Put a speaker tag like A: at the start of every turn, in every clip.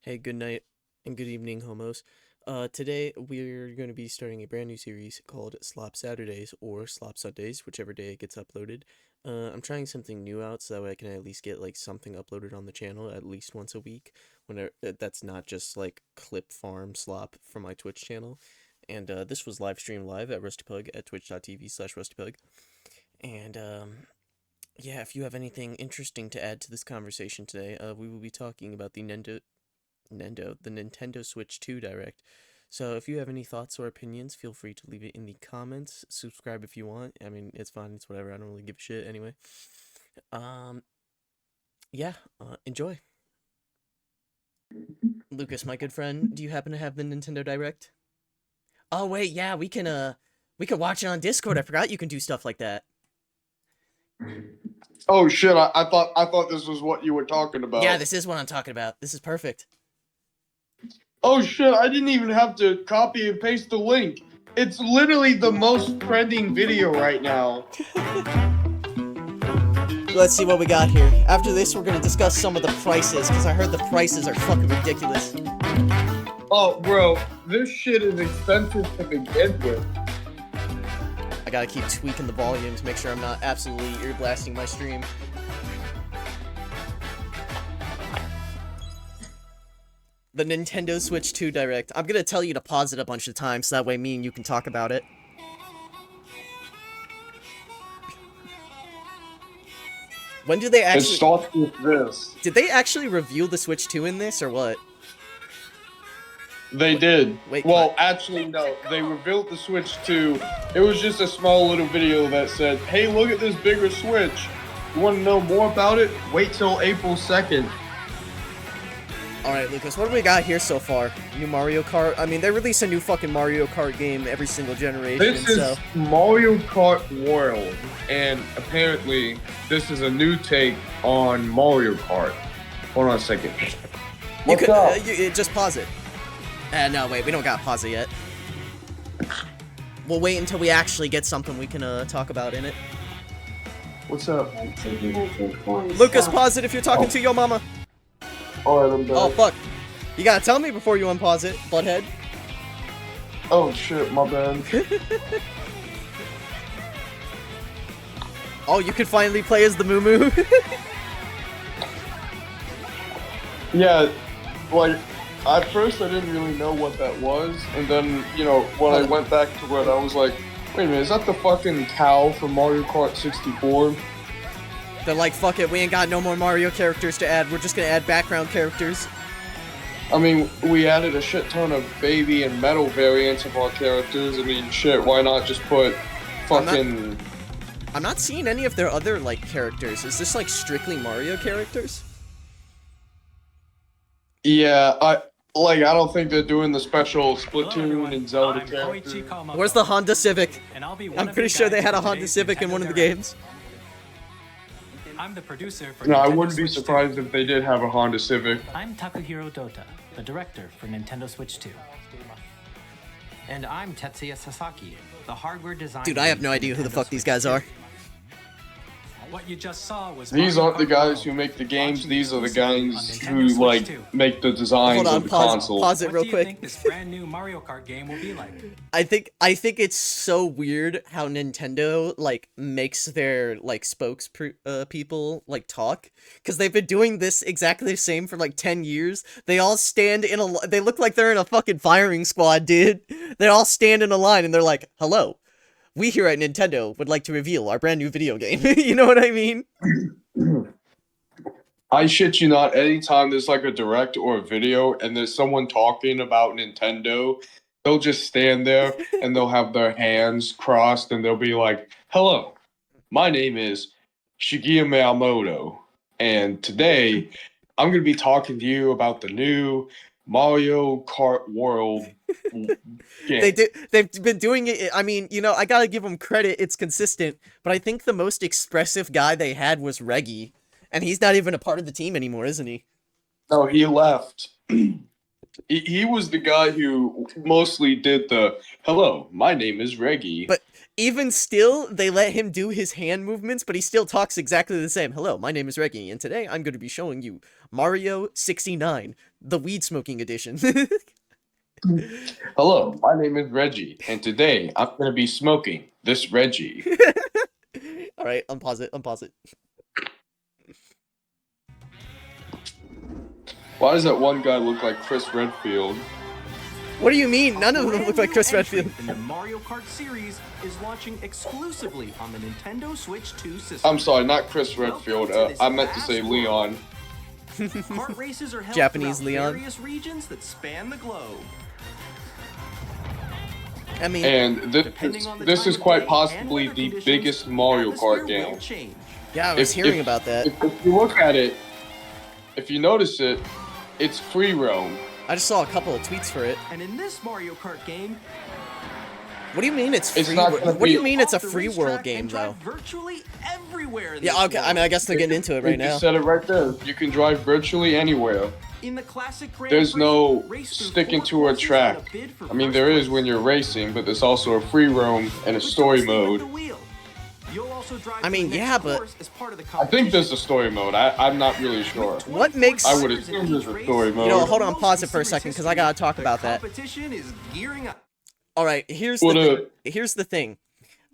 A: Hey, good night and good evening, homos. Today we're going to be starting a brand new series called Slop Saturdays or Slop Sundays, whichever day it gets uploaded. I'm trying something new out so that way I can at least get like something uploaded on the channel at least once a week. That's not just like clip farm slop from my Twitch channel. And this was live streamed live at Rustypug at twitch.tv/Rustypug. And yeah, if you have anything interesting to add to this conversation today, we will be talking about the Nintendo Switch 2 Direct. So if you have any thoughts or opinions, feel free to leave it in the comments. Subscribe if you want. I mean, it's fine. It's whatever. I don't really give a shit anyway. Yeah, enjoy. Lucas, my good friend, do you happen to have the Nintendo Direct? Oh wait, yeah, we can watch it on Discord. I forgot you can do stuff like that.
B: Oh shit! I thought this was what you were talking about.
A: Yeah, this is what I'm talking about. This is perfect.
B: Oh shit! I didn't even have to copy and paste the link. It's literally the most trending video right now.
A: Let's see what we got here. After this, we're gonna discuss some of the prices, because I heard the prices are fucking ridiculous.
B: Oh, bro, this shit is expensive to begin with.
A: I gotta keep tweaking the volume to make sure I'm not absolutely ear blasting my stream. The Nintendo Switch 2 Direct. I'm gonna tell you to pause it a bunch of times so that way me and you can talk about it. When do they actually...
B: It starts with this.
A: Did they actually reveal the Switch 2 in this, or what?
B: They did.
A: Wait,
B: well, actually, no. They revealed the Switch 2. It was just a small little video that said, hey, look at this bigger Switch. You want to know more about it? Wait till April 2nd.
A: Alright, Lucas, what do we got here so far? New Mario Kart? I mean, they release a new fucking Mario Kart game every single generation,
B: This is Mario Kart World, and apparently, this is a new take on Mario Kart. Hold on a second. What's up?
A: Just pause it. No, wait, we don't gotta pause it yet. We'll wait until we actually get something we can talk about in it.
B: What's up?
A: Lucas, pause it if you're talking to your mama.
B: Alright, I'm back.
A: Oh, fuck. You gotta tell me before you unpause it, butthead.
B: Oh, shit, my bad.
A: Oh, you can finally play as the Moo Moo.
B: Yeah, like, at first I didn't really know what that was, and then, you know, when I went back to it, I was like, wait a minute, is that the fucking cow from Mario Kart 64?
A: They're like, fuck it, we ain't got no more Mario characters to add, we're just gonna add background characters.
B: I mean, we added a shit ton of baby and metal variants of our characters. I mean, shit, why not just put fucking...
A: I'm not seeing any of their other, like, characters. Is this, like, strictly Mario characters?
B: Yeah, I don't think they're doing the special Splatoon and Zelda characters.
A: Where's the Honda Civic? I'm pretty sure they had a Honda Civic in one of the games.
C: I'm the producer for
B: No, I
C: Nintendo
B: wouldn't be
C: Switch
B: surprised
C: 2.
B: if they did have a Honda Civic.
C: I'm Takahiro Dota, the director for Nintendo Switch 2. And I'm Tetsuya Sasaki, the hardware designer.
A: Dude, I have no idea who the fuck these guys are.
C: What you just saw was
B: These
C: Mario
B: aren't the
C: Kart
B: guys
C: World,
B: who make the games,
C: launching
B: these are the
C: exclusively on
B: guys
C: Nintendo
B: who,
C: Switch
B: like,
C: 2.
B: make the designs
A: Hold on,
B: of the
A: pause
B: console.
A: it
C: What
A: real
C: do you
A: quick.
C: think this brand new Mario Kart game will be like?
A: I think it's so weird how Nintendo like makes their like people like talk, because they've been doing this exactly the same for like 10 years. They all stand in a they look like they're in a fucking firing squad, dude. They all stand in a line and they're like, "Hello. We here at Nintendo would like to reveal our brand new video game." You know what I mean?
B: I shit you not, anytime there's like a direct or a video and there's someone talking about Nintendo, they'll just stand there and they'll have their hands crossed and they'll be like, hello, my name is Shigeru Miyamoto, and today I'm going to be talking to you about the new Mario Kart World game.
A: They've been doing it. I mean, you know, I gotta give them credit. It's consistent. But I think the most expressive guy they had was Reggie. And he's not even a part of the team anymore, isn't he?
B: No, he left. He was the guy who mostly did the, hello, my name is Reggie.
A: But even still, they let him do his hand movements, but he still talks exactly the same. Hello, my name is Reggie, and today I'm going to be showing you Mario 69, the weed smoking edition.
B: Hello, my name is Reggie, and today I'm going to be smoking this Reggie.
A: All right, unpause it. Unpause it.
B: Why does that one guy look like Chris Redfield?
A: What do you mean? None of them look like Chris Redfield.
C: And the Mario Kart series is launching exclusively on the Nintendo Switch 2 system.
B: I'm sorry, not Chris Redfield. I meant to say Leon.
C: Kart races are held
A: Japanese
C: throughout
A: Leon.
C: various regions that span the globe.
A: I mean,
B: And
C: Depending on the
B: this
C: time
B: is
C: of
B: quite
C: day
B: possibly
C: and
B: the
C: weather
B: biggest
C: conditions,
B: Mario
C: the atmosphere
B: Kart game.
C: will change.
A: yeah, I was hearing about that.
B: If you look at it, if you notice it, it's free roam.
A: I just saw a couple of tweets for it.
C: And in this Mario Kart game,
A: What do you mean it's
B: It's
A: free?
B: not
A: What
B: gonna
A: do you
B: be
A: mean it's a
C: off the
A: free
C: racetrack
A: world game
C: and drive
A: though?
C: virtually everywhere in
A: Yeah,
C: this
A: okay. I
C: world.
A: mean, I guess they're getting into it right
B: You
A: now.
B: said it right there. You can drive virtually anywhere.
C: In the classic Grand
B: There's
C: Prix,
B: no
C: race through
B: sticking
C: 4
B: to a
C: courses
B: track.
C: and a bid for
B: I mean,
C: first
B: there is
C: place.
B: when you're racing, but there's also a free roam and a
C: But
B: story
C: don't sleep at the
B: mode.
C: wheel. You'll also drive
A: I
C: to
A: mean,
C: the next
A: yeah, but-
C: course as part of the
B: I think there's
C: competition.
B: a story mode. I'm not really sure.
A: What makes-
B: I would assume there's a story mode.
A: You know, hold on, pause it for a second, 'cause I gotta talk about that.
C: Competition is gearing up.
A: All right, here's
B: What
A: the
B: up?
A: thing. Here's the thing.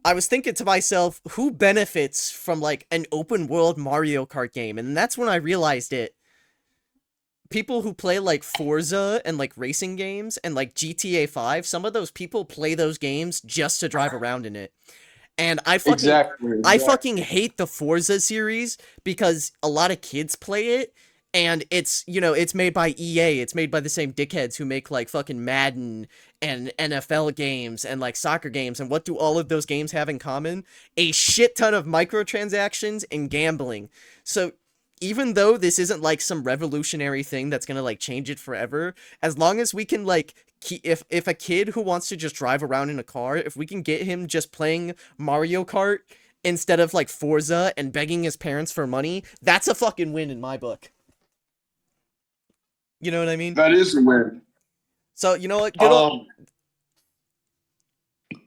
A: I was thinking to myself, who benefits from like an open world Mario Kart game? And that's when I realized it. People who play like Forza and like racing games and like GTA 5, some of those people play those games just to drive around in it. And I fucking hate the Forza series because a lot of kids play it, and it's, you know, it's made by EA. It's made by the same dickheads who make like fucking Madden and NFL games and like soccer games. And what do all of those games have in common? A shit ton of microtransactions and gambling. So even though this isn't like some revolutionary thing that's gonna like change it forever, as long as we can like if a kid who wants to just drive around in a car, if we can get him just playing Mario Kart instead of like Forza and begging his parents for money, that's a fucking win in my book. You know what I mean?
B: That is a win.
A: So, you know what? Good old,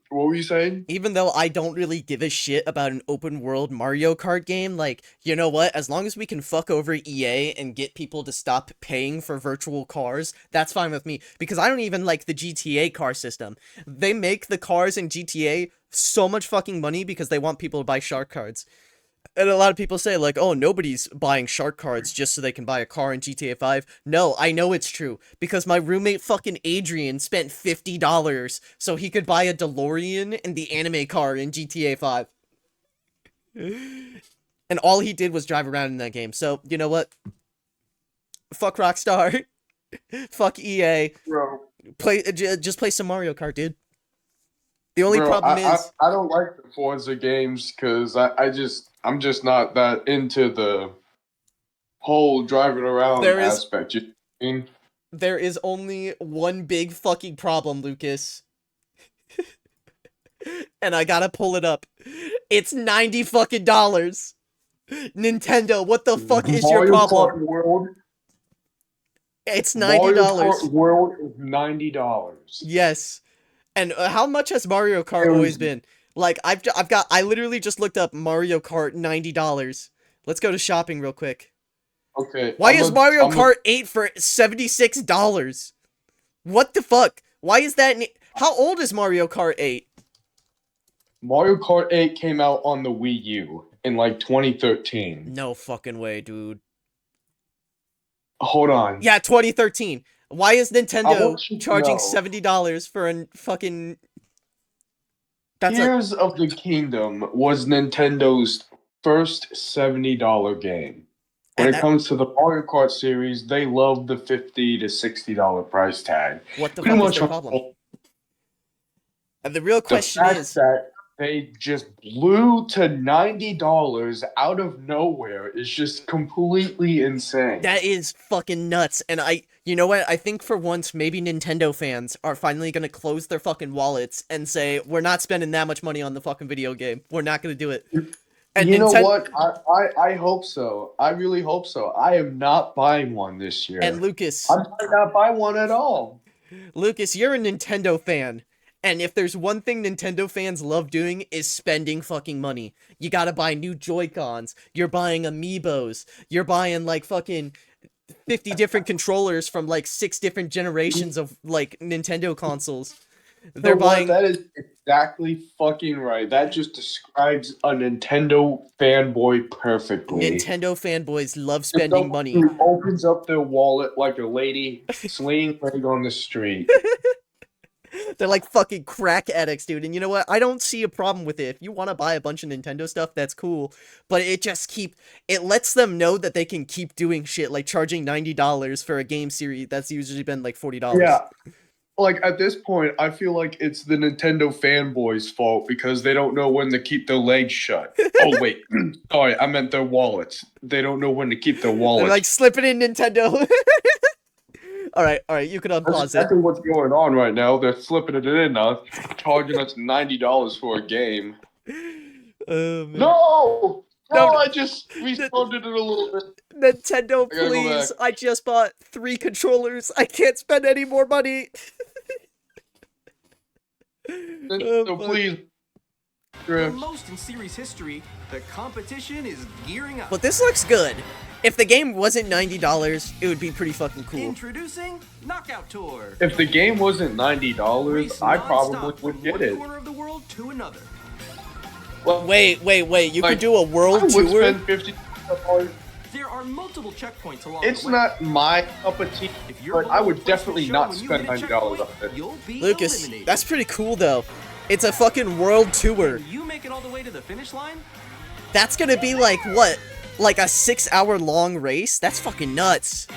B: What were you saying?
A: even though I don't really give a shit about an open world Mario Kart game, like, you know what? As long as we can fuck over EA and get people to stop paying for virtual cars, that's fine with me. Because I don't even like the GTA car system. They make the cars in GTA so much fucking money because they want people to buy shark cards. And a lot of people say, like, oh, nobody's buying shark cards just so they can buy a car in GTA 5. No, I know it's true. Because my roommate fucking Adrian spent $50 so he could buy a DeLorean and the anime car in GTA 5. And all he did was drive around in that game. So, you know what? Fuck Rockstar. Fuck EA.
B: Bro,
A: Just play some Mario Kart, dude. The only
B: bro,
A: problem is...
B: I don't like the Forza games because I'm just not that into the whole driving around
A: There is-
B: aspect. You know what I mean?
A: There is only one big fucking problem, Lucas. And I gotta pull it up. It's $90 fucking dollars. Nintendo, what the fuck is your
B: Mario
A: problem?
B: Kart World.
A: It's
B: Mario
A: $90.
B: Kart World is $90.
A: Yes. And how much has Mario Kart always been? Like, I literally just looked up Mario Kart $90. Let's go to shopping real quick.
B: Okay.
A: Why is Mario Kart 8 for $76? What the fuck? Why is that? How old is Mario Kart 8?
B: Mario Kart 8 came out on the Wii U in like 2013.
A: No fucking way, dude.
B: Hold on.
A: Yeah, 2013. Why is
B: I
A: Nintendo
B: want you to
A: charging
B: know.
A: $70 for a fucking... That's a...
B: Tears of the Kingdom was Nintendo's first $70 game. When
A: And
B: it
A: that-
B: comes to the Mario Kart series, they love the $50 to $60 price tag.
A: What the
B: Pretty
A: fuck is
B: much
A: their problem? And the real question
B: the fact
A: is...
B: that they just blew to $90 out of nowhere is just completely insane.
A: That is fucking nuts. And you know what? I think for once, maybe Nintendo fans are finally gonna close their fucking wallets and say, we're not spending that much money on the fucking video game. We're not gonna do it. And
B: you know what? I hope so. I really hope so. I am not buying one this year.
A: And Lucas,
B: I might not buy one at all.
A: Lucas, you're a Nintendo fan. And if there's one thing Nintendo fans love doing is spending fucking money. You gotta buy new Joy-Cons. You're buying Amiibos. You're buying like fucking 50 different controllers from like 6 different generations of like Nintendo consoles. They're buying
B: That is exactly fucking right. That just describes a Nintendo fanboy perfectly.
A: Nintendo fanboys love
B: Just
A: spending
B: someone
A: money.
B: who opens up their wallet like a lady slinging leg on the street.
A: They're like fucking crack addicts, dude. And you know what? I don't see a problem with it. If you want to buy a bunch of Nintendo stuff, that's cool. But it lets them know that they can keep doing shit like charging $90 for a game series that's usually been like $40.
B: Yeah. Like at this point, I feel like it's the Nintendo fanboys' fault because they don't know when to keep their legs shut. Oh wait, sorry, I meant their wallets. They don't know when to keep their
A: They're
B: wallets.
A: like slipping in Nintendo. All right, you can
B: That's
A: unpause it.
B: exactly what's going on right now. They're slipping it in us, charging us $90 for a game.
A: Oh man.
B: No,
A: No,
B: I just restarted it a little bit.
A: Nintendo,
B: I gotta go
A: please.
B: back.
A: I just bought 3 controllers. I can't spend any more money.
B: So
A: fuck.
B: please,
C: The
B: Griff.
C: most in series history, the competition is gearing up.
A: But this looks good. If the game wasn't $90, it would be pretty fucking cool.
C: Introducing Knockout Tour.
B: If the game wasn't $90,
C: Race
B: I
C: nonstop
B: probably
C: from
B: would get
C: one
B: it.
C: corner of the world to another.
B: Well,
A: Wait. You
B: Like,
A: could do a
B: I
A: world
B: would
A: tour?
B: spend $50.
C: There are multiple checkpoints along
B: It's
C: the way.
B: not my cup of tea,
C: If you're
B: but I
C: below
B: would
C: the place to
B: definitely
C: show
B: not
C: when you
B: spend
C: hit a
B: $90 on
C: checkpoint,
B: it.
C: You'll be
A: Lucas,
C: eliminated.
A: that's pretty cool though. It's a fucking world tour.
C: When you make it all the way to the finish line,
A: That's gonna be like, what? Like a 6-hour long race? That's fucking nuts.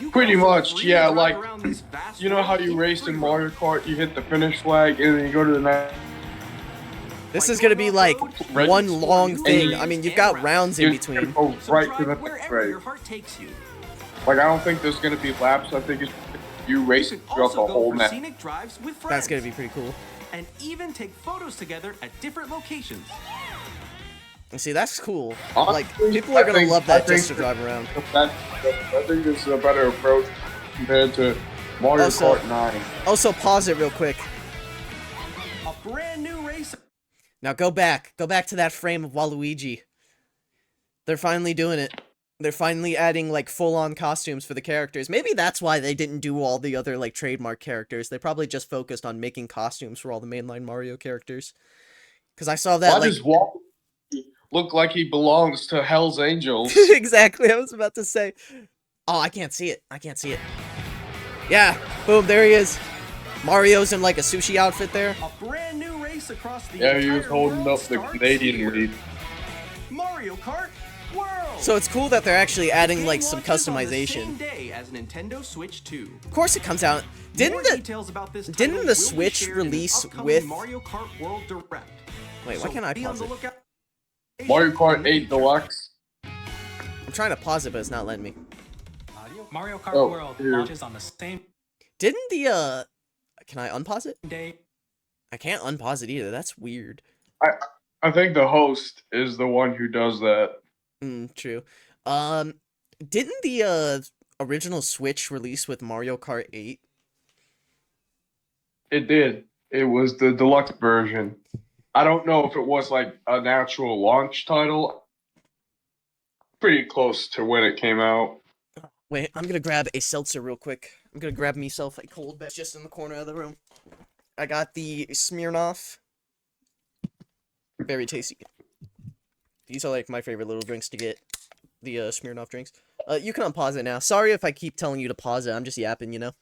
C: you
B: Pretty
C: can also
B: much,
C: freely
B: yeah,
C: drive
B: like,
C: around this vast
B: You know how
C: world
B: you
C: in
B: race
C: free
B: in
C: roam.
B: Mario Kart, you hit the finish flag, and then you go to the next.
A: This is gonna be like
B: Red-
A: one long
C: And
A: thing.
C: you-
A: I mean, you've got rounds in
B: You
A: between.
B: go
C: So
B: right to
C: drive
B: the next
C: wherever
B: race.
C: your heart takes you.
B: Like, I don't think there's gonna be laps. I think it's you
C: You
B: racing
C: can
B: throughout
C: also
B: the
C: go
B: whole
C: for
B: map.
C: scenic drives with friends.
A: That's gonna be pretty cool.
C: And even take photos together at different locations.
A: And see, that's cool.
B: Honestly,
A: Like, people are
B: I
A: gonna
B: think-
A: love
B: I
A: that just to
B: think
A: drive around.
B: I think this is a better approach compared to Mario
A: Also-
B: Kart 9.
A: Also, pause it real quick.
C: A brand new race.
A: Now go back to that frame of Waluigi. They're finally doing it. They're finally adding like full-on costumes for the characters. Maybe that's why they didn't do all the other like trademark characters. They probably just focused on making costumes for all the mainline Mario characters. Because I saw that
B: Why
A: like
B: does Walt look like he belongs to Hell's Angels?
A: exactly. I was about to say. Oh, I can't see it. Yeah, boom, there he is. Mario's in like a sushi outfit there.
C: A brand new race across the
B: Yeah, he was
C: entire
B: holding
C: world
B: up the
C: starts
B: Canadian
C: here.
B: lead.
C: Mario Kart World.
A: So it's cool that they're actually adding
C: Game
A: like some
C: launches on the
A: customization.
C: same day as Nintendo Switch 2.
A: Of course, it comes out.
C: More
A: Didn't the
C: details about this
A: didn't
C: title
A: the
C: will be
A: Switch
C: shared in an
A: release
C: upcoming
A: with-
C: Mario Kart World Direct?
A: wait? Why
C: So
A: can't I
C: be on
A: pause
C: the
A: it?
C: lookout.
B: Mario Kart 8 Deluxe.
A: I'm trying to pause it, but it's not letting me.
D: Mario Kart
B: Oh,
D: World
B: here.
D: launches on the same
A: Didn't the Can I unpause it?
D: day.
A: I can't unpause it either. That's weird.
B: I think the host is the one who does that.
A: True. Didn't the original Switch release with Mario Kart 8?
B: It did. It was the deluxe version. I don't know if it was like an actual launch title. Pretty close to when it came out.
A: Wait, I'm gonna grab a seltzer real quick. I'm gonna grab myself a cold beverage just in the corner of the room. I got the Smirnoff. Very tasty. These are like my favorite little drinks to get. The Smirnoff drinks. You can unpause it now. Sorry if I keep telling you to pause it. I'm just yapping, you know.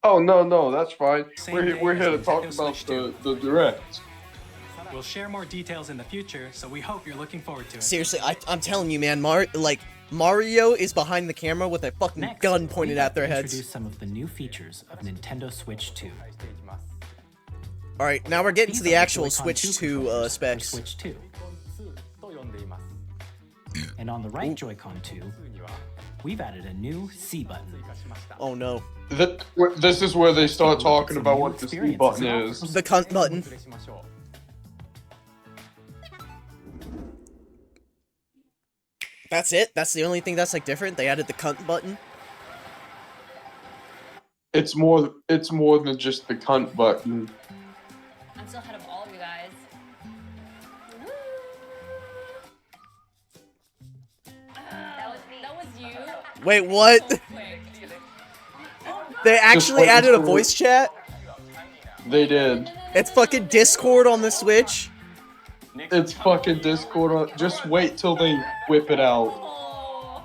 B: Oh no, that's fine.
D: Same
B: We're
D: day
B: here
D: as
B: to talk
D: Nintendo
B: about
D: Switch 2.
B: the direct.
D: We'll share more details in the future, so we hope you're looking forward to it.
A: Seriously, I'm telling you, man. Mario is behind the camera with a fucking
D: Next,
A: gun pointed
D: we'd like
A: at their
D: to
A: heads.
D: Introduce some of the new features of Nintendo Switch 2.
A: All right, now we're getting
D: These
A: to the
D: are
A: actual
D: Joy-Con
A: Switch
D: 2
A: 2
D: controllers for
A: specs.
D: Switch 2. And on the right Joy-Con 2, we've added a new C button.
A: Oh no,
B: This is where they start
D: Take a look at
B: talking
D: some
B: about
D: new
B: what the C
D: experiences
B: button
D: it
B: is.
D: offers.
A: the cunt button. That's it. That's the only thing that's like different. They added the cunt button.
B: It's more than just the cunt button.
E: I'm still ahead of all of you guys. That was me. That was you.
A: Wait, what?
E: Wait.
A: They actually
B: wait
A: added a
B: until-
A: voice chat?
B: They did.
A: It's fucking Discord on the Switch?
B: It's fucking Discord. Just wait till they whip it out.
E: Oh.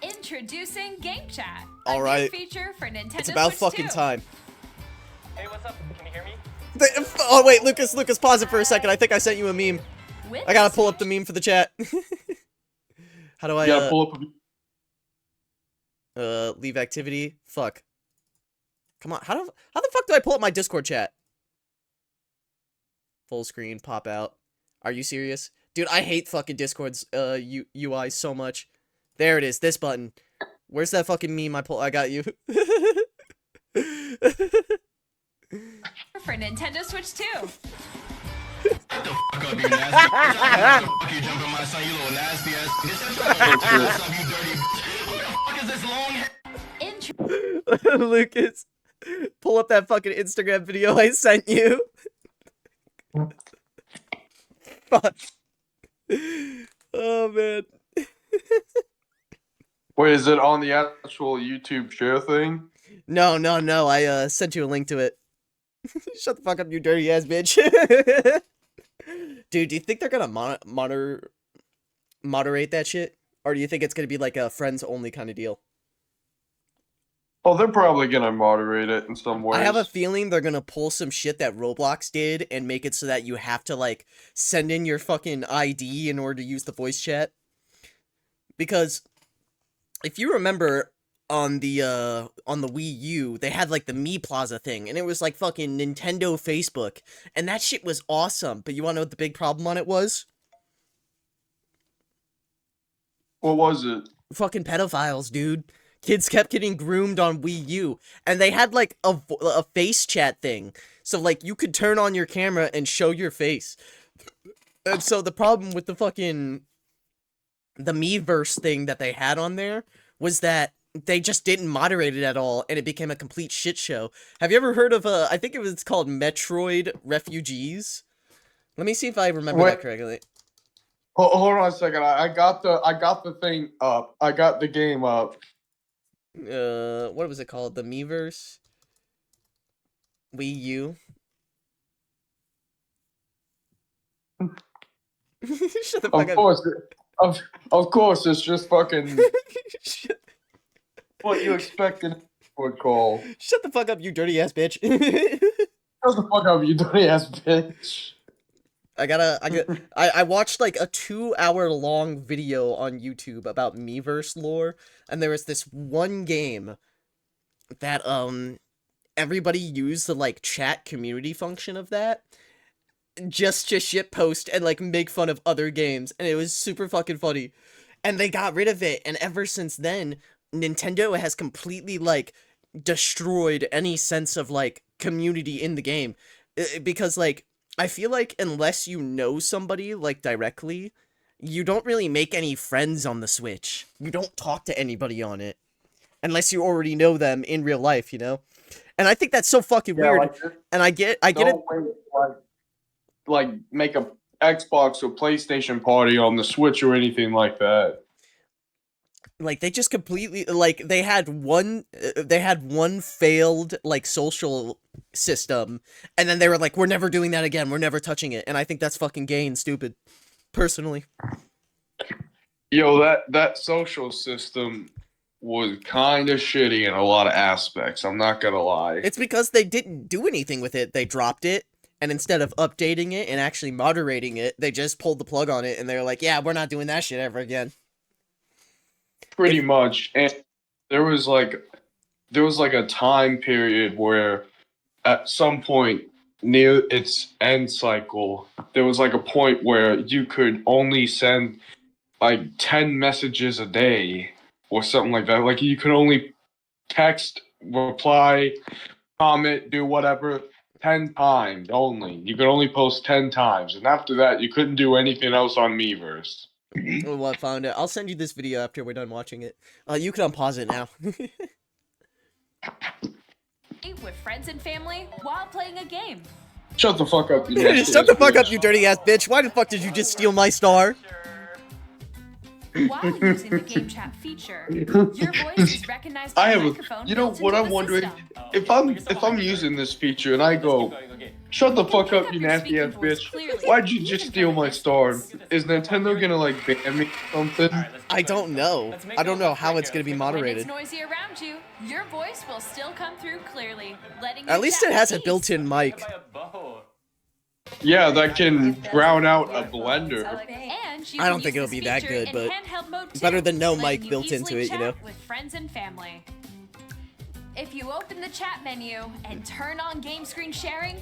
E: Introducing Game Chat.
A: All
E: a
A: right.
E: new feature for Nintendo
A: It's about
E: Switch
A: fucking
E: 2.
A: time.
F: Hey, what's up? Can you hear me?
A: Oh wait, Lucas, pause it for a second. I think I sent you a meme.
E: With
A: I gotta
E: the
A: pull up the
E: Switch,
A: meme for the chat. How do I,
B: Yeah, pull up.
A: leave activity? Fuck. Come on, how the fuck do I pull up my Discord chat? Full screen, pop out. Are you serious? Dude, I hate fucking Discord's, UI so much. There it is, this button. Where's that fucking meme I got you?
E: for Nintendo Switch 2. Intro
A: Lucas, pull up that fucking Instagram video I sent you. Fuck. Oh, man.
B: Wait, is it on the actual YouTube share thing?
A: No, I, sent you a link to it. Shut the fuck up, you dirty ass bitch. Dude, do you think they're gonna moderate that shit? Or do you think it's gonna be like a friends-only kind of deal?
B: Oh, they're probably gonna moderate it in some ways.
A: I have a feeling they're gonna pull some shit that Roblox did and make it so that you have to, like, send in your fucking ID in order to use the voice chat. Because if you remember on the Wii U, they had like the Me Plaza thing, and it was like fucking Nintendo Facebook, and that shit was awesome. But you wanna know what the big problem on it was?
B: What was it?
A: Fucking pedophiles, dude. Kids kept getting groomed on Wii U, and they had like a face chat thing, so like you could turn on your camera and show your face. And so the problem with the Miiverse thing that they had on there was that they just didn't moderate it at all, and it became a complete shit show. Have you ever heard of I think it was called Metroid Refugees? Let me see if I remember that correctly.
B: Hold on a second. I got the thing up. I got the game up.
A: What was it called? The Miiverse? Wii U? Shut the fuck
B: Of
A: up.
B: course, of course, it's just fucking
A: Shut
B: what you expected would call.
A: Shut the fuck up, you dirty ass bitch.
B: Shut the fuck up, you dirty ass bitch.
A: I watched like a 2-hour long video on YouTube about Miiverse lore, and there was this one game that everybody used the like chat community function of that just to shitpost and like make fun of other games, and it was super fucking funny. And they got rid of it, and ever since then, Nintendo has completely like destroyed any sense of like community in the game. Because like I feel like unless you know somebody like directly, you don't really make any friends on the Switch. You don't talk to anybody on it unless you already know them in real life, you know? And I think that's so fucking weird.
B: Like,
A: and I get it.
B: don't wait, like make a Xbox or PlayStation party on the Switch or anything like that.
A: Like they just completely like they had one failed like social system, and then they were like, we're never doing that again, we're never touching it. And I think that's fucking gay and stupid, personally.
B: Yo, that social system was kind of shitty in a lot of aspects. I'm not gonna lie.
A: It's because they didn't do anything with it. They dropped it, and instead of updating it and actually moderating it, they just pulled the plug on it, and they were like, yeah, we're not doing that shit ever again.
B: Pretty much. And there was like a time period where at some point near its end cycle, there was like a point where you could only send like 10 messages a day or something like that. Like you could only text, reply, comment, do whatever 10 times only. You could only post 10 times. And after that, you couldn't do anything else on Miiverse.
A: Well, I found it. I'll send you this video after we're done watching it. You can unpause it now.
E: Eat with friends and family while playing a game.
B: Shut the fuck up, you nasty
A: Shut the
B: ass
A: fuck up,
B: bitch.
A: you dirty ass bitch. Why the fuck did you just steal my star?
E: While using the game chat feature, your voice is recognized by
B: I
E: a
B: have a,
E: microphone
B: you know
E: built
B: what
E: into
B: I'm
E: the
B: wondering?
E: system.
B: If I'm using this feature and I
F: Let's keep
B: go,
F: going, okay.
B: shut the
E: You can
B: fuck
E: pick
B: up,
E: up
B: you
E: your
B: nasty
E: speaking
B: ass
E: voice
B: bitch.
E: clearly,
B: Why'd you
E: even
B: just
E: from
B: steal
E: a
B: my
E: distance.
B: star? Is Nintendo gonna like ban me or something?
F: Alright, let's keep
A: I
F: going.
A: don't know.
F: Let's make
A: I
F: it
A: don't
F: a
A: know
F: left
A: how
F: right
A: it's
F: here.
A: gonna be
F: Let's make
E: When
A: moderated.
E: it's noisy around you, your voice will still come through clearly, letting you
A: At least
E: chat
A: it has
E: with
A: a
E: ease.
A: built-in mic.
F: By a bow.
B: Yeah, that can drown out a blender.
E: And you
A: I
E: can
A: don't think
E: use
A: it'll
E: this
A: be that
E: feature
A: good,
E: in
A: but
E: handheld mode too,
A: better than no
E: letting
A: mic
E: you
A: built
E: easily
A: into it, you know?
E: chat with friends and family. If you open the chat menu and turn on game screen sharing,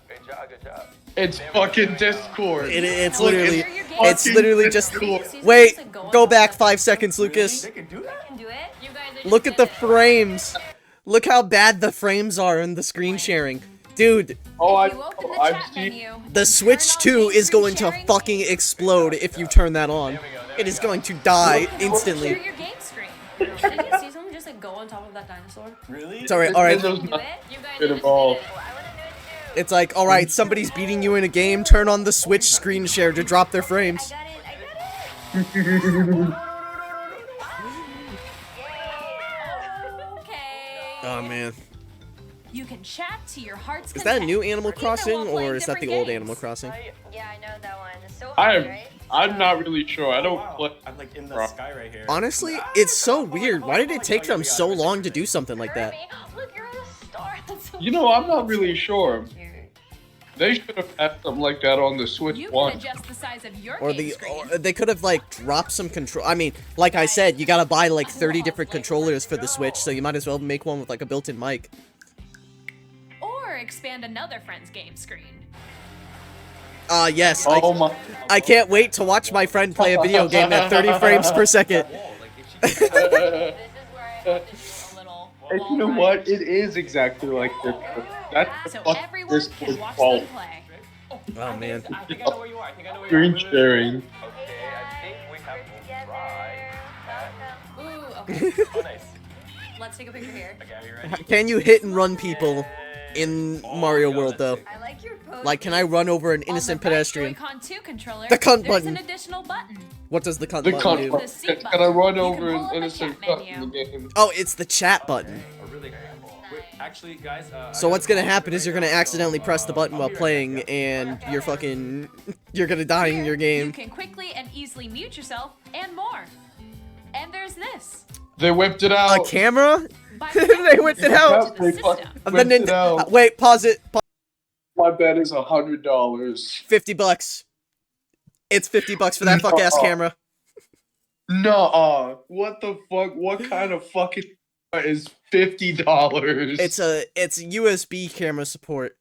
F: Good job, good job.
B: It's fucking Discord.
A: It's
E: Look,
A: literally,
E: it's
A: it's
B: fucking
A: literally just.
B: Discord.
A: Wait, go back 5 seconds, Lucas.
E: can do it. You guys are
A: Look
E: just
A: at the
E: in it.
A: frames. Look how bad the frames are in the screen sharing. Dude,
B: Oh,
E: If you open the
B: I've
E: chat
B: seen.
E: menu,
A: the
E: and
A: Switch
E: turn on
A: 2
E: game
A: is
E: screen
A: going to
E: sharing,
A: fucking explode if you turn that on. It is going to die
E: you can share
A: instantly.
E: your game screen.
G: Did you see someone just like go on top of that dinosaur?
F: Really?
A: It's alright.
B: Nintendo's
E: Do
B: not
E: it. You guys
B: good
E: are
B: at
E: just
B: all.
E: in it.
A: It's like, alright, somebody's beating you in a game, turn on the Switch screen share to drop their frames.
E: I got it. Okay.
A: Oh man.
E: You can chat to your heart's
A: Is that a
E: content,
A: new Animal
E: even
A: Crossing,
E: while playing
A: or is that the
E: different
A: old
E: games.
A: Animal Crossing?
G: Yeah, I know that one. It's so
B: I
G: hard,
B: am.
G: right?
B: I'm not really sure. I
F: Oh,
B: don't
F: wow.
B: play.
F: I'm like in the sky right here.
A: Honestly, it's so weird. Why did it take them so long to do something like that?
G: Look, you're a star. That's so
B: You know, I'm not really sure.
G: cute.
B: They should have had something like that on the Switch
E: You can
B: One.
E: adjust the size of your
A: Or
E: game screen.
A: they could have like dropped some control. I mean, like I said, you gotta buy like 30 different controllers for the Switch, so you might as well make one with like a built-in mic.
E: Or expand another friend's game screen.
A: Yes.
B: Oh my!
A: I can't wait to watch my friend play a video game at 30 frames per second.
G: This is where I have to do a little.
B: And you know
G: wall
B: what?
G: ride.
B: It is exactly like this. That's the
E: So
B: fucking
E: everyone can
B: Discord
E: watch
B: fault.
E: them play.
A: Oh man.
F: I think I know where you are. I think I know where you are.
B: Screen sharing.
F: Okay, I think we have to try.
G: Ooh, okay.
F: Oh, nice.
G: Let's take a picture here.
F: Okay, are you ready?
A: Can you hit and run people in Mario World though?
G: I like your pose.
A: Like, can I run over an
E: On
A: innocent
E: the right
A: pedestrian?
E: Joy-Con 2 controller,
A: The cunt
E: there's
A: button.
E: an additional button.
A: What does the cunt
B: The
A: button
B: cunt
A: do?
B: button.
E: The C
B: Can I run
E: button. You
B: over
E: can pull
B: an
E: up a
B: innocent
E: chat
B: cunt in the
E: menu.
B: game?
A: Oh, it's the chat button.
F: Oh, really? Wait, actually, guys.
A: So what's gonna happen is you're gonna accidentally press the button while playing, and you're gonna die in your
E: You
A: game.
E: can quickly and easily mute yourself, and more. And there's this.
B: They whipped it
A: A
B: out.
A: camera?
E: By
A: They
E: connecting
A: whipped
E: this
A: it out.
E: to the system.
A: And
B: Whipped
A: then
B: it out.
A: wait, pause it.
B: My bet is $100.
A: $50. It's $50 for that fuck ass
B: No.
A: camera.
B: Nuh-uh. What the fuck? What kind of fucking is $50?
A: It's USB camera support.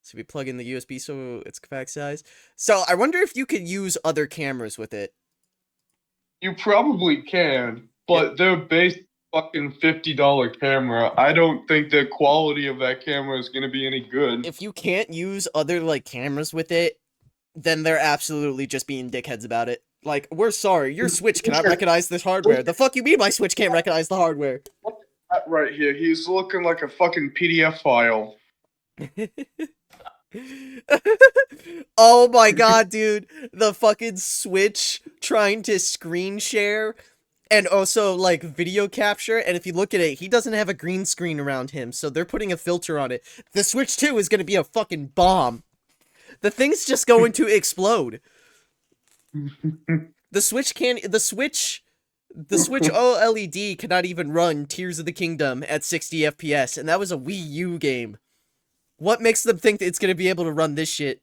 A: So we plug in the USB so it's compact size. So I wonder if you could use other cameras with it.
B: You probably can, but they're based fucking $50 camera. I don't think the quality of that camera is gonna be any good.
A: If you can't use other like cameras with it, then they're absolutely just being dickheads about it. Like, we're sorry, your Switch cannot recognize this hardware. The fuck you mean my Switch can't recognize the hardware?
B: That right here, he's looking like a fucking PDF file.
A: Oh my god, dude. The fucking Switch trying to screen share and also like video capture, and if you look at it, he doesn't have a green screen around him, so they're putting a filter on it. The Switch 2 is gonna be a fucking bomb. The thing's just going to explode. The Switch OLED cannot even run Tears of the Kingdom at 60 FPS, and that was a Wii U game. What makes them think that it's gonna be able to run this shit?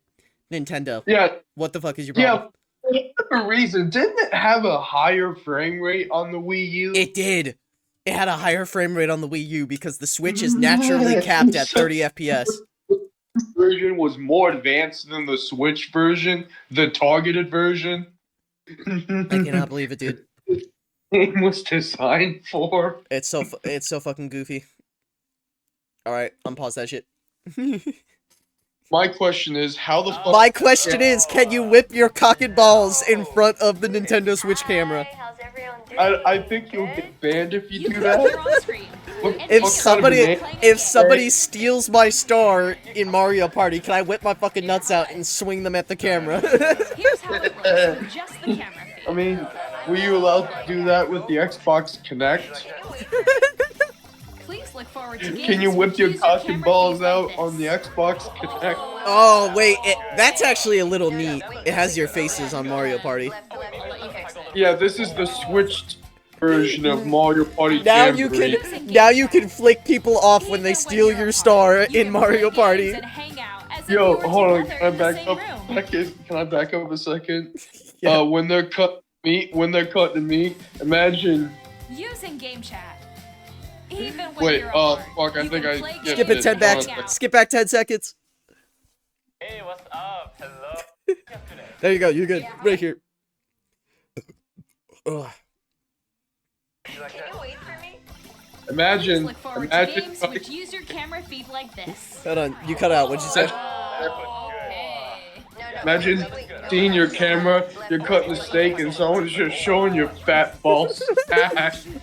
A: Nintendo.
B: Yeah,
A: What the fuck is your problem?
B: yeah. For whatever reason, didn't it have a higher frame rate on the Wii U?
A: It did. It had a higher frame rate on the Wii U because the Switch is naturally capped at 30 FPS.
B: Version was more advanced than the Switch version, the targeted version.
A: I cannot believe it, dude.
B: Game was designed for.
A: It's so fucking goofy. All right, unpause that shit.
B: My question is, how the fuck?
A: My question is, can you whip your cock and balls in front of the Nintendo Switch camera?
G: Hi, how's everyone doing?
B: I think you'll get banned if you
E: You
B: do
E: can
B: that.
E: appear on screen.
B: What-
E: And
A: If
B: what
E: feel
B: kind of
A: somebody
B: name-
E: playing a
A: if
E: game.
A: somebody steals my star in Mario Party, can I whip my fucking nuts out and swing them at the camera?
E: Here's how it works with just the camera feed.
B: I mean, Were you allowed to do that with the Xbox Connect?
E: Please look forward to
B: Can you
E: games
B: whip
E: which
B: your
E: use
B: cock and
E: camera
B: balls
E: feed like
B: out
E: this.
B: on the Xbox Connect?
A: Oh wait, that's actually a little neat. It has your faces on Mario Party.
B: Yeah, this is the switched version of Mario Party
A: Now
B: Jamboree.
A: you can flick people off when they steal your star in Mario Party.
B: Yo, hold on, can I back up a second? Can I back up a second?
A: Yeah.
B: When they're cutting meat, imagine.
E: Using game chat. Even when
B: Wait,
E: you're
B: fuck,
E: apart,
B: I
E: you
B: think
E: can
B: I
E: play
B: skipped
A: Skip
E: games
A: it 10
E: and
A: back.
E: hang out.
A: Skip back 10 seconds.
F: Hey, what's up? Hello. Yesterday.
A: There you go. You're good. Right here. Ugh.
F: You like
G: Can
F: that?
G: you wait for me?
E: Please
B: Imagine
E: look forward to
B: imagine
E: games
B: cutting,
E: which use your camera feed like this.
A: Hold on. You cut out. What'd you say?
E: Okay.
G: No,
B: imagine seeing your camera, you're cutting the steak, and someone's just showing your fat balls.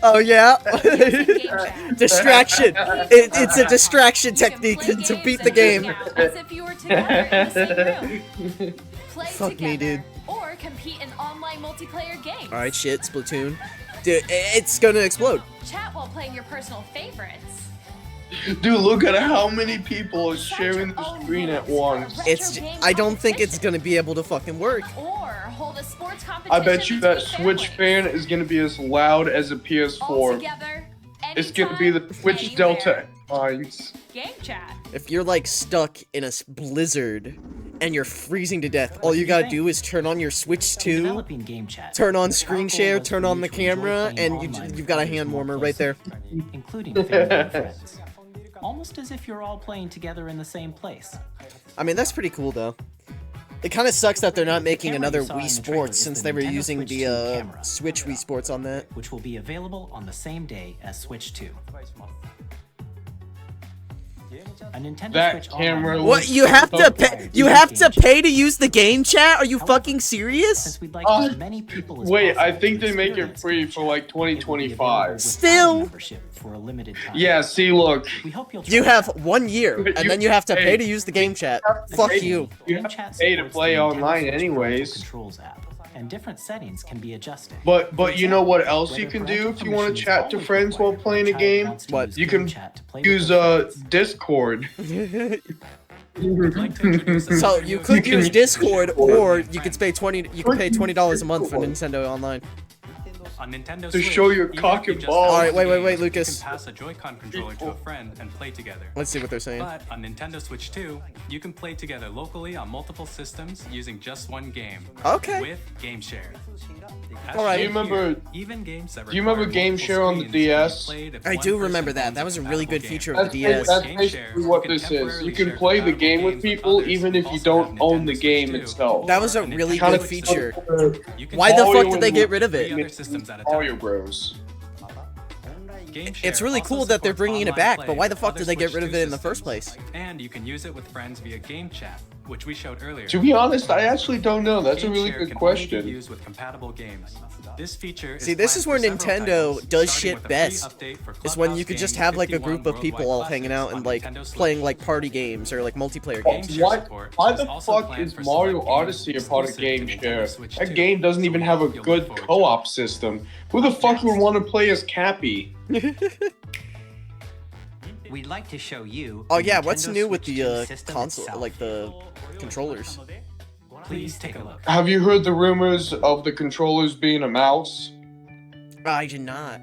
A: Oh yeah.
E: Using game chat.
A: Distraction. It's a distraction
E: You can
A: technique
E: play
A: to
E: games
A: beat the
E: and hang
A: game.
E: out as if you were together in the same room. Play
A: Fuck
E: together,
A: me, dude.
E: or compete in online multiplayer games.
A: All right, shit. Splatoon. Dude, it's gonna explode.
E: Chat while playing your personal favorites.
B: Dude, look at how many people are sharing the screen at once.
A: It's. I don't think it's gonna be able to fucking work.
E: Or hold a sports competition.
B: I bet you that
E: between
B: Switch
E: families.
B: fan is gonna be as loud as a
E: All
B: PS4.
E: together,
B: It's gonna be the
E: anytime,
B: Switch
E: anywhere.
B: Delta lines.
E: Game chat.
A: If you're like stuck in a blizzard and you're freezing to death, all you gotta do is turn on your Switch 2,
D: Developing game chat.
A: turn on screen
D: Our goal
A: share,
D: was
A: turn
D: for
A: on
D: you
A: the
D: to enjoy
A: camera,
D: playing
A: and
D: online
A: you've got a
D: with
A: hand
D: more
A: warmer right there.
D: closely, including family and friends. Almost as if you're all playing together in the same place.
A: I mean, that's pretty cool though. It kind of sucks that they're not making
D: camera
A: another
D: you saw in
A: Wii
D: the trailer
A: Sports
D: is
A: since
D: the
A: they were
D: Nintendo
A: using
D: Switch
A: the
D: 2 camera.
A: Switch Wii Sports on that.
D: Which will be available on the same day as Switch 2. A Nintendo
B: That
D: Switch
B: camera
D: Online
A: What? You have to pay? You have to pay to use the game chat? Are you fucking serious?
D: Since we'd like
B: Uh,
D: as many people as
B: Wait, I
D: possible
B: think
D: to
B: they make it
D: experience
B: free
D: game
B: for
D: chat,
B: like
D: it will be available
B: 2025.
D: without
A: Still?
D: membership for a limited time.
B: Yeah, see, look.
D: We hope you'll
A: You
D: try
A: have
D: it out.
A: 1 year, and then you have to pay to use the game chat. Fuck you.
B: You
D: Game
B: have to
D: chat
B: pay to
D: supports
B: play
D: the Nintendo
B: online
D: Switch Parental
B: anyways.
D: Controls app, and different settings can be adjusted.
B: But you know what else you
D: Whether
B: can do
D: parental
B: if you want
D: permission
B: to
D: is
B: chat to
D: always
B: friends while
D: required,
B: playing a
D: child
B: game?
D: wants to
A: What?
D: use
B: You
D: game
B: can
D: chat to play with
B: use
D: their friends.
B: Discord.
A: So you could use Discord, or you could pay $20 a month for Nintendo Online.
F: On Nintendo
B: To
F: Switch,
B: show your
F: even
B: cock
F: if you
B: and
F: just
B: balls.
F: download
A: Alright, wait,
F: games,
A: wait, Lucas.
F: You can pass a Joy-Con controller to a friend and play together.
A: Let's see what they're saying.
F: But on Nintendo Switch 2, you can play together locally on multiple systems using just one game.
A: Okay.
F: With Game Share. As
A: Alright.
F: shown
B: Do you remember-
F: here, even games that
B: do you remember
F: require
B: Game
F: multiple
B: Share on the
F: screens can be
B: DS?
F: played if
A: I
F: one
A: do
F: person
A: remember that.
F: owns
A: That
F: a
A: was a really good
F: compatible
A: feature
F: game.
A: of the DS.
B: That's
F: Game
B: basically
F: Share,
B: what
F: you can
B: this is. You
F: temporarily
B: can
F: share
B: play the
F: compatible
B: game with
F: games
B: people
F: others
B: even
F: who
B: if you
F: also
B: don't
F: have
B: own the
F: Nintendo
B: game
F: Switch 2.
B: itself.
A: That was a
F: Or
A: really
F: Nintendo
A: good
F: Switch
A: feature.
F: 2. You can
A: Why the
B: Mario
A: fuck did they
B: and
A: get rid of
F: three
A: it?
F: other systems at a
B: Mario
F: time.
B: Bros.
F: Game
A: It's
F: Share
A: really
F: also
A: cool that they're
F: supports
A: bringing it
F: online
A: back,
F: play
A: but why the
F: with
A: fuck
F: other
A: did they get
F: Switch
A: rid of
F: 2
A: it in the first
F: systems.
A: place?
F: And you can use it with friends via Game Chat, which we showed earlier.
B: To be honest, I actually don't know. That's a
F: Game
B: really
F: Share
B: good
F: can only be
B: question.
F: used with compatible games. This feature
A: See, this
F: planned
A: is where
F: for several
A: Nintendo
F: titles,
A: does
F: starting
A: shit
F: with a free
A: best.
F: update for
A: Is when you
F: Clubhouse
A: could just
F: Game
A: have like a
F: 51
A: group of people all
F: Worldwide
A: hanging out
F: Classics
A: and
F: on
A: like
F: Nintendo Switch.
A: playing like party games or like multiplayer
F: Game
A: games.
F: Share
B: Why,
F: support
B: why
F: is
B: the
F: also
B: fuck
F: planned
B: is
F: for
B: Mario
F: select games
B: Odyssey a part of
F: exclusive to
B: Game
F: Nintendo
B: Share?
F: Switch
B: That
F: 2,
B: game doesn't
F: so
B: even
F: we
B: have a
F: hope you'll
B: good
F: look forward to
B: co-op system. Who the fuck would want to play as Cappy?
C: We'd like to show you.
A: Oh
C: the
A: yeah, what's
C: Nintendo
A: new with
C: Switch
A: the
C: 2 system
A: console,
C: itself.
A: like the controllers?
C: Please take a look.
B: Have you heard the rumors of the controllers being a mouse?
A: I did not.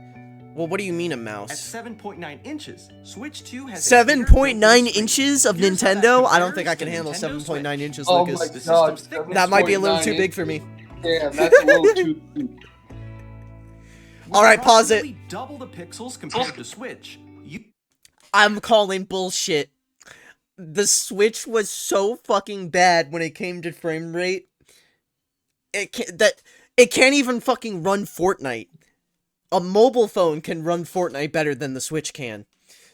A: Well, what do you mean a
H: At
A: mouse?
H: 7.9 inches, Switch 2 has
A: 7.9 inches of
H: Here's how that
A: Nintendo? I don't
H: compares
A: think I can
H: to
A: handle
H: Nintendo
A: 7.9
H: Switch.
A: inches,
B: Oh
A: Lucas.
B: my
H: The system's
B: god.
H: thickness
A: That might be a little
B: 7.9
A: too big for me.
B: Damn, that's a little too deep.
A: All right, pause it.
H: Approximately double the pixels compared to Switch.
A: I'm calling bullshit. The Switch was so fucking bad when it came to frame rate. It can't even fucking run Fortnite. A mobile phone can run Fortnite better than the Switch can.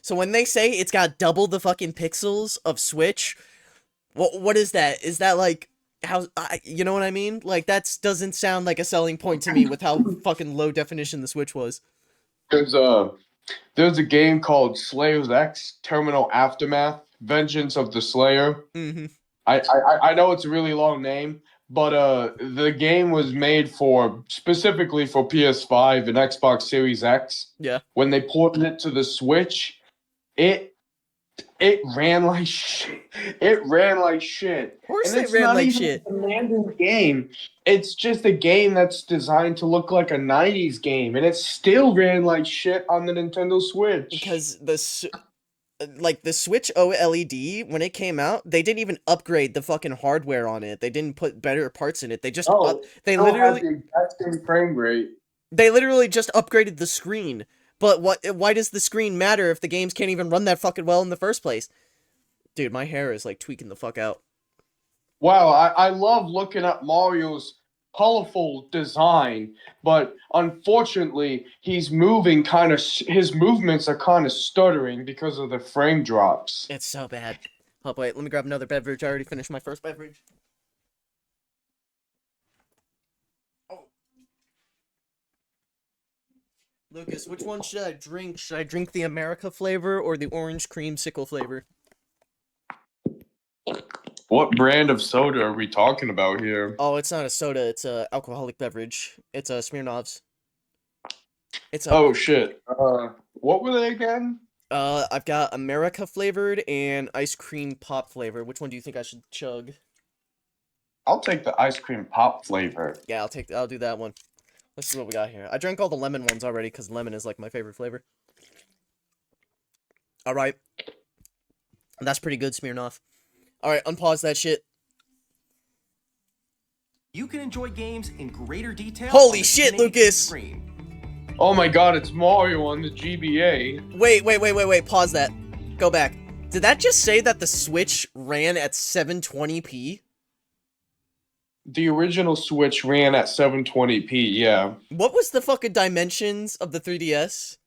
A: So when they say it's got double the fucking pixels of Switch, what is that? Is that like how you know what I mean? Like that doesn't sound like a selling point to me with how fucking low definition the Switch was.
B: There's a game called Slayer's X Terminal Aftermath Vengeance of the Slayer.
A: Mm-hmm.
B: I know it's a really long name, but the game was made for specifically for PS5 and Xbox Series X.
A: Yeah.
B: When they ported it to the Switch, it it ran like shit. It ran like shit.
A: Of course
B: And
A: they
B: it's
A: ran
B: not
A: like
B: even
A: shit.
B: a demanding game. It's just a game that's designed to look like a 90s game. And it still ran like shit on the Nintendo Switch.
A: Because the Switch OLED, when it came out, they didn't even upgrade the fucking hardware on it. They didn't put better parts in it. They just they
B: still had
A: literally
B: the exact same frame rate.
A: just upgraded the screen. But why does the screen matter if the games can't even run that fucking well in the first place? Dude, my hair is like tweaking the fuck out.
B: Wow, I love looking at Mario's colorful design, but unfortunately, his movements are kind of stuttering because of the frame drops.
A: It's so bad. Oh, wait, let me grab another beverage. I already finished my first beverage. Oh. Lucas, which one should I drink? Should I drink the America flavor or the orange creamsicle flavor?
B: What brand of soda are we talking about here?
A: Oh, it's not a soda. It's a alcoholic beverage. It's a Smirnoff's. It's a
B: Oh shit. What were they again?
A: I've got America flavored and ice cream pop flavor. Which one do you think I should chug?
B: I'll take the ice cream pop flavor.
A: Yeah, I'll do that one. Let's see what we got here. I drank all the lemon ones already because lemon is like my favorite flavor. All right. That's pretty good, Smirnoff. All right, unpause that shit.
H: You can enjoy games in greater detail.
A: Holy
H: on the
A: shit,
H: 1080p
A: Lucas!
H: Screen.
B: Oh my god, it's Mario on the GBA.
A: Wait. Pause that. Go back. Did that just say that the Switch ran at 720p?
B: The original Switch ran at 720p, yeah.
A: What was the fucking dimensions of the 3DS?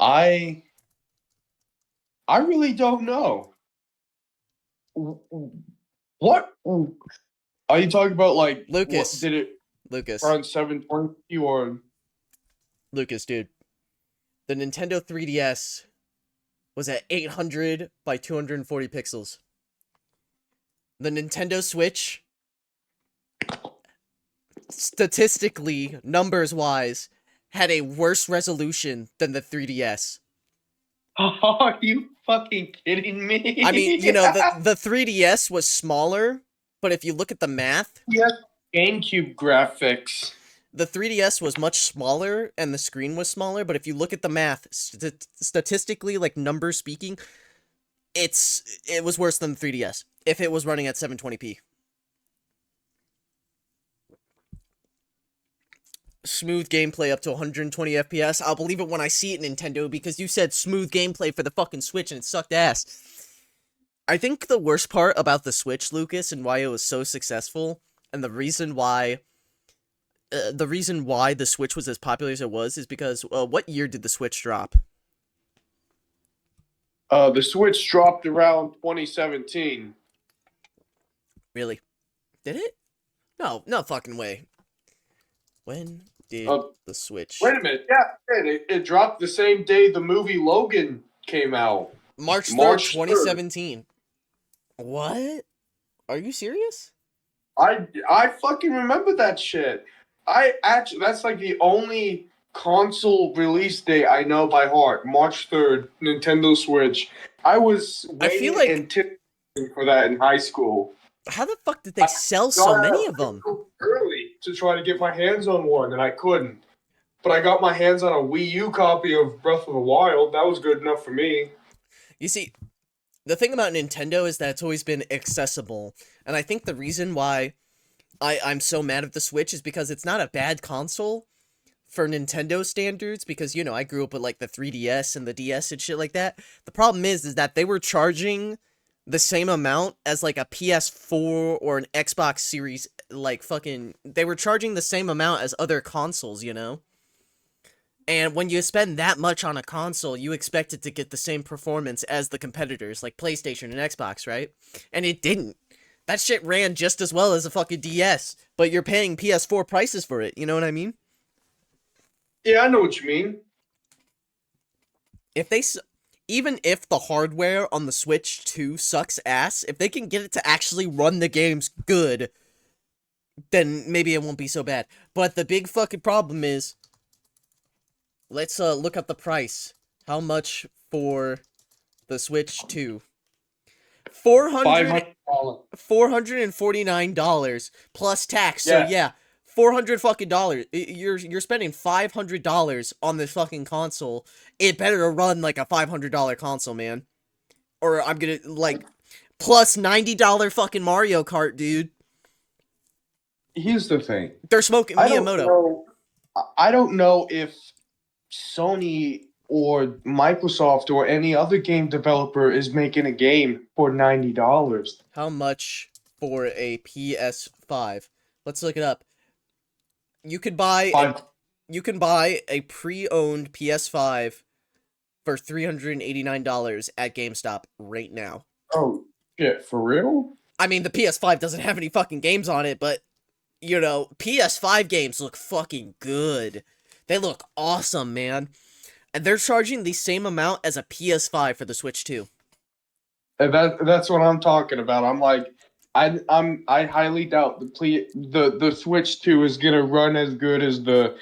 B: I really don't know. What are you talking about? Like,
A: Lucas.
B: What, did it
A: Lucas.
B: run 720p or?
A: Lucas, dude. The Nintendo 3DS was at 800 by 240 pixels. The Nintendo Switch, statistically, numbers-wise, had a worse resolution than the 3DS.
B: Are you fucking kidding me?
A: I mean, you know, the 3DS was smaller, but if you look at the math...
B: Yes, GameCube graphics.
A: The 3DS was much smaller, and the screen was smaller, but if you look at the math, statistically, like, numbers speaking, it was worse than the 3DS, if it was running at 720p. Smooth gameplay up to 120 FPS. I'll believe it when I see it, Nintendo, because you said smooth gameplay for the fucking Switch and it sucked ass. I think the worst part about the Switch, Lucas, and why it was so successful, and the reason why the Switch was as popular as it was, is because, what year did the Switch drop?
B: The Switch dropped around 2017.
A: Really? Did it? No fucking way. When did the Switch?
B: Wait a minute. Yeah, it dropped the same day the movie Logan came out.
A: March 3rd, 2017. What? Are you serious?
B: I fucking remember that shit. That's like the only console release date I know by heart. March 3rd, Nintendo Switch. I was waiting anticipating for that in high school.
A: How the fuck did they sell so many of them?
B: Early to try to get my hands on one, and I couldn't. But I got my hands on a Wii U copy of Breath of the Wild. That was good enough for me.
A: You see, the thing about Nintendo is that it's always been accessible. And I think the reason why I'm so mad at the Switch is because it's not a bad console for Nintendo standards, because, you know, I grew up with, like, the 3DS and the DS and shit like that. The problem is that they were charging the same amount as, like, a PS4 or an Xbox Series, like, fucking... They were charging the same amount as other consoles, you know? And when you spend that much on a console, you expect it to get the same performance as the competitors, like PlayStation and Xbox, right? And it didn't. That shit ran just as well as a fucking DS, but you're paying PS4 prices for it, you know what I mean?
B: Yeah, I know what you mean.
A: If even if the hardware on the Switch 2 sucks ass, if they can get it to actually run the games good, then maybe it won't be so bad. But the big fucking problem is, let's look up the price. How much for the Switch 2?
B: $500.
A: $449 plus tax.
B: Yeah.
A: So yeah, $400 fucking dollars. You're spending $500 on this fucking console. It better run like a $500 console, man. Or I'm gonna like plus $90 fucking Mario Kart, dude.
B: Here's the thing.
A: They're smoking Miyamoto.
B: I don't know if Sony or Microsoft or any other game developer is making a game for $90.
A: How much for a PS5? Let's look it up. You could buy a pre-owned PS5 for $389 at GameStop right now.
B: Oh shit, for real?
A: I mean, the PS5 doesn't have any fucking games on it, but you know, PS5 games look fucking good. They look awesome, man. And they're charging the same amount as a PS5 for the Switch 2.
B: And that's what I'm talking about. I'm like, I highly doubt the Switch 2 is gonna run as good as the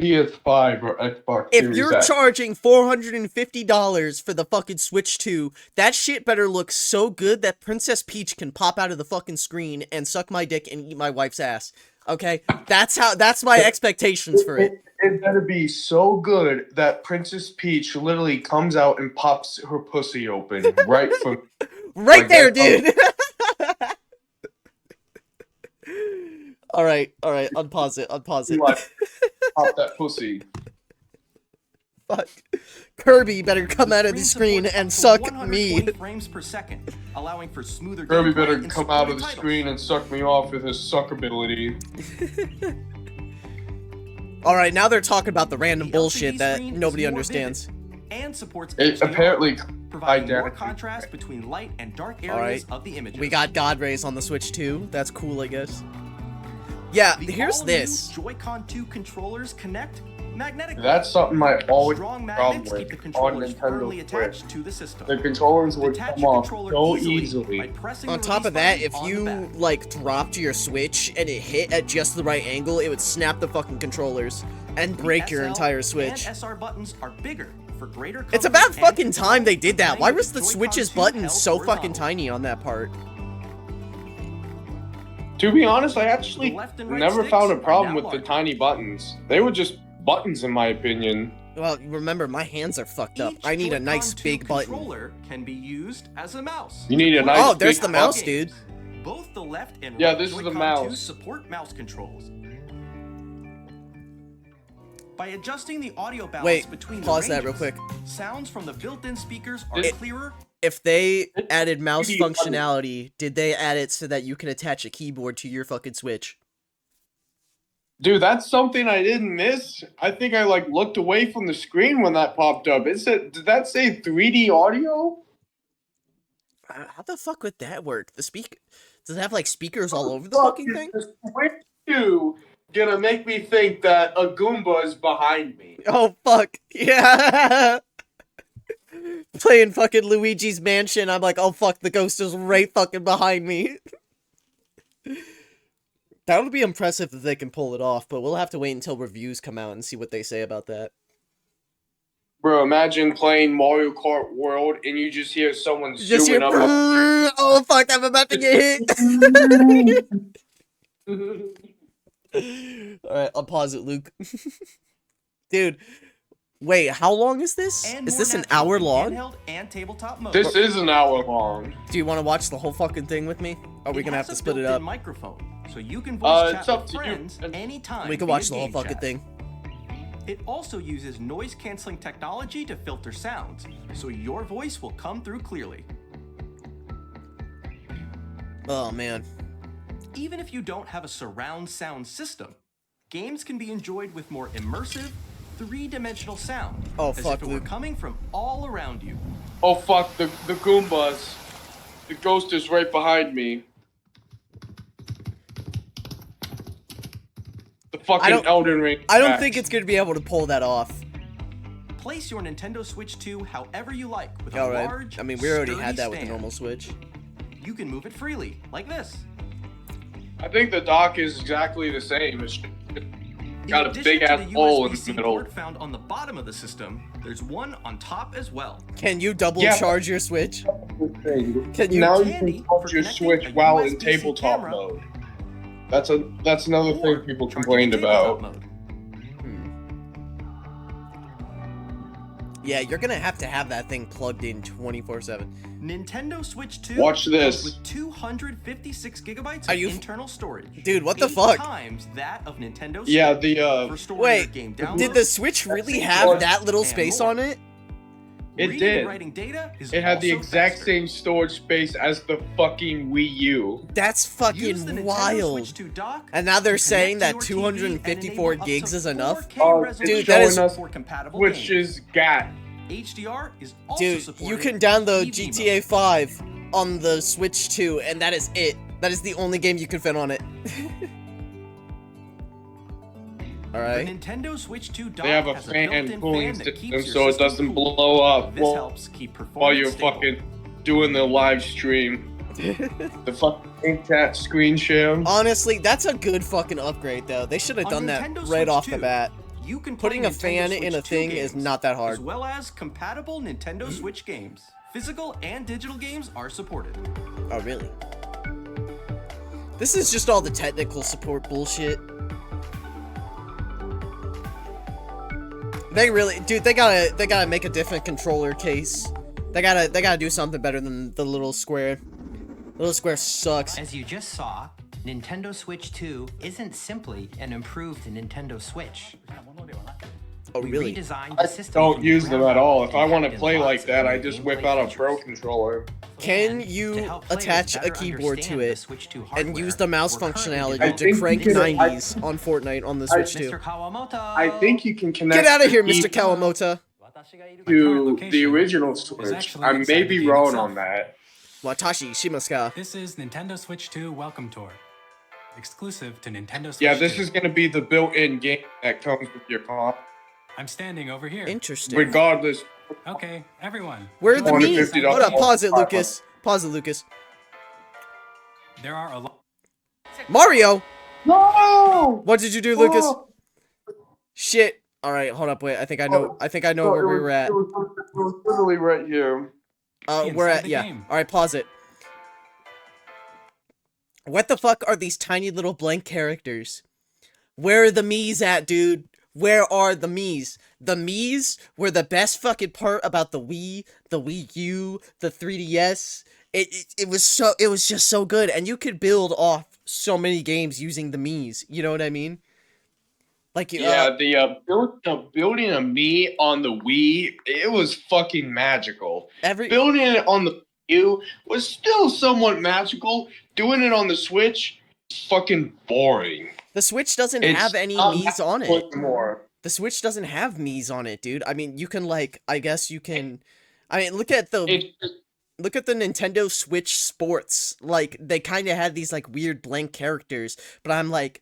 B: PS5 or Xbox
A: If
B: Series
A: you're
B: X.
A: charging $450 for the fucking Switch 2, that shit better look so good that Princess Peach can pop out of the fucking screen and suck my dick and eat my wife's ass. Okay? That's my expectations for it.
B: It better be so good that Princess Peach literally comes out and pops her pussy open right from
A: Right
B: like
A: there,
B: that.
A: dude! Alright, unpause it.
B: Like, pop that pussy.
A: Fuck. Kirby better come out of the screen and suck me.
H: 120 frames per second, allowing for smoother
B: Kirby
H: gameplay
B: better
H: and
B: come out of
H: supporting
B: the
H: titles.
B: screen and suck me off with his suckability.
A: Alright, now they're talking about the random
H: The
A: bullshit
H: LCD
A: that
H: screen is
A: nobody
H: more
A: understands.
H: vivid and supports
B: It
H: HDR,
B: apparently
H: providing more
B: identical.
H: contrast between light and dark areas
A: Alright,
H: of the images.
A: we got God Rays on the Switch too. That's cool, I guess. Yeah,
H: The
A: here's
H: all-new
A: this.
H: Joy-Con 2 controllers connect magnetically.
B: That's something I always
H: Strong
B: have a problem
H: magnets keep
B: with
H: the
B: on
H: controllers firmly
B: Nintendo
H: attached
B: Switch.
H: to the system.
B: The controllers would
H: Detach
B: come
H: your
B: off
H: controller
B: so
H: by
B: easily.
H: pressing
A: On
H: the
A: top
H: release
A: of that,
H: button
A: if
H: on the
A: you,
H: back.
A: like, dropped your Switch and it hit at just the right angle, it would snap the fucking controllers and
H: The
A: break your
H: SL
A: entire
H: and
A: Switch.
H: SR buttons are bigger for greater
A: It's
H: coverage
A: about
H: and
A: fucking
H: control
A: time they did that.
H: than
A: Why
H: the
A: was the
H: Joy-Con
A: Switch's
H: 2
A: buttons
H: held
A: so fucking
H: horizontally.
A: tiny on that part?
B: To be honest, I actually
H: The left and right
B: never
H: sticks
B: found a
H: are
B: problem
H: now
B: with the
H: larger.
B: tiny buttons. They were just buttons in my opinion.
A: Well, remember, my hands are fucked up.
H: Each
A: I need a
H: Joy-Con
A: nice
H: 2
A: big button.
H: controller can the used as a mouse.
B: You need a
H: To
B: nice
H: play
A: Oh, there's
B: big
A: the mouse,
H: games.
A: dude.
H: Both the left and
B: Yeah,
H: right
B: this is the
H: Joy-Con 2
B: mouse.
H: support mouse controls. By adjusting the audio balance
A: Wait,
H: between
A: pause
H: the
A: that real
H: ranges,
A: quick.
H: sounds from the built-in speakers are
B: It-
H: clearer.
A: If they added mouse
B: pretty funny.
A: functionality, did they add it so that you can attach a keyboard to your fucking Switch?
B: Dude, that's something I didn't miss. I think I like looked away from the screen when that popped up. Did that say 3D audio?
A: How the fuck would that work? The does it have like speakers all over the fucking thing?
B: Is the Switch 2 gonna make me think that a Goomba is behind me?
A: Oh fuck, yeah! Playing fucking Luigi's Mansion, I'm like, oh fuck, the ghost is right fucking behind me. That would be impressive if they can pull it off, but we'll have to wait until reviews come out and see what they say about that.
B: Bro, imagine playing Mario Kart World and you just hear someone
A: Just hear,
B: zooming up.
A: oh fuck, I'm about to get hit. Alright, I'll pause it, Luke. Dude, wait, how long is this?
H: And
A: Is
H: more
A: this an
H: natural
A: hour
H: in
A: long?
H: Handheld and tabletop mode.
B: This is an hour long.
A: Do you want to watch the whole fucking thing with me? Or are we
H: It
A: gonna have
H: has
A: to
H: a
A: split it
H: built-in
A: up?
H: microphone, so you can voice
B: It's
H: chat
B: up
H: with
B: to you.
H: friends anytime.
A: We can
H: via
A: watch the whole
H: game
A: fucking
H: chat.
A: thing.
H: It also uses noise-canceling technology to filter sounds, so your voice will come through clearly.
A: Oh man.
H: Even if you don't have a surround sound system, games can be enjoyed with more immersive, three-dimensional sound.
A: Oh,
H: as
A: fuck,
H: if it were
A: Luke.
H: coming from all around you.
B: Oh fuck, the Goombas. The ghost is right behind me. The fucking Elden Ring.
A: I don't
B: match.
A: think it's gonna be able to pull that off.
H: place your Nintendo Switch 2 however you like with a
A: Alright.
H: large,
A: I mean, we already
H: sturdy
A: had that with the
H: stand.
A: normal Switch.
H: You can move it freely, like this.
B: I think the dock is exactly the same. It's got a
H: addition
B: big
H: to
B: ass
H: the
B: hole in
H: USB-C
B: the middle.
H: port found on the bottom of the system, there's one on top as well.
A: Can you double
B: Yeah.
A: charge your Switch? Can you?
B: Now you
H: Handy
B: can
H: for
B: charge your
H: connecting
B: Switch
H: a
B: while in
H: USB-C
B: tabletop
H: camera.
B: mode. That's another
H: Or
B: thing people
H: charging
B: complained
H: in tabletop
B: about.
H: mode.
A: Yeah, you're gonna have to have that thing plugged in 24/7.
H: Nintendo Switch 2
B: Watch this.
H: comes with 256 gigabytes
A: Are
H: of
A: you-
H: internal storage.
A: Dude, what the
H: 8
A: fuck?
H: times that of Nintendo Switch.
B: Yeah, the
H: For storing
A: Wait,
H: your game downloads,
A: did the Switch really
B: That's
A: have
B: what-
A: that little
H: and
A: space
H: more.
A: on it?
B: It
H: reading
B: did.
H: and writing data is
B: It had the
H: also
B: exact
H: faster.
B: same storage space as the fucking Wii U.
A: That's
H: Use the
A: fucking
H: Nintendo
A: wild.
H: Switch 2 dock
A: And now they're
H: to
A: saying
H: connect
A: that
H: to your TV and
A: 254
H: enable up
A: gigs
H: to
A: is enough?
H: 4K
B: Oh, it's
H: resolution
A: Dude, that is-
B: showing us
H: for compatible
B: which
H: games.
B: is got.
H: HDR is also
A: Dude,
H: supported
A: you can
H: in
A: download
H: TV
A: GTA
H: mode.
A: 5 on the Switch 2, and that is it. That is the only game you can fit on it.
H: The
A: Alright.
H: Nintendo Switch 2 dock
B: They have a
H: has
B: fan
H: built-in
B: cooling
H: fan that
B: system
H: keeps your
B: so it
H: system
B: doesn't
H: cool.
B: blow up
H: This helps keep performance
B: while you're
H: stable.
B: fucking doing the live stream. The fucking cat screen share.
A: Honestly, that's a good fucking upgrade, though. They should have
H: On
A: done that
H: Nintendo
A: right
H: Switch
A: off the
H: 2,
A: bat.
H: You can play
A: Putting a
H: Nintendo
A: fan
H: Switch
A: in a
H: 2
A: thing is
H: games,
A: not that
H: as
A: hard.
H: well as compatible Nintendo Switch games. Physical and digital games are supported.
A: Oh, really? This is just all the technical support bullshit. They really, dude, they gotta make a different controller case. They gotta do something better than the little square. The little square sucks.
C: As you just saw, Nintendo Switch 2 isn't simply an improved Nintendo Switch.
A: Oh,
C: We
A: really?
C: redesigned
B: I
C: the system
B: don't
C: from the
B: use them
C: ground
B: at all.
C: up
B: If I
C: and
B: want to
C: added
B: play
C: lots
B: like
C: of
B: that,
C: new
B: I just
C: gameplay
B: whip out a pro
C: features.
B: controller.
A: Can
C: And to
A: you
C: help players
A: attach a
C: better
A: keyboard to
C: understand the
A: it
C: Switch 2
A: and
C: hardware,
A: use the mouse
C: we're currently
A: functionality
B: I
C: developing
A: to
B: think
A: crank
B: you can-
A: 90s on Fortnite on the Switch
C: Mr.
A: 2?
C: Kawamoto.
B: I think you can connect.
A: Get out of here,
B: the
A: Mr.
B: key
A: Kawamoto.
B: to the original Switch.
F: actually
B: I
F: inside
B: may
F: the
B: be
F: game
B: wrong
F: itself.
B: on that.
A: Watashi Shimaska.
F: This is Nintendo Switch 2 Welcome Tour, exclusive to Nintendo Switch
B: Yeah, this
F: 2.
B: is gonna be the built-in game that comes with your comp,
F: I'm standing over here.
A: Interesting.
B: regardless.
F: Okay, everyone.
A: Where are the memes?
B: $250
A: Hold up, pause it, Lucas. Pause it, Lucas.
F: There are a lot.
A: Mario!
B: No!
A: What did you do, Lucas?
B: Oh!
A: Shit. Alright, hold up, wait. I think I know where we were at.
B: It was literally right here.
A: We're
F: inside
A: at,
F: the
A: yeah.
F: game.
A: Alright, pause it. What the fuck are these tiny little blank characters? Where are the Mii's at, dude? Where are the Mii's? The Mii's were the best fucking part about the Wii, the Wii U, the 3DS. It was just so good, and you could build off so many games using the Mii's. You know what I mean? Like
B: Yeah, the building a me on the Wii, it was fucking magical.
A: every
B: Building it on the Wii U was still somewhat magical. Doing it on the Switch, fucking boring.
A: the Switch doesn't
B: It's
A: have any
B: not
A: Mii's on it.
B: magical anymore.
A: The Switch doesn't have Mii's on it, dude. I mean, you can like, I guess you can. I mean, look at the Nintendo Switch Sports. Like, they kind of had these like weird blank characters, but I'm like,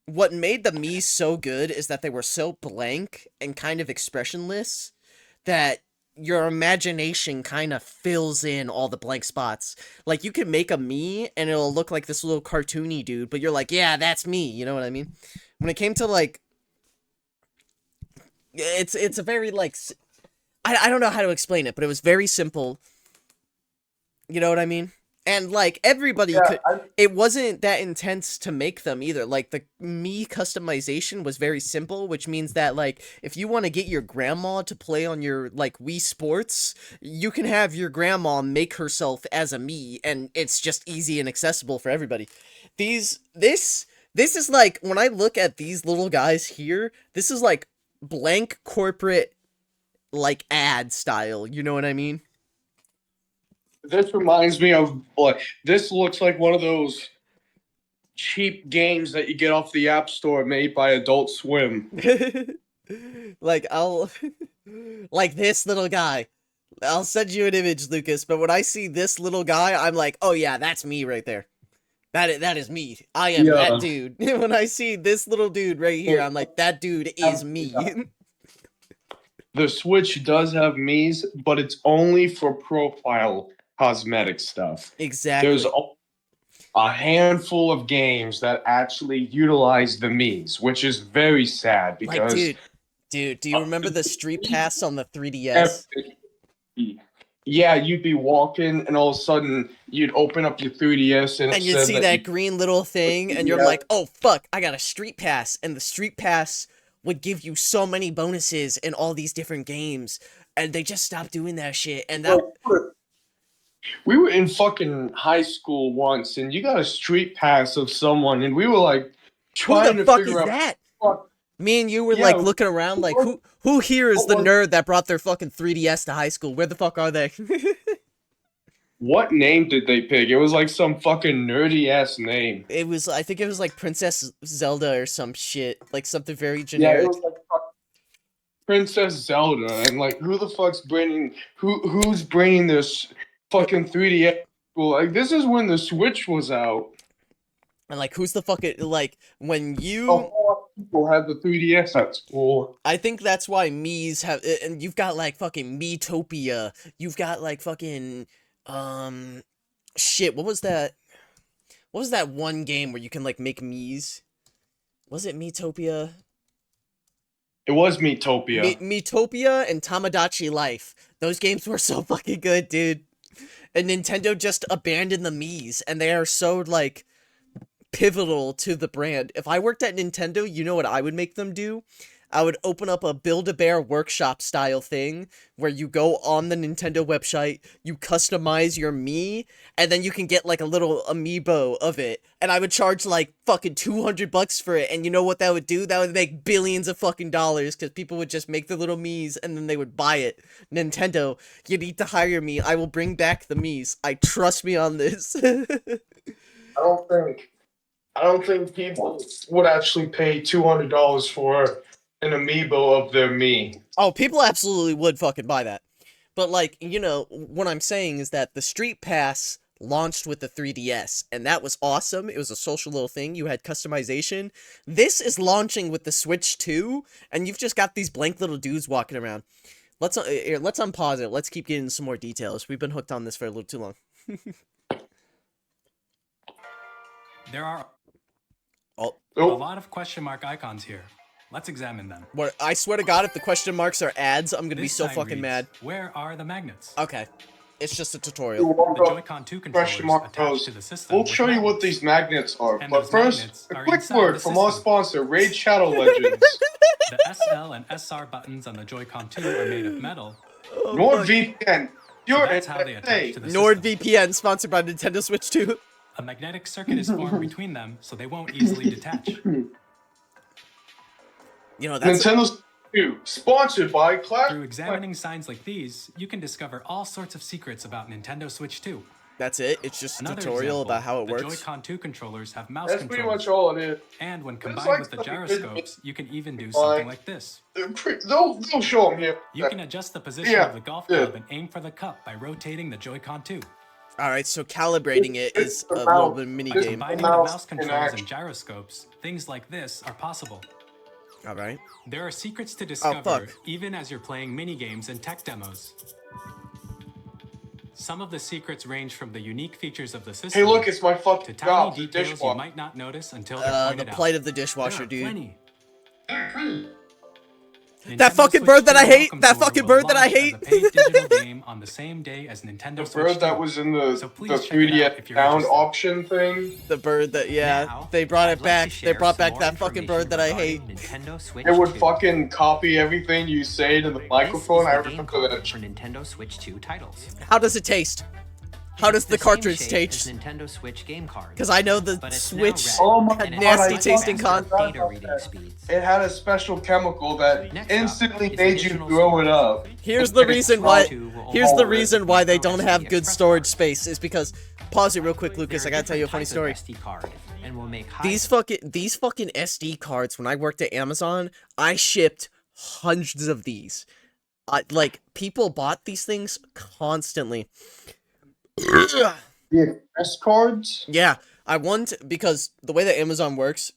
A: what made the Mii so good is that they were so blank and kind of expressionless that your imagination kind of fills in all the blank spots. Like, you can make a Mii and it'll look like this little cartoony dude, but you're like, yeah, that's me. You know what I mean? When it came to like, it's a very like, I don't know how to explain it, but it was very simple. You know what I mean? And like everybody could, it wasn't that intense to make them either. Like the Mii customization was very simple, which means that like if you want to get your grandma to play on your like Wii Sports, you can have your grandma make herself as a Mii, and it's just easy and accessible for everybody. This is like, when I look at these little guys here, this is like blank corporate like ad style. You know what I mean?
B: This reminds me of, like, this looks like one of those cheap games that you get off the App Store made by Adult Swim.
A: Like, like this little guy. I'll send you an image, Lucas, but when I see this little guy, I'm like, oh yeah, that's me right there. That is me. I am that dude. When I see this little dude right here, I'm like, that dude is me.
B: the Switch does have Mii's, but it's only for profile cosmetic stuff. There's
A: Exactly.
B: a handful of games that actually utilize the Mii's, which is very sad
A: Like,
B: because
A: dude, do you remember the Street Pass on the 3DS?
B: yeah, you'd be walking and all of a sudden you'd open up your 3DS and it
A: And you'd
B: said
A: see
B: that
A: that green little thing, and you're
B: Yeah.
A: like, oh fuck, I got a Street Pass. And the Street Pass would give you so many bonuses in all these different games. And they just stopped doing that shit. And that,
B: we were in fucking high school once and you got a street pass of someone and we were like
A: who
B: trying
A: the
B: to
A: fuck
B: figure
A: is
B: out
A: that?
B: what,
A: Me and you were
B: Yeah,
A: like looking around like, who here is the
B: what-
A: nerd that brought their fucking 3DS to high school? Where the fuck are they?
B: what name did they pick? It was like some fucking nerdy ass name.
A: It was, I think it was like Princess Zelda or some shit. Like something very
B: Yeah,
A: generic.
B: it was like Princess Zelda and like who the fuck's bringing who's bringing this fucking 3DS? Well, like this is when the Switch was out.
A: And like, who's the fucking, like, when
B: A
A: you...
B: whole lot of people had the 3DS at school.
A: I think that's why Mii's have, and you've got like fucking Miitopia, you've got like fucking, shit, what was that one game where you can like make Mii's? Was it Miitopia?
B: It was Miitopia.
A: Miitopia and Tamagotchi Life. Those games were so fucking good, dude. And Nintendo just abandoned the Mii's, and they are so, like, pivotal to the brand. If I worked at Nintendo, you know what I would make them do? I would open up a Build-A-Bear workshop style thing where you go on the Nintendo website, you customize your Mii, and then you can get like a little amiibo of it. And I would charge like fucking $200 for it. And you know what that would do? That would make billions of fucking dollars because people would just make the little Miis and then they would buy it. Nintendo, you need to hire me. I will bring back the Miis. I trust me on this.
B: I don't think people would actually pay $200 for an amiibo of their Mii.
A: Oh, people absolutely would fucking buy that. But, like, you know, what I'm saying is that the Street Pass launched with the 3DS, and that was awesome. It was a social little thing. You had customization. This is launching with the Switch 2, and you've just got these blank little dudes walking around. Let's unpause it. Let's keep getting some more details. We've been hooked on this for a little too long.
F: There are
A: Oh,
F: a lot of question mark icons here. Let's examine them.
A: what? I swear to God, if the question marks are ads, I'm gonna be
F: This
A: so
F: sign
A: fucking
F: reads,
A: mad.
F: Where are the magnets?
A: Okay. It's just a tutorial.
F: The Joy-Con 2 controllers
B: Question mark
F: attached
B: goes,
F: to the system.
B: we'll
F: with
B: show you what
F: magnets.
B: these magnets are.
F: And
B: But
F: those
B: first,
F: magnets
B: a
F: are
B: quick
F: inside
B: word
F: the
B: from our
F: system.
B: sponsor, Raid Shadow Legends.
F: The SL and SR buttons on the Joy-Con 2 are made of metal.
B: NordVPN.
F: So
B: You're
F: that's how they attach to the system.
A: NordVPN, sponsored by Nintendo Switch 2.
F: A magnetic circuit is formed between them, so they won't easily detach.
A: You know, that's...
B: Nintendo 2, sponsored by Clash.
F: Through examining signs like these, you can discover all sorts of secrets about Nintendo Switch 2.
A: That's it. It's just a
F: Another
A: tutorial
F: example,
A: about how it
F: the
A: works.
F: Joy-Con 2 controllers have mouse
B: That's pretty
F: controls.
B: much all it is.
F: And when
B: It's
F: combined
B: like
F: with the
B: something
F: gyroscopes, you can even do
B: Like-
F: something like this.
B: They'll show them here.
F: You can adjust the position
B: Yeah,
F: of the golf
B: yeah.
F: club and aim for the cup by rotating the Joy-Con 2.
A: All right, so calibrating it is a
B: the
A: little
B: mouse.
A: bit of a mini
B: This-
A: game.
F: Combining the
B: mouse
F: mouse
B: in
F: controls
B: action.
F: and gyroscopes, things like this are possible.
A: All right.
F: There are secrets to discover
A: fuck.
F: even as you're playing mini-games and tech demos. Some of the secrets range from the unique features of the system
B: Hey, look, it's my
F: to
B: fucking
F: tiny
B: job, the
F: details you
B: dishwasher.
F: might not notice until they're
A: The
F: pointed out.
A: plight of the
F: There
A: dishwasher,
F: are
A: dude.
F: plenty.
A: That
F: Nintendo
A: fucking
F: Switch
A: bird that
F: 2
A: I hate!
F: Welcome
A: That
F: Tour
A: fucking
F: will
A: bird that I
F: launch as
A: hate!
F: a paid digital game on the same day as Nintendo
B: The
F: Switch
B: bird
F: 2.
B: that was in the
F: So please check it out
B: 3DS
F: if you're
B: sound
F: interested.
B: option thing.
A: The bird that, yeah,
C: Now,
A: they brought
C: I'd
A: it
C: like
A: back.
C: to
A: They
C: share
A: brought
C: some
A: back
C: more
A: that fucking bird that I hate.
C: information regarding Nintendo Switch
B: It would
C: 2.
B: fucking copy everything you say to the microphone. I
C: This is the game
B: remember
C: card
B: that.
C: for Nintendo Switch 2 titles.
A: How does it taste? How does
C: It's
A: the
C: same
A: cartridge
C: shape
A: taste?
C: as Nintendo Switch game cards.
A: Because I know the
C: But it's now
A: Switch
C: red,
B: Oh my
A: had
C: and it
B: God,
A: nasty
C: has
A: tasting
C: faster
A: con.
C: data reading speeds.
B: It had a special chemical that
C: Next up
B: instantly
C: is
B: made you
C: additional
B: throw it
C: storage.
B: up.
A: Here's the reason why. Here's the reason why they don't have
C: SD
A: good
C: Express
A: storage
C: cards.
A: space is because. Pause it real quick, Lucas. I
C: They're
A: gotta tell you a funny
C: different
A: story.
C: type of SD card and will make high
A: These fucking SD cards. When I worked at Amazon, I shipped hundreds of these. Like people bought these things constantly.
B: The express cards?
A: Yeah, I want because the way that Amazon works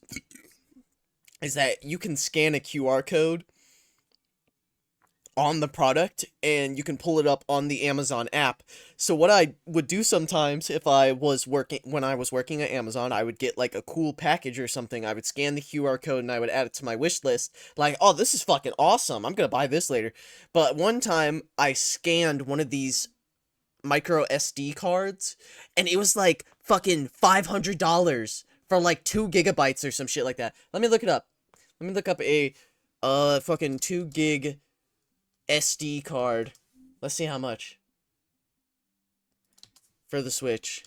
A: is that you can scan a QR code on the product, and you can pull it up on the Amazon app. So what I would do sometimes if when I was working at Amazon, I would get like a cool package or something. I would scan the QR code and I would add it to my wish list. Like, oh, this is fucking awesome. I'm gonna buy this later. But one time I scanned one of these micro SD cards, and it was like fucking $500 for like 2 gigabytes or some shit like that. Let me look it up. Let me look up a fucking 2 gig SD card. Let's see how much for the Switch.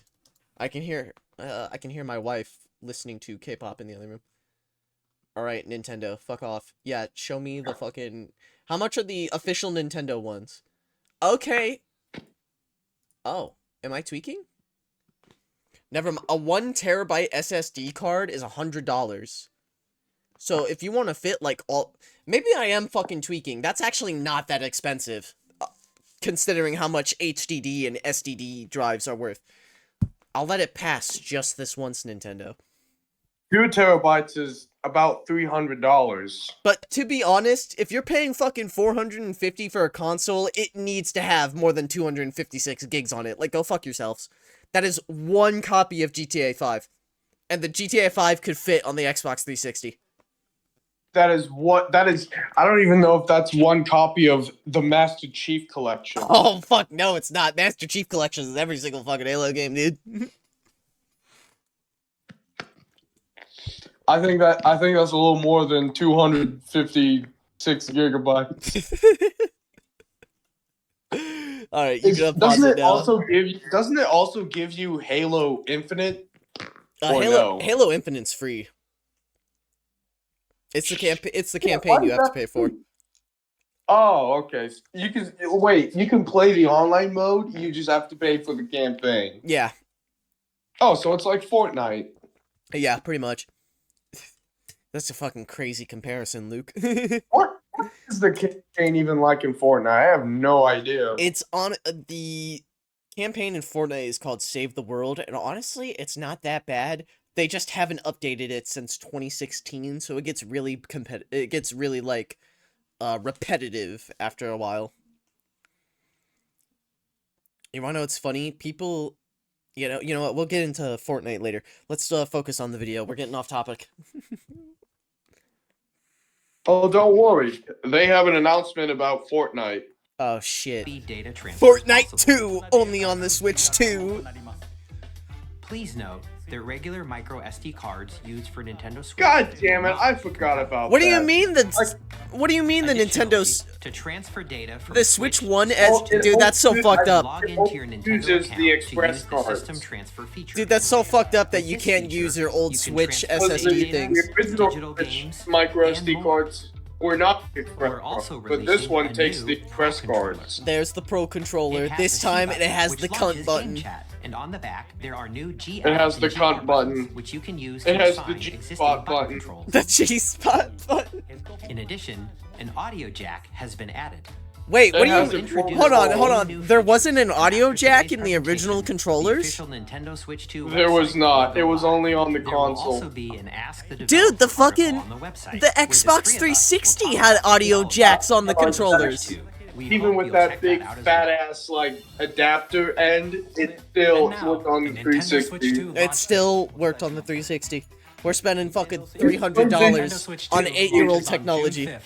A: I can hear my wife listening to K-pop in the other room. All right, Nintendo, fuck off. Yeah, show me the fucking. How much are the official Nintendo ones? Okay. Oh, am I tweaking? Never mind. A 1 terabyte SSD card is $100. So if you want to fit like all, maybe I am fucking tweaking. That's actually not that expensive, considering how much HDD and SDD drives are worth. I'll let it pass just this once, Nintendo.
B: 2 terabytes is about $300.
A: But to be honest, if you're paying fucking $450 for a console, it needs to have more than 256 gigs on it. Like, go fuck yourselves. That is 1 copy of GTA 5. And the GTA 5 could fit on the Xbox 360.
B: That is, I don't even know if that's 1 copy of the Master Chief Collection.
A: Oh, fuck, no, it's not. Master Chief Collection is every single fucking Halo game, dude.
B: I think that's a little more than 256 gigabytes.
A: Alright, you can pause it now.
B: Doesn't it also give you Halo Infinite? Or no?
A: Halo Infinite's free. It's the campaign you have to pay for.
B: Oh, okay. You can play the online mode, you just have to pay for the campaign.
A: Yeah.
B: Oh, so it's like Fortnite.
A: Yeah, pretty much. That's a fucking crazy comparison, Luke.
B: What is the campaign even like in Fortnite? I have no idea.
A: It's on the campaign in Fortnite is called Save the World, and honestly, it's not that bad. They just haven't updated it since 2016, so it gets really like repetitive after a while. You wanna know what's funny? People, you know what? We'll get into Fortnite later. Let's focus on the video. We're getting off topic.
B: Oh, don't worry. They have an announcement about Fortnite.
A: Oh shit.
C: Data transfer
A: Fortnite 2 only on the Switch 2.
C: Please note that regular micro SD cards used for Nintendo Switch.
B: God damn it! I forgot about
A: What
B: that.
A: do you mean what do you mean the Nintendo's
C: to transfer data from
A: the Switch 1 as dude, that's so fucked up.
C: Log into your Nintendo
B: uses
C: account
B: the express
C: to use the
B: cards.
C: system transfer feature.
A: Dude, that's so fucked up that you
C: With this
A: can't
C: feature,
A: use your old
C: you can
A: Switch
C: transfer
A: SSD
C: data,
A: things.
B: The original
C: digital games,
B: micro
C: and
B: SD
C: more.
B: cards were not express
C: We're also
B: cards, but this
C: releasing
B: one
C: a
B: takes
C: new
B: the
C: Pro
B: express
C: controller.
B: cards.
A: There's the Pro controller.
C: It has
A: This
C: the C
A: time it
C: button,
A: has
C: which
A: the
C: launches
A: cunt
C: game
A: button.
C: chat, and on the back there are new G.
B: It has
C: and
B: the
C: G
B: cunt
C: buttons,
B: button.
C: which you can use
B: It
C: to
B: has the
C: assign
B: G
C: existing
B: spot
C: button
B: button.
C: controls.
A: The G-spot button.
C: In addition, an audio jack has been added.
A: Wait, what
B: It
A: do
B: has
A: you
B: the
A: hold on,
B: full-
A: hold on. There wasn't an audio
C: After
A: jack
C: today's
A: in the original
C: presentation,
A: controllers?
C: The official Nintendo Switch 2
B: There was
C: website
B: not.
C: will go
B: It was
C: live.
B: only on the
C: There will
B: console.
C: also be an Ask the
A: Dude,
C: Developer
A: the fucking
C: article on the website,
A: the
C: where
A: Xbox
C: three of us will
A: 360
C: talk
A: had
C: about
A: audio
C: development.
A: jacks on the controllers.
C: We
B: Even
C: hope
B: with
C: you'll
B: that
C: check
B: big
C: out as
B: fat
C: well.
B: ass like adapter end, it still
C: And now,
B: worked on the
C: the Nintendo Switch
B: 360.
C: 2
A: It still worked on the 360. We're spending fucking
F: Nintendo
A: $300
F: Switch
A: on
F: 2
A: 8-year-old
F: launches on
A: technology.
F: June 5th.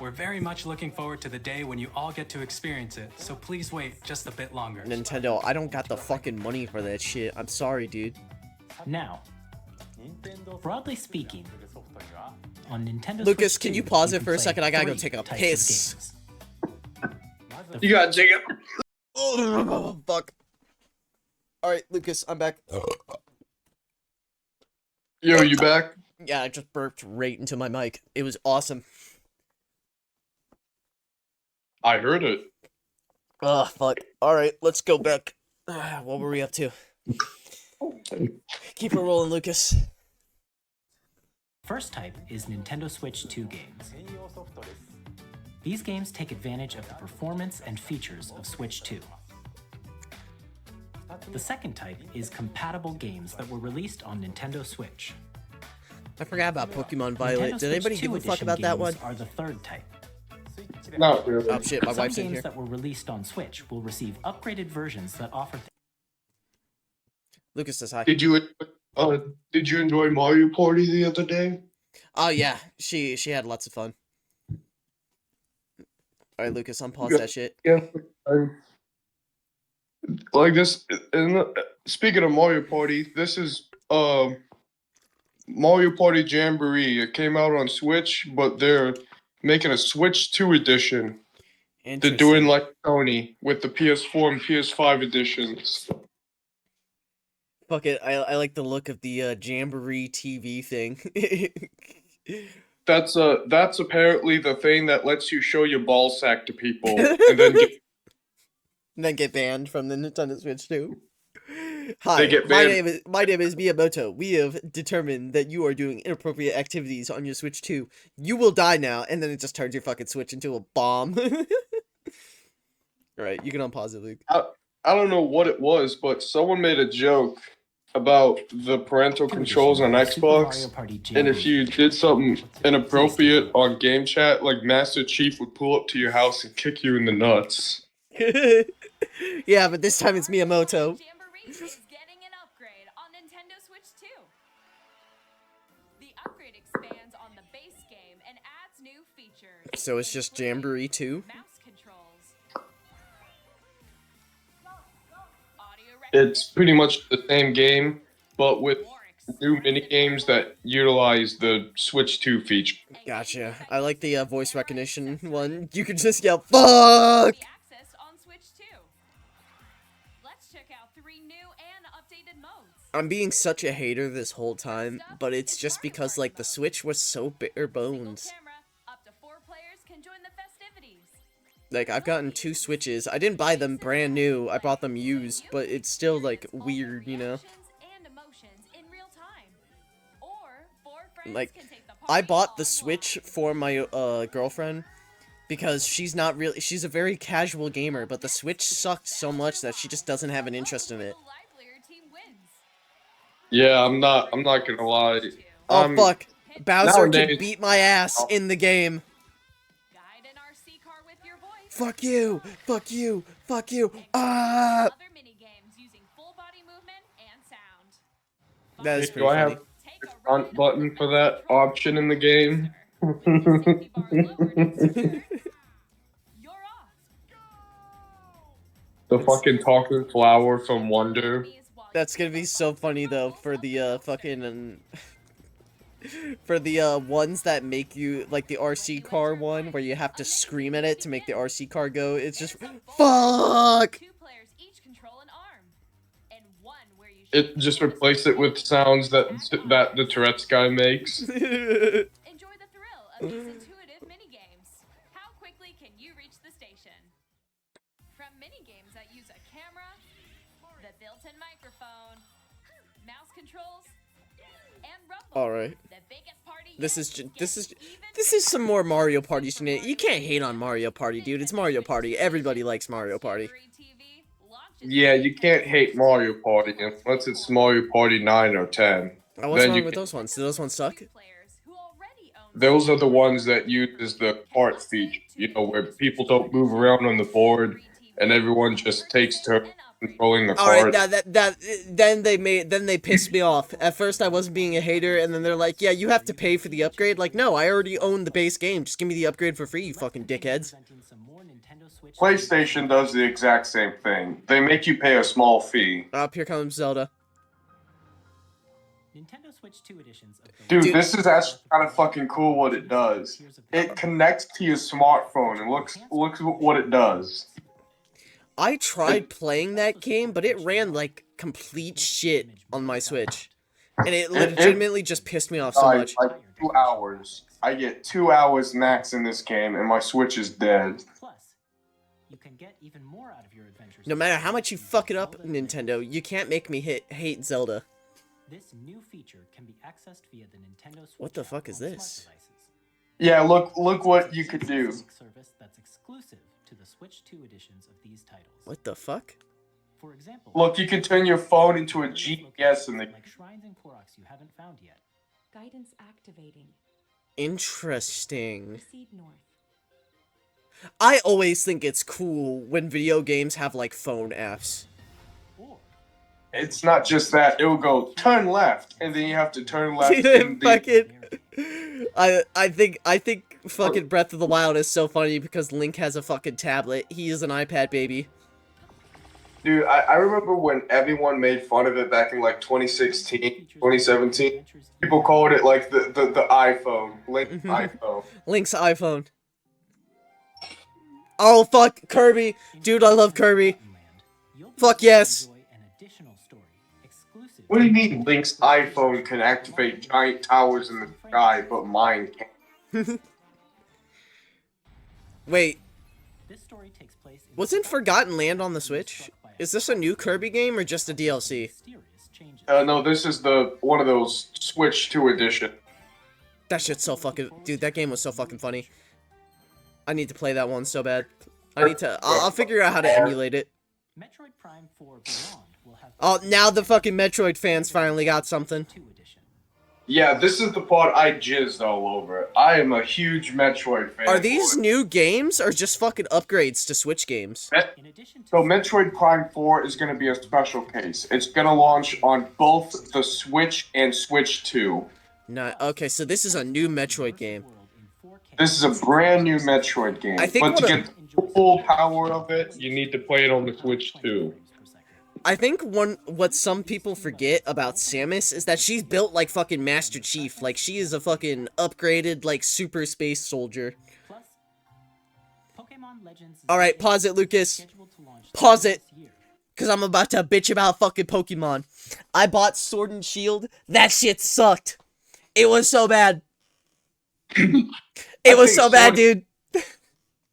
F: We're very much looking forward to the day when you all get to experience it, so please wait just a bit longer.
A: Nintendo, I don't got the fucking money for that shit. I'm sorry, dude.
D: Now, broadly speaking, on Nintendo
A: Lucas,
D: Switch
A: can
D: 2,
A: you pause it for a
D: play
A: second? I gotta go
D: 3
A: take a
D: types of
A: piss.
D: games.
B: You gotta take it.
A: Oh, fuck. Alright, Lucas, I'm back.
B: Yo, you back?
A: Yeah, I just burped right into my mic. It was awesome.
B: I heard it.
A: Oh, fuck. Alright, let's go back. What were we up to? Keep it rolling, Lucas.
D: First type is Nintendo Switch 2 games. These games take advantage of the performance and features of Switch 2. The second type is compatible games that were released on Nintendo Switch.
A: I forgot about Pokemon Violet.
D: Nintendo
A: Did anybody
D: Switch
A: give
D: 2
A: a fuck
D: edition
A: about that one?
D: games are the third type.
B: Not really.
A: Oh shit, my
D: Some
A: wife's in
D: games
A: here.
D: that were released on Switch will receive upgraded versions that offer
A: Lucas says hi.
B: Did you enjoy Mario Party the other day?
A: Oh yeah, she had lots of fun. All right, Lucas, unpause
B: Yeah.
A: that shit.
B: Yeah. Like this. And speaking of Mario Party, this is Mario Party Jamboree. It came out on Switch, but they're making a Switch 2 edition. They're doing
A: Interesting.
B: like Sony with the PS4 and PS5 editions.
A: Fuck it, I like the look of the Jamboree TV thing.
B: That's apparently the thing that lets you show your ball sack to people and then
A: And then get banned from the Nintendo Switch too.
B: they
A: Hi,
B: get
A: my
B: banned.
A: name is Miyamoto. We have determined that you are doing inappropriate activities on your Switch 2. You will die now, and then it just turns your fucking Switch into a bomb. Alright, you can unpause it, Luke.
B: I don't know what it was, but someone made a joke about the parental controls on Xbox, and if you did something inappropriate on game chat, like Master Chief would pull up to your house and kick you in the nuts.
A: Yeah, but this time it's Miyamoto.
E: Jamboree is getting an upgrade on Nintendo Switch 2. The upgrade expands on the base game and adds new features.
A: So it's just Jamboree 2?
E: Mouse controls.
B: It's pretty much the same game, but with new mini games that utilize the Switch 2 feature.
A: Gotcha. I like the voice recognition one. You could just yell, fuck!
E: Access on Switch 2. Let's check out 3 new and updated modes.
A: I'm being such a hater this whole time, but it's just because, like, the Switch was so bare bones.
E: Camera, up to 4 players can join the festivities.
A: Like, I've gotten 2 Switches. I didn't buy them brand new. I bought them used, but it's still, like, weird, you know?
E: And emotions in real time. Or 4 friends
A: Like,
E: can take the
A: I
E: party
A: bought
E: all
A: the
E: at
A: Switch for my girlfriend because she's a very casual gamer, but the Switch sucked so much that she just doesn't have an interest in it.
E: once. The livelier team wins.
B: Yeah, I'm not gonna lie.
A: Oh fuck, Bowser can
B: nowadays-
A: beat my ass in the game.
E: Guide an RC car with your voice.
A: Fuck you, fuck you, fuck you. Ah!
E: Other mini games using full body movement and sound.
A: That is
B: Do
A: pretty
B: I
A: funny.
B: have the front button for that option in the game?
E: Safety bar lowered and secured. You're off.
B: The fucking talking flower from Wonder.
A: That's gonna be so funny though for the fucking for the ones that make you like the RC car one where you have to scream at it to make the RC car go. It's just fuck.
E: 2 players each control an arm. And 1 where you
B: It just replace it with sounds that the Tourette's guy makes.
E: enjoy the thrill of these intuitive mini games. How quickly can you reach the station? From mini games that use a camera, the built-in microphone, mouse controls, and rumble.
A: All right.
E: The biggest party
A: This
E: yet
A: is
E: gets
A: this is some more Mario Party shit. You can't hate on Mario Party, dude. It's Mario Party. Everybody likes Mario Party.
E: TV launches
B: Yeah, you can't hate Mario Party unless it's Mario Party 9 or 10.
A: Oh, what's
B: Then
A: wrong
B: you
A: with
B: can-
A: those ones? Do those ones suck?
E: players who already own
B: Those are the ones that uses the cart feature, you know, where people don't move around on the board and everyone just takes turns controlling the
A: All right,
B: cart.
A: then they pissed me off. At first I wasn't being a hater, and then they're like, yeah, you have to pay for the upgrade. Like, no, I already own the base game. Just give me the upgrade for free, you fucking dickheads.
B: PlayStation does the exact same thing. They make you pay a small fee.
A: Up here comes Zelda.
D: Nintendo Switch 2 editions of the
B: Dude, this is actually kind of fucking cool what it does. It connects to your smartphone and looks what it does.
A: I tried playing that game, but it ran like complete shit on my Switch. And it legitimately just pissed me off so much.
B: Like 2 hours. I get 2 hours max in this game and my Switch is dead.
D: Plus, you can get even more out of your adventures.
A: No matter how much you fuck it up, Nintendo, you can't make me hate Zelda.
D: This new feature can be accessed via the Nintendo Switch.
A: What the fuck
D: app
A: is
D: on
A: this?
D: smart devices.
B: Yeah, look what you could do.
D: Service that's exclusive to the Switch 2 editions of these titles.
A: What the fuck?
D: For example,
B: Look, you can turn your phone into a GPS and
D: like shrines and Koroks you haven't found yet.
G: Guidance activating.
A: Interesting.
G: Proceed north.
A: I always think it's cool when video games have like phone apps.
B: It's not just that. It will go turn left, and then you have to turn left in the.
A: Fucking, I think fucking Breath of the Wild is so funny because Link has a fucking tablet. He is an iPad baby.
B: Dude, I remember when everyone made fun of it back in like 2016, 2017. People called it like the iPhone, Link iPhone.
A: Link's iPhone. Oh fuck, Kirby, dude, I love Kirby. Fuck yes.
B: What do you mean Link's iPhone can activate giant towers in the sky, but mine can't?
A: Wait, wasn't Forgotten Land on the Switch? Is this a new Kirby game or just a DLC?
B: No, this is one of those Switch 2 edition.
A: That shit's so fucking... Dude, that game was so fucking funny. I need to play that one so bad. I need to... I'll figure out how to emulate it.
D: Metroid Prime 4 Beyond will have
A: Oh, now the fucking Metroid fans finally got something.
B: Yeah, this is the part I jizzed all over. I am a huge Metroid fan.
A: Are these new games or just fucking upgrades to Switch games?
B: So Metroid Prime 4 is going to be a special case. It's going to launch on both the Switch and Switch 2.
A: No, okay, so this is a new Metroid game.
B: This is a brand new Metroid game.
A: I think
B: but to get the full power of it, you need to play it on the Switch 2.
A: I think what some people forget about Samus is that she's built like fucking Master Chief. Like, she is a fucking upgraded, like, super space soldier. Alright, pause it, Lucas. Pause it. Because I'm about to bitch about fucking Pokemon. I bought Sword and Shield. That shit sucked. It was so bad. It was so bad, dude.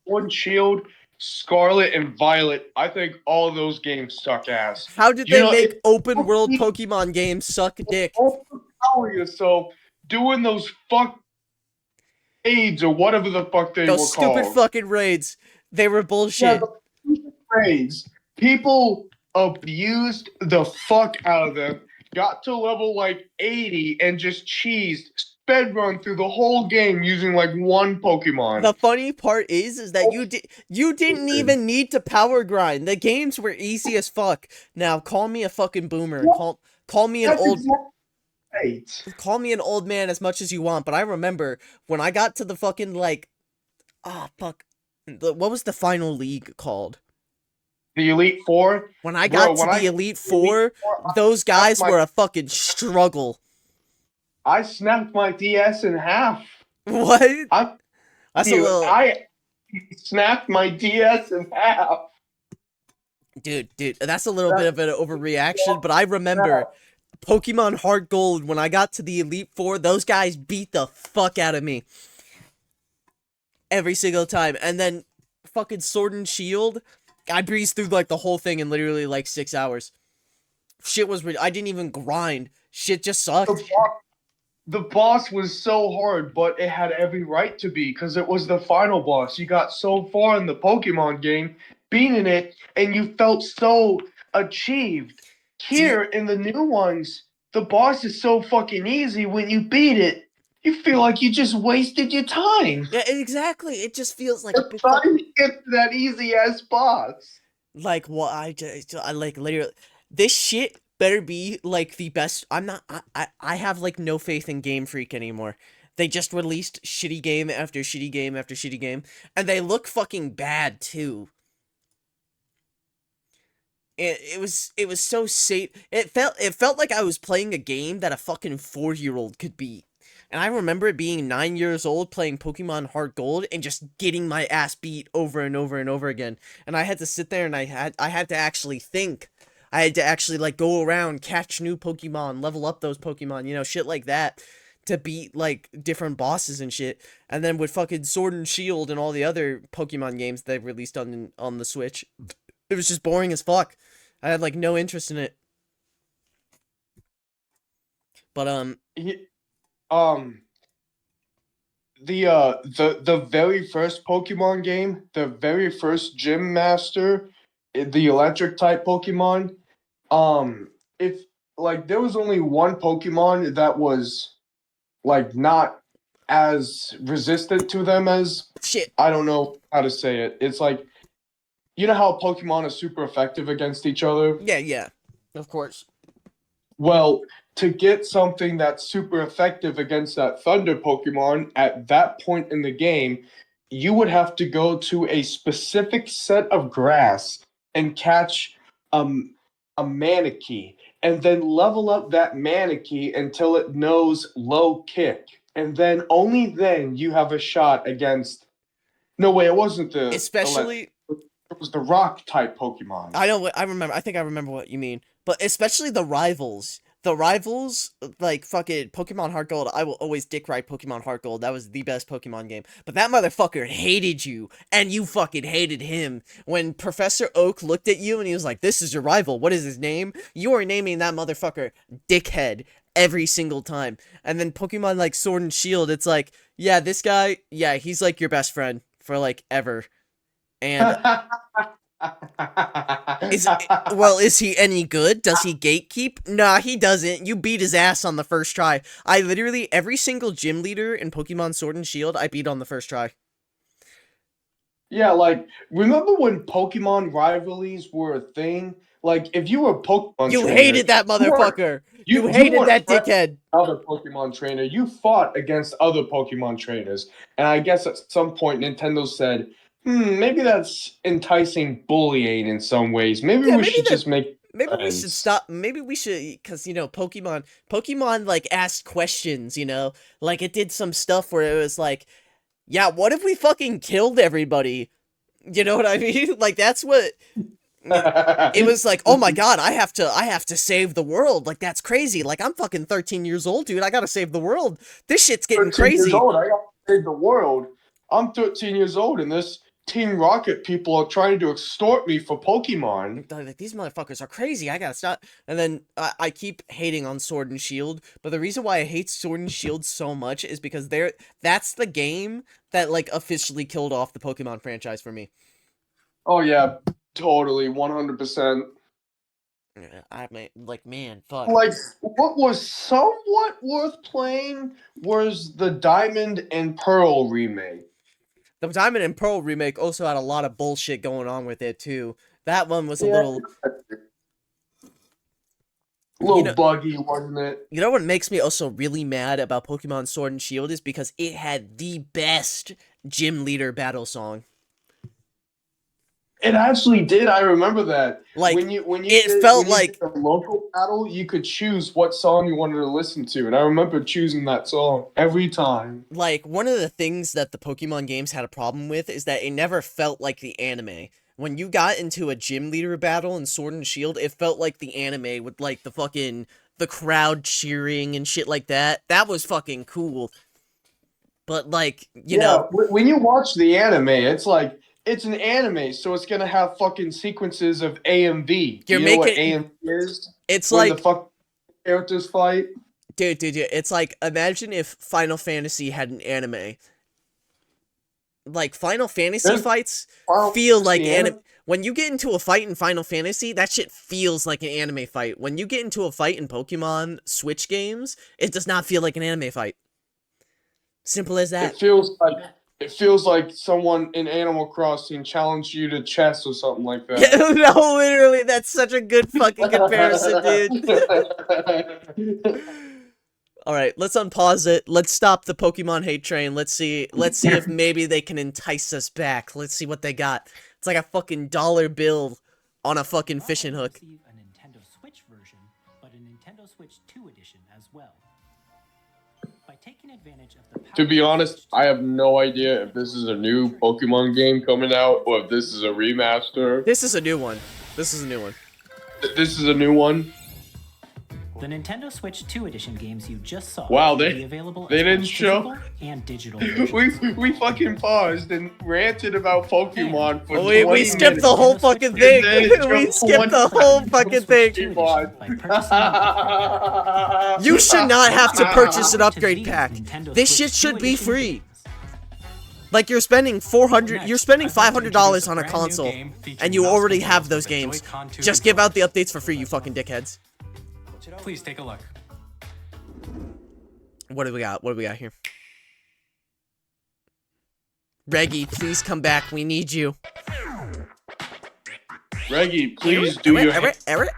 B: Sword and Shield, Scarlet, and Violet, I think all of those games suck ass.
A: How did they make open world Pokemon games suck dick?
B: Overpower yourself doing those raids or whatever the fuck they were
A: Those
B: called.
A: stupid fucking raids. They were bullshit.
B: Yeah, the raids. People abused the fuck out of them, got to level like 80 and just cheesed, sped run through the whole game using like one Pokemon.
A: The funny part is that you didn't even need to power grind. The games were easy as fuck. Now call me a fucking boomer. Call me an old Call me an old man as much as you want, but I remember when I got to the fucking like what was the final league called?
B: The Elite Four?
A: When I got to the Elite Four, those guys were a fucking struggle.
B: I snapped my DS in half.
A: What?
B: I snapped my DS in half.
A: Dude, that's a little bit of an overreaction, but I remember Pokemon Heart Gold, when I got to the Elite Four, those guys beat the fuck out of me. Every single time. And then fucking Sword and Shield, I breezed through like the whole thing in literally like 6 hours. Shit was I didn't even grind. Shit just sucked.
B: The boss was so hard, but it had every right to be, because it was the final boss. You got so far in the Pokemon game, beating it, and you felt so achieved. Here, in the new ones, the boss is so fucking easy. When you beat it, you feel like you just wasted your time.
A: Yeah, exactly. It just feels like
B: You're trying to get to that easy-ass boss.
A: Like, what I like, literally, this shit better be like the best. I have like no faith in Game Freak anymore. They just released shitty game after shitty game after shitty game, and they look fucking bad too. It was so safe. It felt like I was playing a game that a fucking 4-year-old could beat. And I remember being 9 years old playing Pokemon Heart Gold and just getting my ass beat over and over and over again. And I had to sit there and I had to actually think. I had to actually like go around, catch new Pokemon, level up those Pokemon, you know, shit like that, to beat like different bosses and shit. And then with fucking Sword and Shield and all the other Pokemon games they've released on the Switch, it was just boring as fuck. I had like no interest in it. But
B: the very first Pokemon game, the very first Gym Master, the electric type Pokemon, if like there was only one Pokemon that was like not as resistant to them as,
A: Shit.
B: I don't know how to say it. It's like, you know how Pokemon are super effective against each other?
A: Yeah. Of course.
B: Well, to get something that's super effective against that Thunder Pokemon at that point in the game, you would have to go to a specific set of grass and catch a Manakee, and then level up that Manakee until it knows low kick. And then only then you have a shot against. No way, it wasn't the
A: Especially,
B: it was the rock type Pokemon.
A: I know what I remember. I think I remember what you mean. But especially the rivals. The rivals, like fucking Pokemon Heart Gold, I will always dick ride Pokemon Heart Gold. That was the best Pokemon game. But that motherfucker hated you, and you fucking hated him. When Professor Oak looked at you and he was like, "This is your rival. What is his name?" You are naming that motherfucker Dickhead every single time. And then Pokemon like Sword and Shield, it's like, yeah, this guy, yeah, he's like your best friend for like ever. And is he any good? Does he gatekeep? Nah, he doesn't. You beat his ass on the first try. I literally, every single gym leader in Pokemon Sword and Shield, I beat on the first try.
B: Yeah, like, remember when Pokemon rivalries were a thing? Like, if you were a Pokemon
A: You
B: trainer,
A: hated that motherfucker. You hated
B: weren't
A: that
B: friends with
A: dickhead.
B: other Pokemon trainer. You fought against other Pokemon trainers. And I guess at some point Nintendo said, maybe that's enticing bullying in some ways. Maybe
A: Yeah,
B: we should just make
A: maybe we should
B: friends."
A: stop. Maybe we should, because, you know, Pokemon, like, asked questions, you know? Like, it did some stuff where it was like, yeah, what if we fucking killed everybody? You know what I mean? Like, that's what... It was like, oh my god, I have to save the world. Like, that's crazy. Like, I'm fucking 13 years old, dude. I gotta save the world. This shit's getting
B: 13 years
A: crazy.
B: old, I gotta save the world. I'm 13 years old, and this Team Rocket people are trying to extort me for Pokemon.
A: Like, these motherfuckers are crazy. I gotta stop. And then I keep hating on Sword and Shield, but the reason why I hate Sword and Shield so much is because that's the game that, like, officially killed off the Pokemon franchise for me.
B: Oh yeah, totally, 100%.
A: I mean, like, man, fuck.
B: Like, what was somewhat worth playing was the Diamond and Pearl remake.
A: The Diamond and Pearl remake also had a lot of bullshit going on with it, too. That one was a
B: Yeah.
A: little...
B: A little
A: You know-
B: buggy, wasn't it?
A: You know what makes me also really mad about Pokemon Sword and Shield is because it had the best gym leader battle song.
B: It actually did. I remember that.
A: Like,
B: when you
A: it felt
B: when you did the local battle, you could choose what song you wanted to listen to, and I remember choosing that song every time.
A: Like, one of the things that the Pokemon games had a problem with is that it never felt like the anime. When you got into a gym leader battle in Sword and Shield, it felt like the anime with, like, the crowd cheering and shit like that. That was fucking cool. But, like, you know...
B: when you watch the anime, it's like, it's an anime, so it's gonna have fucking sequences of A and B.
A: You're
B: you know what
A: making-
B: A and B is?
A: It's
B: Where
A: like...
B: the fuck characters fight?
A: Dude, it's like, imagine if Final Fantasy had an anime. Like, Final Fantasy fights feel like anime. When you get into a fight in Final Fantasy, that shit feels like an anime fight. When you get into a fight in Pokemon Switch games, it does not feel like an anime fight. Simple as that.
B: It feels like someone in Animal Crossing challenged you to chess or something like that.
A: Yeah, no, literally, that's such a good fucking comparison, dude. Alright, let's unpause it. Let's stop the Pokemon hate train. Let's see if maybe they can entice us back. Let's see what they got. It's like a fucking dollar bill on a fucking fishing hook.
D: Receive a Nintendo Switch version, but a Nintendo Switch 2 edition as well. By taking advantage of the
B: To be honest, I have no idea if this is a new Pokemon game coming out or if this is a remaster.
A: This is a new one. This is a new one.
B: This is a new one?
D: The Nintendo Switch 2 edition games you just saw
B: Wow,
D: will
B: they
D: be available
B: they
D: as
B: didn't
D: both
B: show.
D: physical and digital versions.
B: We fucking paused and ranted about Pokemon for
A: We
B: 20
A: skipped
B: minutes.
A: the whole fucking thing.
B: And then
A: We
B: just
A: skipped the whole fucking thing.
B: Pokemon.
A: You should not have to purchase an
D: To
A: upgrade
D: these
A: pack.
D: Nintendo
A: This
D: Switch
A: shit should
D: 2
A: be
D: edition
A: free.
D: games.
A: Like, you're spending
F: Next,
A: you're spending
F: I'd like to
A: $500
F: introduce
A: on a
F: brand new
A: console,
F: game featuring
A: and you
F: mouse
A: already
F: controls
A: have those
F: with a
A: games.
F: Joy-Con 2
A: Just give out the
F: controller.
A: updates for free, you fucking dickheads.
F: Please take a look.
A: What do we got? What do we got here? Reggie, please come back. We need you.
B: Reggie, please do your.
A: Eric.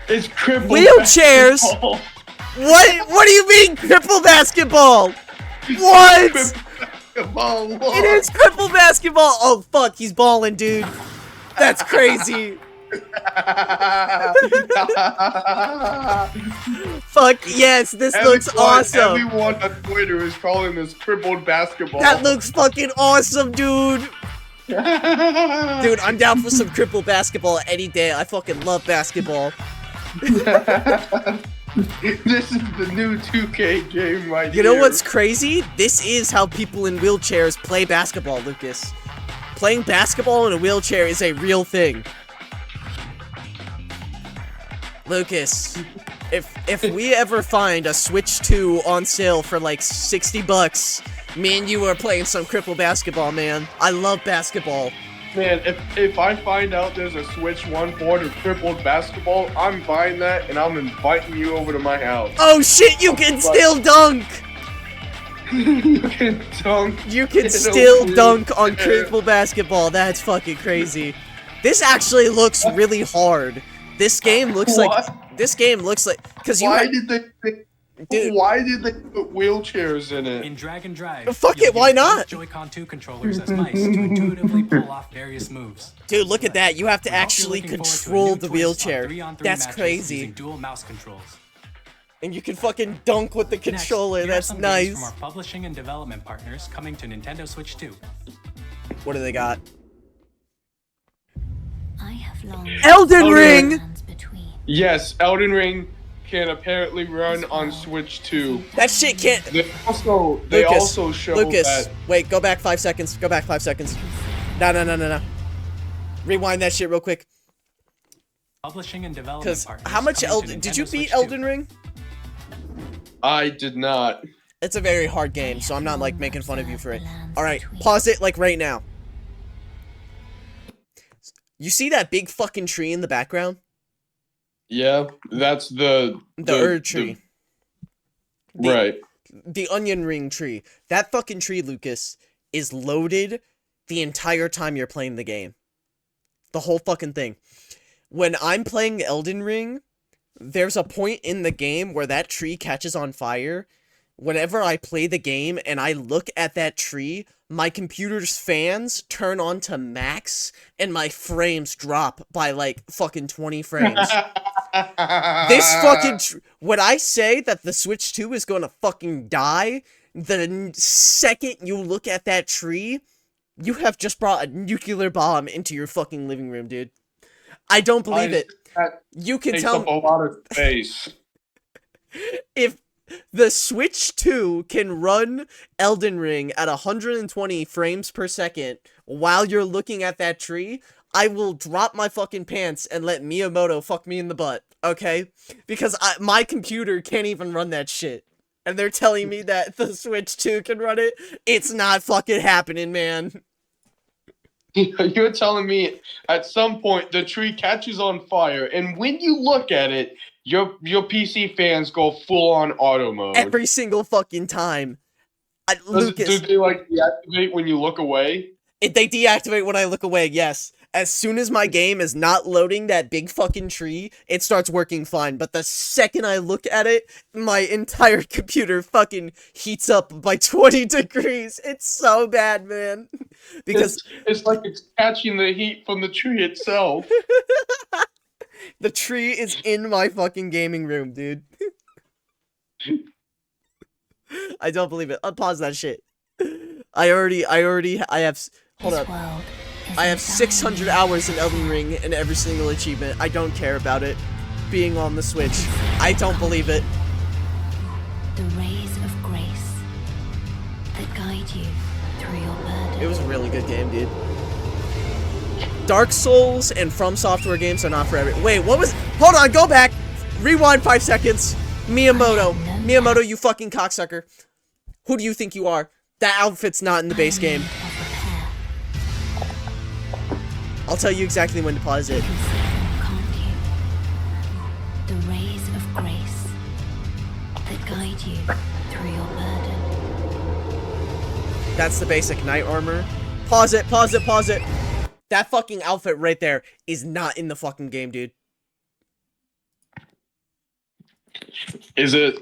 B: It's crippled
A: Wheelchairs?
B: basketball.
A: What do you mean cripple basketball? What?
B: Basketball, look.
A: It is cripple basketball. Oh fuck, he's balling, dude. That's crazy. Fuck yes, this looks awesome.
B: Everyone on Twitter is calling this crippled basketball.
A: That looks fucking awesome, dude. Dude, I'm down for some cripple basketball any day. I fucking love basketball.
B: This is the new 2K game right
A: You know
B: here.
A: what's crazy? This is how people in wheelchairs play basketball, Lucas. Playing basketball in a wheelchair is a real thing. Lucas, if we ever find a Switch 2 on sale for like 60 bucks, me and you are playing some cripple basketball, man. I love basketball.
B: Man, if I find out there's a Switch 1 board of crippled basketball, I'm buying that and I'm inviting you over to my house.
A: Oh shit, you can still dunk!
B: You can dunk.
A: You can
B: in
A: still
B: a
A: dunk on
B: wheelchair.
A: cripple basketball. That's fucking crazy. This actually looks really hard. This game looks like because you
B: Why
A: had,
B: did they
A: Dude.
B: Why did they put wheelchairs in it?
F: In Drag and Drive,
A: Fuck
F: you'll
A: it, why
F: use
A: not?
F: both Joy-Con 2 controllers as mice to intuitively pull off various moves.
A: dude, look at that. You have to
F: We're also
A: actually
F: looking forward to a
A: control
F: new
A: the
F: twist on
A: wheelchair.
F: 3-on-3
A: That's
F: matches
A: crazy.
F: using dual mouse controls.
A: And you can fucking dunk with the controller.
F: Next, here are
A: That's
F: some games
A: nice.
F: from our publishing and development partners coming to Nintendo Switch 2.
A: What do they got?
G: I have long
A: Elden Ring!
G: plans between.
B: Yes, Elden Ring can apparently run on Switch 2.
A: That shit can't.
B: They also show
A: Lucas,
B: that.
A: wait, go back 5 seconds. Go back 5 seconds. No. Rewind that shit real quick.
F: Publishing and development
A: Because
F: partners.
A: how much
F: coming to
A: Elden? Did you
F: Nintendo
A: beat
F: Switch 2.
A: Elden Ring?
B: I did not.
A: It's a very hard game, so I'm not like making fun of you for it. Alright, pause it like right now. You see that big fucking tree in the background?
B: Yeah, that's the
A: The tree.
B: Right.
A: The onion ring tree. That fucking tree, Lucas, is loaded the entire time you're playing the game. The whole fucking thing. When I'm playing Elden Ring, there's a point in the game where that tree catches on fire. Whenever I play the game and I look at that tree, my computer's fans turn on to max and my frames drop by like fucking 20 frames. This fucking when I say that the Switch 2 is going to fucking die, the second you look at that tree, you have just brought a nuclear bomb into your fucking living room, dude. I don't believe it.
B: That
A: You can
B: takes
A: tell
B: up a lot of space.
A: if the Switch 2 can run Elden Ring at 120 frames per second while you're looking at that tree, I will drop my fucking pants and let Miyamoto fuck me in the butt, okay? Because my computer can't even run that shit. And they're telling me that the Switch 2 can run it. It's not fucking happening, man.
B: You're telling me at some point the tree catches on fire, and when you look at it, your PC fans go full on auto mode.
A: Every single fucking time. Lucas,
B: Do they like deactivate when you look away?
A: they deactivate when I look away, yes. As soon as my game is not loading that big fucking tree, it starts working fine. But the second I look at it, my entire computer fucking heats up by 20 degrees. It's so bad, man. Because
B: it's like it's catching the heat from the tree itself.
A: the tree is in my fucking gaming room, dude. I don't believe it. Unpause that shit. I have, hold up. I have 600 hours in Elden Ring and every single achievement. I don't care about it being on the Switch. I don't believe it.
G: The rays of grace that guide you through your burden.
A: It was a really good game, dude. Dark Souls and From Software games are not for every- Wait, what was- Hold on, go back! Rewind 5 seconds. Miyamoto. Miyamoto, you fucking cocksucker. Who do you think you are? That outfit's not in the base game. I'll tell you exactly when to pause it.
G: Can't you? The rays of grace that guide you through through your burden.
A: That's the basic knight armor. Pause it, pause it, pause it. That fucking outfit right there is not in the fucking game, dude.
B: Is it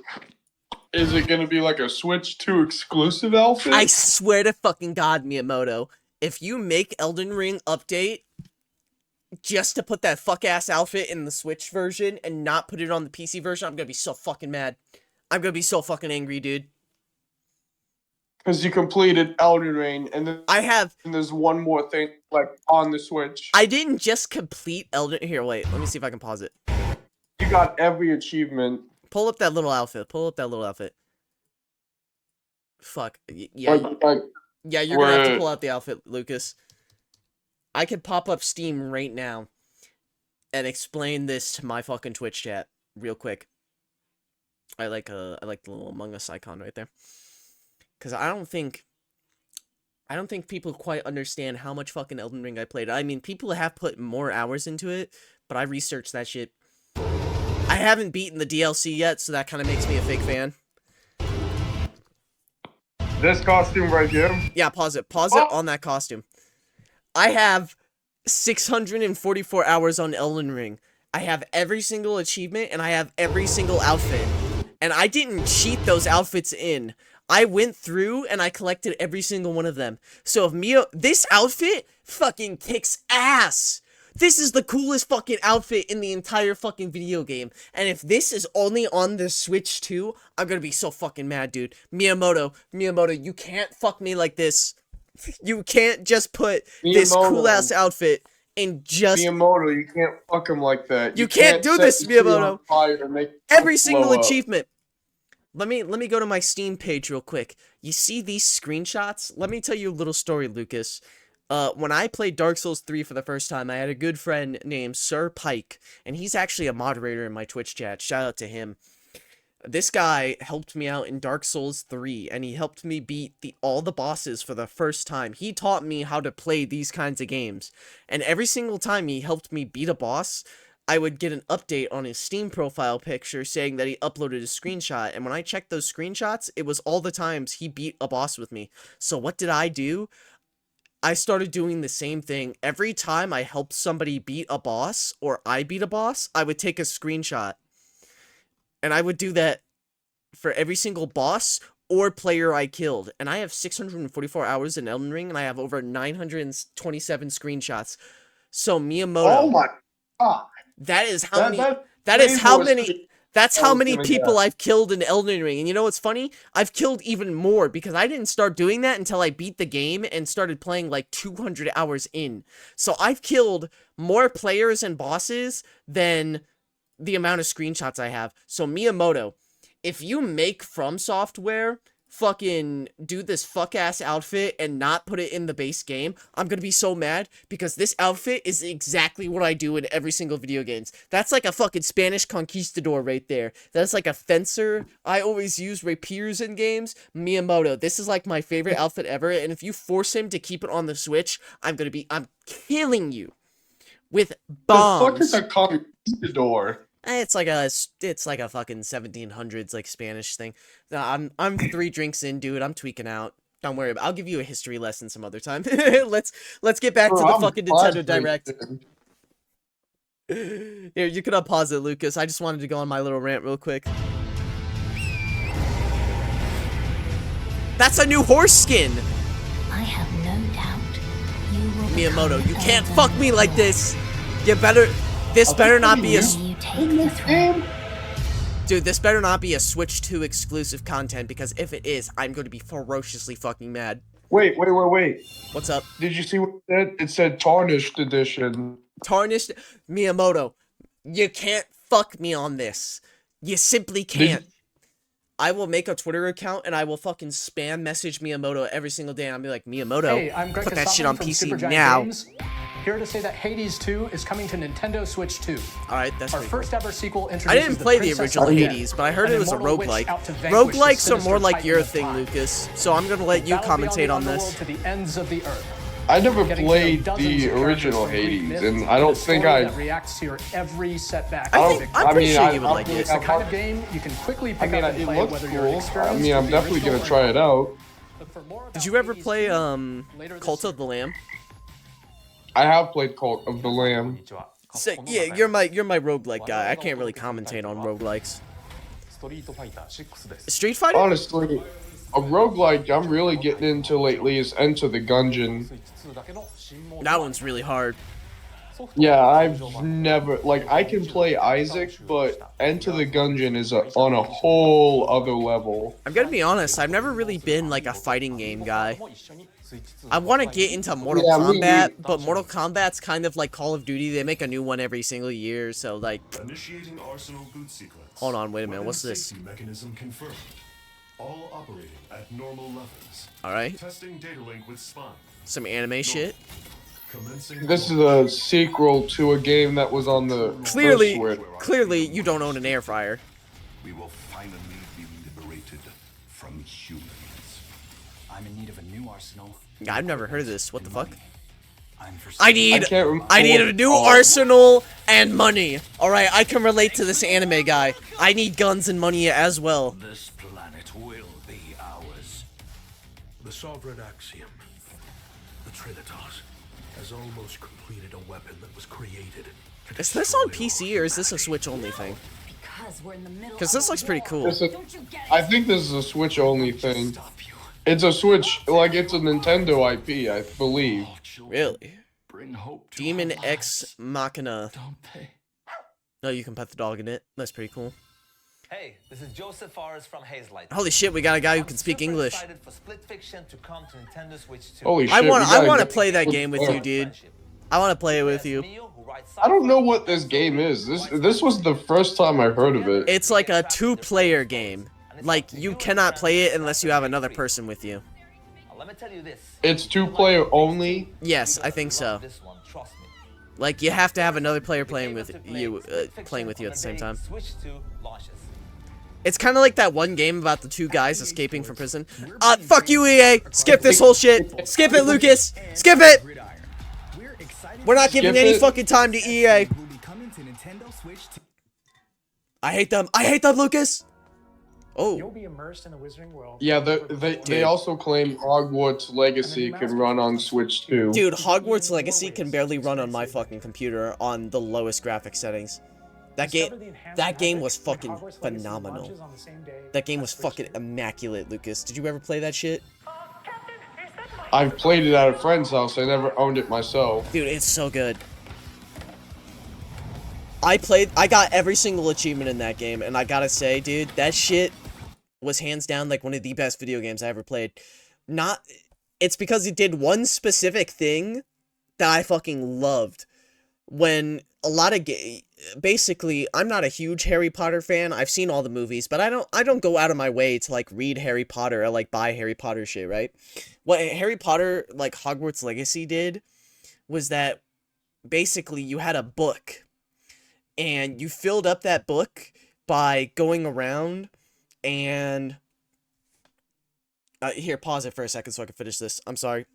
B: gonna be like a Switch 2 exclusive outfit?
A: I swear to fucking God, Miyamoto, if you make Elden Ring update just to put that fuck-ass outfit in the Switch version and not put it on the PC version, I'm gonna be so fucking mad. I'm gonna be so fucking angry, dude.
B: Because you completed Elden Ring, and then there's one more thing, like, on the Switch.
A: I didn't just complete Elden... Here, wait. Let me see if I can pause it.
B: You got every achievement.
A: Pull up that little outfit. Pull up that little outfit. Fuck. Yeah, yeah, you're gonna have to pull out the outfit, Lucas. I could pop up Steam right now and explain this to my fucking Twitch chat real quick. I like the little Among Us icon right there. Because I don't think people quite understand how much fucking Elden Ring I played. I mean, people have put more hours into it, but I researched that shit. I haven't beaten the DLC yet, so that kind of makes me a fake fan.
B: This costume right here?
A: Yeah, pause it. Pause it on that costume. I have 644 hours on Elden Ring. I have every single achievement, and I have every single outfit. And I didn't cheat those outfits in. I went through and I collected every single one of them. So if this outfit fucking kicks ass. This is the coolest fucking outfit in the entire fucking video game. And if this is only on the Switch too, I'm gonna be so fucking mad, dude. Miyamoto, you can't fuck me like this. You can't just put this cool-ass outfit in just...
B: Miyamoto, you can't fuck him like that.
A: You can't do this, Miyamoto. Every single achievement. Let me go to my Steam page real quick. You see these screenshots? Let me tell you a little story, Lucas. When I played Dark Souls 3 for the first time, I had a good friend named Sir Pike, and he's actually a moderator in my Twitch chat. Shout out to him. This guy helped me out in Dark Souls 3, and he helped me beat all the bosses for the first time. He taught me how to play these kinds of games, and every single time he helped me beat a boss, I would get an update on his Steam profile picture saying that he uploaded a screenshot, and when I checked those screenshots, it was all the times he beat a boss with me. So what did I do? I started doing the same thing. Every time I helped somebody beat a boss, or I beat a boss, I would take a screenshot. And I would do that for every single boss or player I killed. And I have 644 hours in Elden Ring, and I have over 927 screenshots. So Miyamoto...
B: Oh my god!
A: That is how many... That's how many people I've killed in Elden Ring. And you know what's funny? I've killed even more because I didn't start doing that until I beat the game and started playing like 200 hours in. So I've killed more players and bosses than the amount of screenshots I have. So Miyamoto, if you make From Software fucking do this fuck-ass outfit and not put it in the base game, I'm gonna be so mad because this outfit is exactly what I do in every single video games. That's like a fucking Spanish conquistador right there. That's like a fencer. I always use rapiers in games. Miyamoto, this is like my favorite outfit ever, and if you force him to keep it on the Switch, I'm killing you with bombs.
B: The fuck is a conquistador?
A: It's like a fucking 1700s like Spanish thing. No, I'm 3 drinks in, dude. I'm tweaking out. Don't worry about it. I'll give you a history lesson some other time. let's get back to the fucking Nintendo Direct. Here, you can unpause it, Lucas. I just wanted to go on my little rant real quick. That's a new horse skin.
G: I have no doubt you will
A: Miyamoto, you can't fuck me like this. You better. This better not be a... Dude, this better not be a Switch 2 exclusive content, because if it is, I'm going to be ferociously fucking mad.
B: Wait.
A: What's up?
B: Did you see what it said? It said Tarnished Edition.
A: Tarnished? Miyamoto, you can't fuck me on this. You simply can't. I will make a Twitter account and I will fucking spam message Miyamoto every single day and I'll be like, Miyamoto,
F: Hey, I'm Greg
A: put that shit on
F: from
A: PC
F: Supergiant
A: now.
F: Games, here to say that Hades 2 is coming to Nintendo Switch 2.
A: Alright, that's
F: Our
A: pretty
F: first
A: cool.
F: ever sequel
A: I
F: introduces
A: didn't play the
F: Princess
A: original
F: Leia,
A: Hades, but I heard
F: an
A: it was a
F: immortal witch
A: roguelike.
F: out to vanquish the
A: Roguelikes are
F: sinister
A: more like
F: titan
A: your
F: of
A: thing,
F: time.
A: Lucas, so I'm gonna let you
F: Battle beyond
A: commentate
F: the
A: on
F: underworld
A: this.
F: to the ends of the earth.
B: I never
I: Getting to know
B: played
I: dozens
B: the
I: of characters
B: original
I: from Greek
B: Hades,
I: myth
B: and
I: with
B: I
I: a
B: don't think
I: story
B: I.
I: that reacts to your every setback.
A: I
I: and
A: think
I: victory.
A: I'm pretty sure you would
B: I
A: like
B: really
A: it.
I: It's the
B: have
I: kind
B: fun.
I: of game you can quickly
B: I
I: pick
B: mean,
I: up and
B: it
I: play
B: looks
I: whether you're
B: cool. I
I: experienced
B: mean,
I: with
B: I'm
I: the
B: definitely
I: original
B: gonna
I: or
B: try
I: not.
B: it out.
I: Look for more
A: Did
I: about
A: you ever
I: Hades
A: play
I: 2 later this
A: Cult
I: year.
A: of the Lamb?
B: I have played Cult of the Lamb.
A: So, yeah, you're my roguelike guy. I can't really commentate on roguelikes. Street Fighter?
B: Honestly, a roguelike I'm really getting into lately is Enter the Gungeon.
A: That one's really hard.
B: Yeah, I've never like I can play Isaac, but Enter the Gungeon is on a whole other level.
A: I'm gonna be honest, I've never really been like a fighting game guy. I want to get into Mortal
B: Yeah, me
A: Kombat,
B: neither.
A: but Mortal Kombat's kind of like Call of Duty. They make a new one every single year, so like...
J: Initiating arsenal boot sequence.
A: Hold on, wait a minute, what's this?
J: Safety mechanism confirmed. All operating at normal levels.
A: Alright.
J: Testing data link with spine.
A: Some anime shit.
B: This is a sequel to a game that was on the
A: Clearly,
B: first Switch.
A: clearly, you don't own an air fryer.
J: We will finally be liberated from humans.
C: I'm in need of a new arsenal.
A: I've never heard of this. What the fuck?
C: I'm for
A: I need a new arsenal and money. All right, I can relate to this anime guy. I need guns and money as well.
J: This planet will be ours. The sovereign axiom, the Trinitas, has almost completed a weapon that was created.
A: Is this on PC or is this a Switch only thing? Because this looks pretty cool.
B: I think this is a Switch only thing. It's a Switch, like it's a Nintendo IP, I believe.
A: Really? Demon X Machina. No, you can pet the dog in it. That's pretty cool.
K: Hey, this is Joseph Forrest from Hazelight.
A: Holy shit, we got a guy who can speak English.
K: For Split Fiction to come to Nintendo Switch 2.
B: Holy shit,
A: I want to play that game with you, dude. I want to play it with you.
B: I don't know what this game is. This was the first time I heard of it.
A: It's like a two-player game. Like, you cannot play it unless you have another person with you.
K: Let me tell you this.
B: It's two-player only?
A: Yes, I think so. Like, you have to have another player playing with you at the same time. It's kind of like that one game about the two guys escaping from prison. Fuck you, EA! Skip this whole shit! Skip it, Lucas! Skip it! We're not giving any fucking time to EA! I hate them! I hate them, Lucas! Oh.
I: You'll be immersed in the Wizarding World.
B: Yeah, they also claim Hogwarts Legacy can run on Switch too.
A: Dude, Hogwarts Legacy can barely run on my fucking computer on the lowest graphic settings. That game was fucking phenomenal. That game was fucking immaculate, Lucas. Did you ever play that shit?
B: I've played it at a friend's house. I never owned it myself.
A: Dude, it's so good. I got every single achievement in that game, and I gotta say, dude, that shit was hands down like one of the best video games I ever played. It's because it did one specific thing that I fucking loved. When a lot of basically, I'm not a huge Harry Potter fan. I've seen all the movies, but I don't go out of my way to like read Harry Potter or like buy Harry Potter shit, right? What Harry Potter like Hogwarts Legacy did was that basically you had a book and you filled up that book by going around and here, pause it for a second so I can finish this. I'm sorry.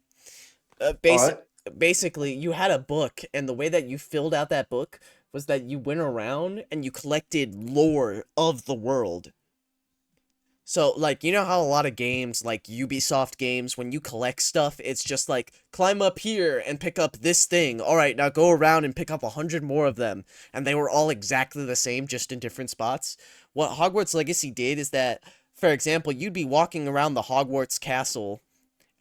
A: Basically, you had a book, and the way that you filled out that book was that you went around and you collected lore of the world. So, like, you know how a lot of games, like Ubisoft games, when you collect stuff, it's just like, climb up here and pick up this thing. Alright, now go around and pick up 100 more of them. And they were all exactly the same, just in different spots. What Hogwarts Legacy did is that, for example, you'd be walking around the Hogwarts castle,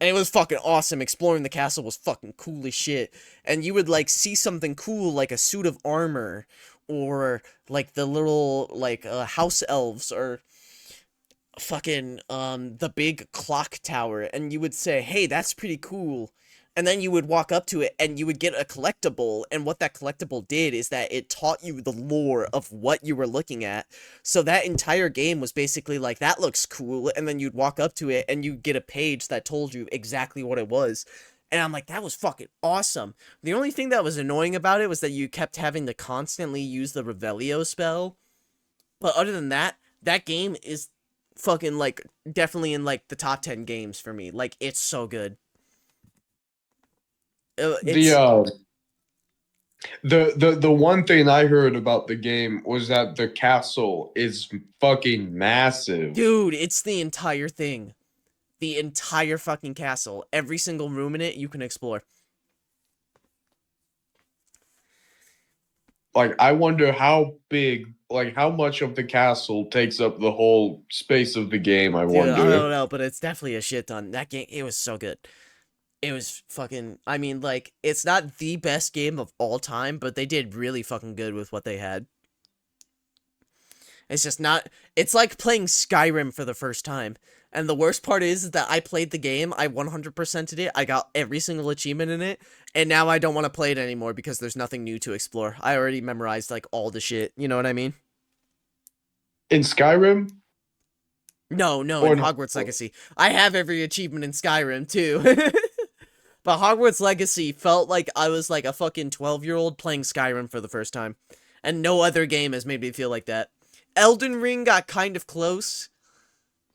A: and it was fucking awesome. Exploring the castle was fucking cool as shit. And you would, like, see something cool, like a suit of armor, or, like, the little, like, house elves, or fucking, the big clock tower, and you would say, hey, that's pretty cool. And then you would walk up to it, and you would get a collectible, and what that collectible did is that it taught you the lore of what you were looking at. So that entire game was basically like, that looks cool, and then you'd walk up to it, and you'd get a page that told you exactly what it was. And I'm like, that was fucking awesome. The only thing that was annoying about it was that you kept having to constantly use the Revelio spell. But other than that, that game is fucking, like, definitely in, like, the top 10 games for me. Like, it's so good. It's
B: The one thing I heard about the game was that the castle is fucking massive.
A: dude, it's the entire thing. The entire fucking castle. Every single room in it you can explore.
B: Like, I wonder how big, like, how much of the castle takes up the whole space of the game, I
A: Dude, I
B: wonder.
A: don't know, but it's definitely a shit ton. That game, it was so good. It was fucking, I mean, like, it's not the best game of all time, but they did really fucking good with what they had. It's just not, it's like playing Skyrim for the first time. And the worst part is that I played the game, I 100%ed it, I got every single achievement in it, and now I don't want to play it anymore because there's nothing new to explore. I already memorized, like, all the shit, you know what I mean?
B: In Skyrim?
A: No,
B: Or
A: in Hogwarts Legacy. I have every achievement in Skyrim, too. But Hogwarts Legacy felt like I was like a fucking 12-year-old playing Skyrim for the first time. And no other game has made me feel like that. Elden Ring got kind of close.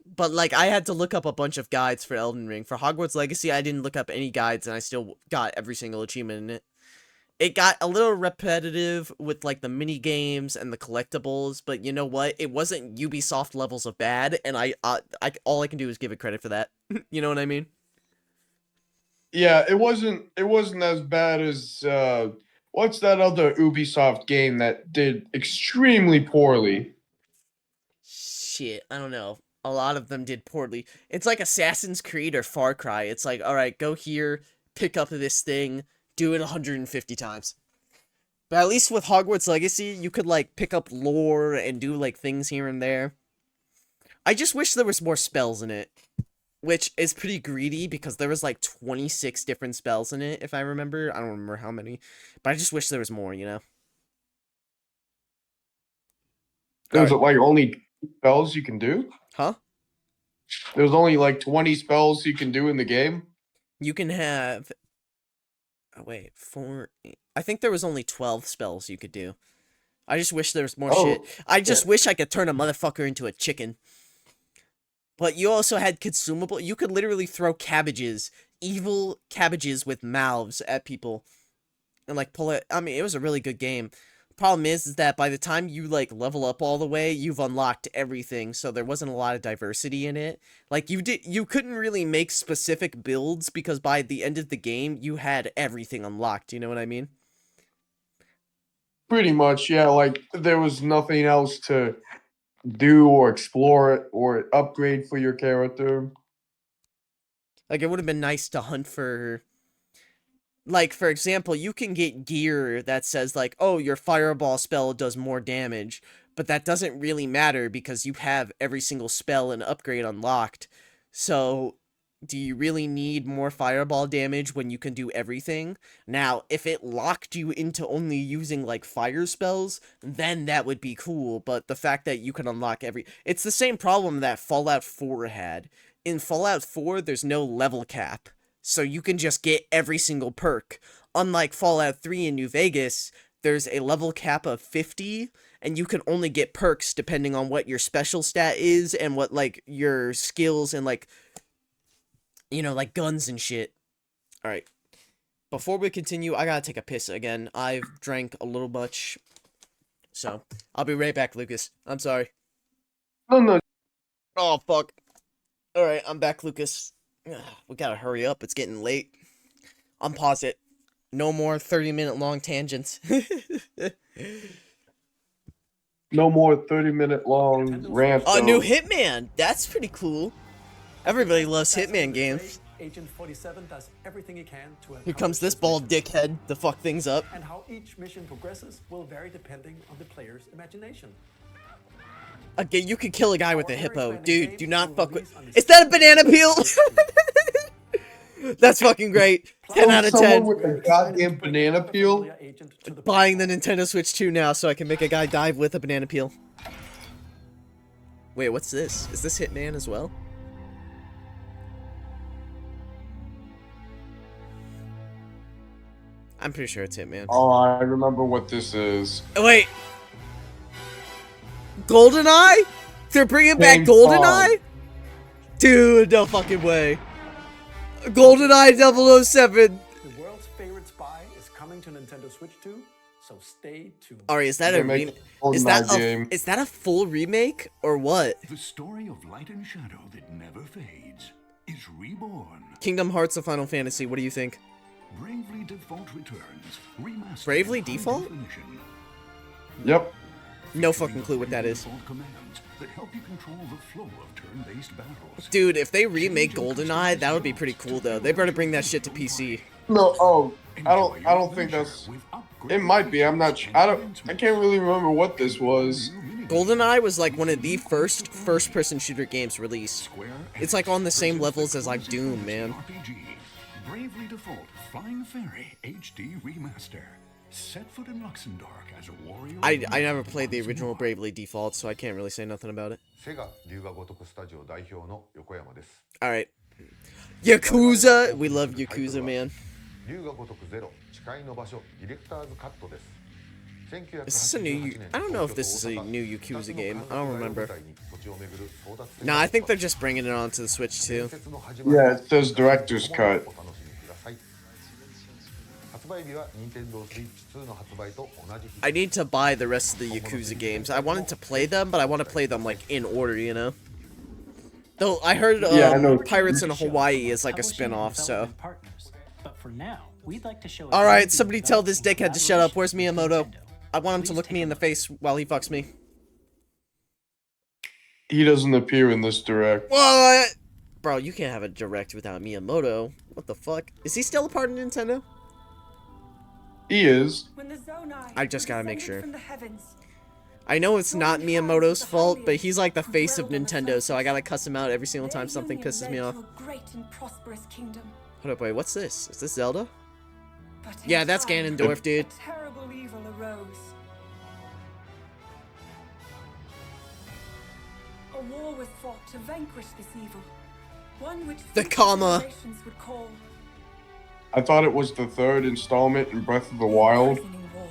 A: But, like, I had to look up a bunch of guides for Elden Ring. For Hogwarts Legacy, I didn't look up any guides, and I still got every single achievement in it. It got a little repetitive with, like, the mini-games and the collectibles, but you know what? It wasn't Ubisoft levels of bad, and all I can do is give it credit for that. You know what I mean?
B: Yeah, it wasn't as bad as what's that other Ubisoft game that did extremely poorly?
A: Shit, I don't know. A lot of them did poorly. It's like Assassin's Creed or Far Cry. It's like, alright, go here, pick up this thing, do it 150 times. But at least with Hogwarts Legacy, you could, like, pick up lore and do, like, things here and there. I just wish there was more spells in it. Which is pretty greedy, because there was, like, 26 different spells in it, if I remember. I don't remember how many. But I just wish there was more, you know?
B: There's like only spells you can do?
A: Huh?
B: There's only like 20 spells you can do in the game?
A: You can have... Oh, wait, I think there was only 12 spells you could do. I just wish there was more shit. I just wish I could turn a motherfucker into a chicken. But you also had consumable... You could literally throw cabbages, evil cabbages with mouths at people. And, like, pull it... I mean, it was a really good game. Problem is that by the time you, like, level up all the way, you've unlocked everything, so there wasn't a lot of diversity in it. Like, you couldn't really make specific builds, because by the end of the game, you had everything unlocked, you know what I mean?
B: Pretty much, yeah, like, there was nothing else to do or explore or upgrade for your character.
A: Like, it would have been nice to hunt for... Like, for example, you can get gear that says, like, oh, your fireball spell does more damage, but that doesn't really matter because you have every single spell and upgrade unlocked. So, do you really need more fireball damage when you can do everything? Now, if it locked you into only using, like, fire spells, then that would be cool, but the fact that you can unlock It's the same problem that Fallout 4 had. In Fallout 4, there's no level cap. So you can just get every single perk. Unlike Fallout 3 in New Vegas, there's a level cap of 50, and you can only get perks depending on what your special stat is and what, like, your skills and, like, you know, like, guns and shit. Alright. Before we continue, I gotta take a piss again. I've drank a little much. So, I'll be right back, Lucas. I'm sorry.
B: No.
A: Oh, fuck. Alright, I'm back, Lucas. We gotta hurry up, it's getting late. Unpause it. No more 30-minute long tangents.
B: No more 30-minute long rant.
A: A new Hitman! That's pretty cool. Everybody loves Hitman games.
I: Agent 47 does everything he can to
A: Here comes this bald dickhead to fuck things up.
I: And how each mission progresses will vary depending on the player's imagination.
A: Okay, you could kill a guy with a hippo. Dude, do not fuck with... Is that a banana peel? That's fucking great. 10 out of 10.
B: Someone with a goddamn banana peel?
A: Buying the Nintendo Switch 2 now so I can make a guy dive with a banana peel. Wait, what's this? Is this Hitman as well? I'm pretty sure it's Hitman.
B: Oh, I remember what this is.
A: Oh, wait. GoldenEye? They're bringing back GoldenEye? Dude, no fucking way. GoldenEye 007.
I: Nintendo Switch 2, so stay tuned.
A: Alright, is that
B: They
A: a
B: make
A: remake?
B: a
A: Is that
B: game.
A: is that a full remake or what?
J: The story of light and shadow that never fades is reborn.
A: Kingdom Hearts of Final Fantasy, what do you think?
J: Bravely Default returns, remastered.
A: Bravely
J: in high
A: Default?
J: definition.
B: Yep.
A: No fucking clue what that is.
J: Default commands that help you control the flow of turn-based battles.
A: Dude, if they remake GoldenEye, that would be pretty cool though. They better bring that shit to PC.
B: No, I don't think that's. It might be. I'm not. I can't really remember what this was.
A: GoldenEye was like one of the first-person shooter games released. It's like on the same levels as like Doom, man.
J: Bravely Default Flying Fairy HD Remaster. Set foot in Luxembourg as a warrior.
A: I never played the original Bravely Default, so I can't really say nothing about it. Alright. Yakuza! We love Yakuza, man. Is this a new... I don't know if this is a new Yakuza game. I don't remember. Nah, I think they're just bringing it onto the Switch, too.
B: Yeah, it says Director's Cut.
A: I need to buy the rest of the Yakuza games. I wanted to play them, but I want to play them, like, in order, you know? Though, I heard
B: Yeah, I know.
A: Pirates in Hawaii is like a spin-off, so...
D: But for now, we'd like to show
A: Alright, somebody tell this dickhead to shut up. Where's Miyamoto? I want him to look me in the face while he fucks me.
B: He doesn't appear in this direct.
A: What? Bro, you can't have a direct without Miyamoto. What the fuck? Is he still a part of Nintendo?
B: He is.
A: I just gotta make sure. I know it's not Miyamoto's fault, but he's like the face of Nintendo, so I gotta cuss him out every single time something pisses me off. Hold up, wait, what's this? Is this Zelda? Yeah, that's Ganondorf, dude.
L: Terrible evil arose. A war was fought to vanquish this evil. One which
A: the comma.
L: Would call.
B: I thought it was the third installment in Breath of the Wild,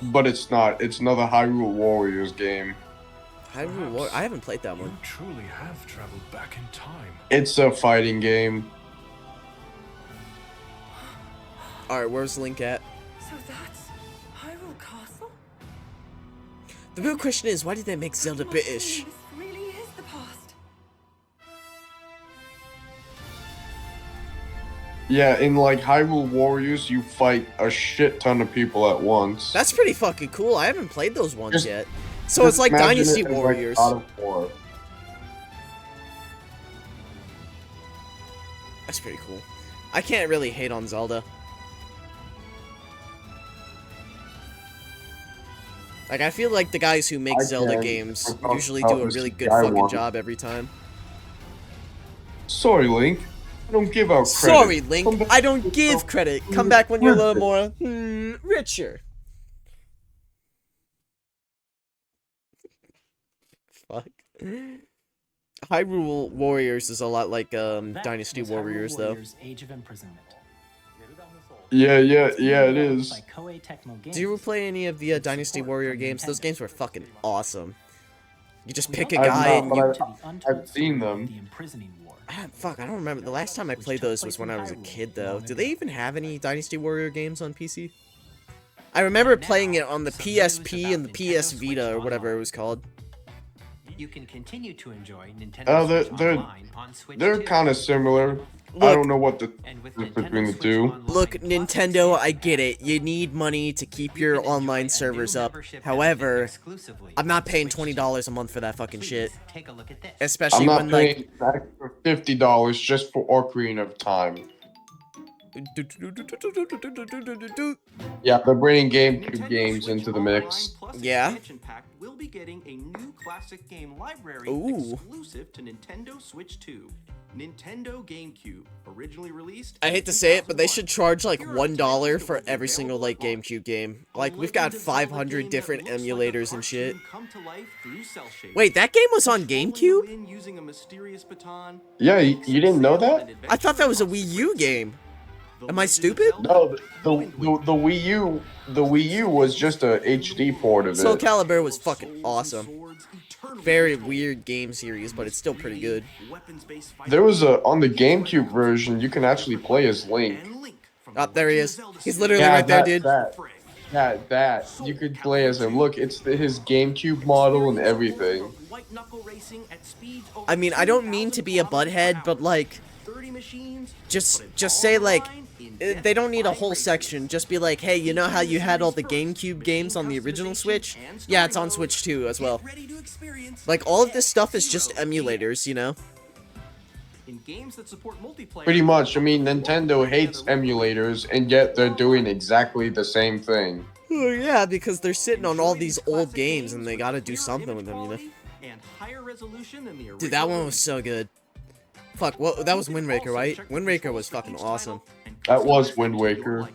B: but it's not. It's another Hyrule Warriors game.
A: Hyrule Warriors? I haven't played that one.
J: You truly have traveled back in time.
B: It's a fighting game.
A: Alright, where's Link at?
L: So that's Hyrule Castle?
A: The real question is, why did they make Zelda British?
L: This really is the past.
B: Yeah, in like Hyrule Warriors, you fight a shit ton of people at once.
A: That's pretty fucking cool. I haven't played those ones
B: Just-
A: yet. So it's like
B: imagine
A: Dynasty
B: it as, like,
A: Warriors.
B: God of War.
A: That's pretty cool. I can't really hate on Zelda. Like, I feel like the guys who make Zelda games usually do a really good fucking job every time.
B: Sorry, Link. I don't give out credit.
A: Sorry, Link. I don't give credit. Come back when you're a little more, richer. Fuck. Hyrule Warriors is a lot like Dynasty Warriors, though.
D: Age of Imprisonment.
B: Yeah, it is.
D: By Koei Tecmo Games.
A: Do you ever play any of the Dynasty Warrior games? Those games were fucking awesome. You just pick a guy and you...
B: I've seen them.
A: Fuck, I don't remember. The last time I played those was when I was a kid, though. Do they even have any Dynasty Warrior games on PC? I remember playing it on the PSP and the PS Vita, or whatever it was called.
C: You can continue to enjoy Nintendo
B: Oh,
C: Switch Online on Switch
B: they're
C: 2.
B: kind of similar. I don't know what the difference between the two.
A: Look, Nintendo, I get it. You need money to keep your online servers up. However, I'm not paying $20 a month for that fucking shit.
C: Take a look at this.
A: Especially
B: I'm not
A: when,
B: paying extra $50 just for Ocarina of Time. Yeah, they're bringing GameCube games into the mix.
A: Yeah.
H: Expansion Pack will be getting a new classic game library exclusive to Nintendo Switch 2. Nintendo GameCube, originally released.
A: I hate to say it, but they should charge like $1 for every single like GameCube game. Like, we've got 500 different emulators and shit. Wait, that game was on GameCube?
B: Yeah, you didn't know that?
A: I thought that was a Wii U game. Am I stupid?
B: No, the Wii U was just a HD port of it.
A: Soul Calibur was fucking awesome. Very weird game series, but it's still pretty good.
B: There was on the GameCube version, you can actually play as Link.
A: Oh, there he is. He's literally right there, dude.
B: That you could play as him. Look, it's his GameCube model and everything.
A: I mean, I don't mean to be a butthead, but like, just say like, they don't need a whole section. Just be like, hey, you know how you had all the GameCube games on the original Switch? Yeah, it's on Switch too as well. Like, all of this stuff is just emulators, you know?
H: In games that support multiplayer,
B: Pretty much. I mean, Nintendo hates emulators, and yet they're doing exactly the same thing.
A: Oh, yeah, because they're sitting on all these old games, and they gotta do something with them, you know?
H: and higher resolution than the original.
A: Dude, that one was so good. Fuck, what? That was Wind Waker, right? Wind Waker was fucking awesome.
B: That was Wind Waker.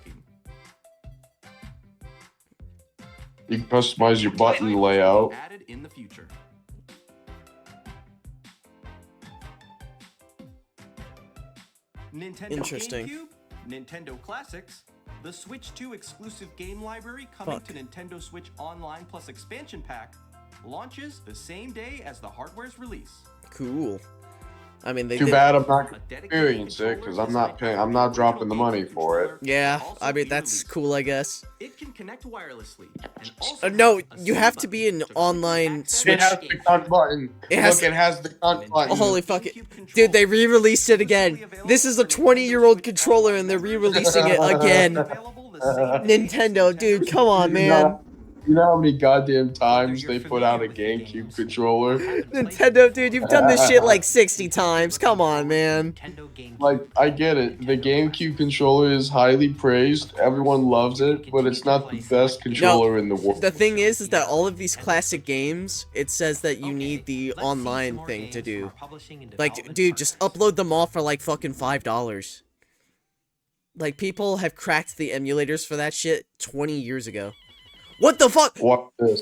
B: You can customize your button layout.
H: Added in the future. Nintendo
A: Interesting.
H: GameCube, Nintendo Classics, the Switch 2 exclusive game library coming to Nintendo Switch Online plus expansion pack, launches the same day as the hardware's release.
A: Cool. I mean, they
B: Too bad I'm not gonna experience it because I'm not paying. I'm not dropping the money for it.
A: Yeah, I mean that's cool, I guess.
H: It can connect wirelessly. And also
A: No, you have to be an online Switch.
B: It has the cunt button. It has the cunt button.
A: Oh, holy fuck it. Dude, they re-released it again. This is a 20-year-old controller and they're re-releasing it again. Nintendo, dude, come on, man.
B: You know how many goddamn times they put out a GameCube controller?
A: Nintendo, dude, you've done this shit like 60 times. Come on, man.
B: Like, I get it. The GameCube controller is highly praised. Everyone loves it, but it's not the best controller in the world.
A: The thing is that all of these classic games, it says that you need the online thing to do. Like, dude, just upload them all for like fucking $5. Like, people have cracked the emulators for that shit 20 years ago. What the fuck?
B: What this?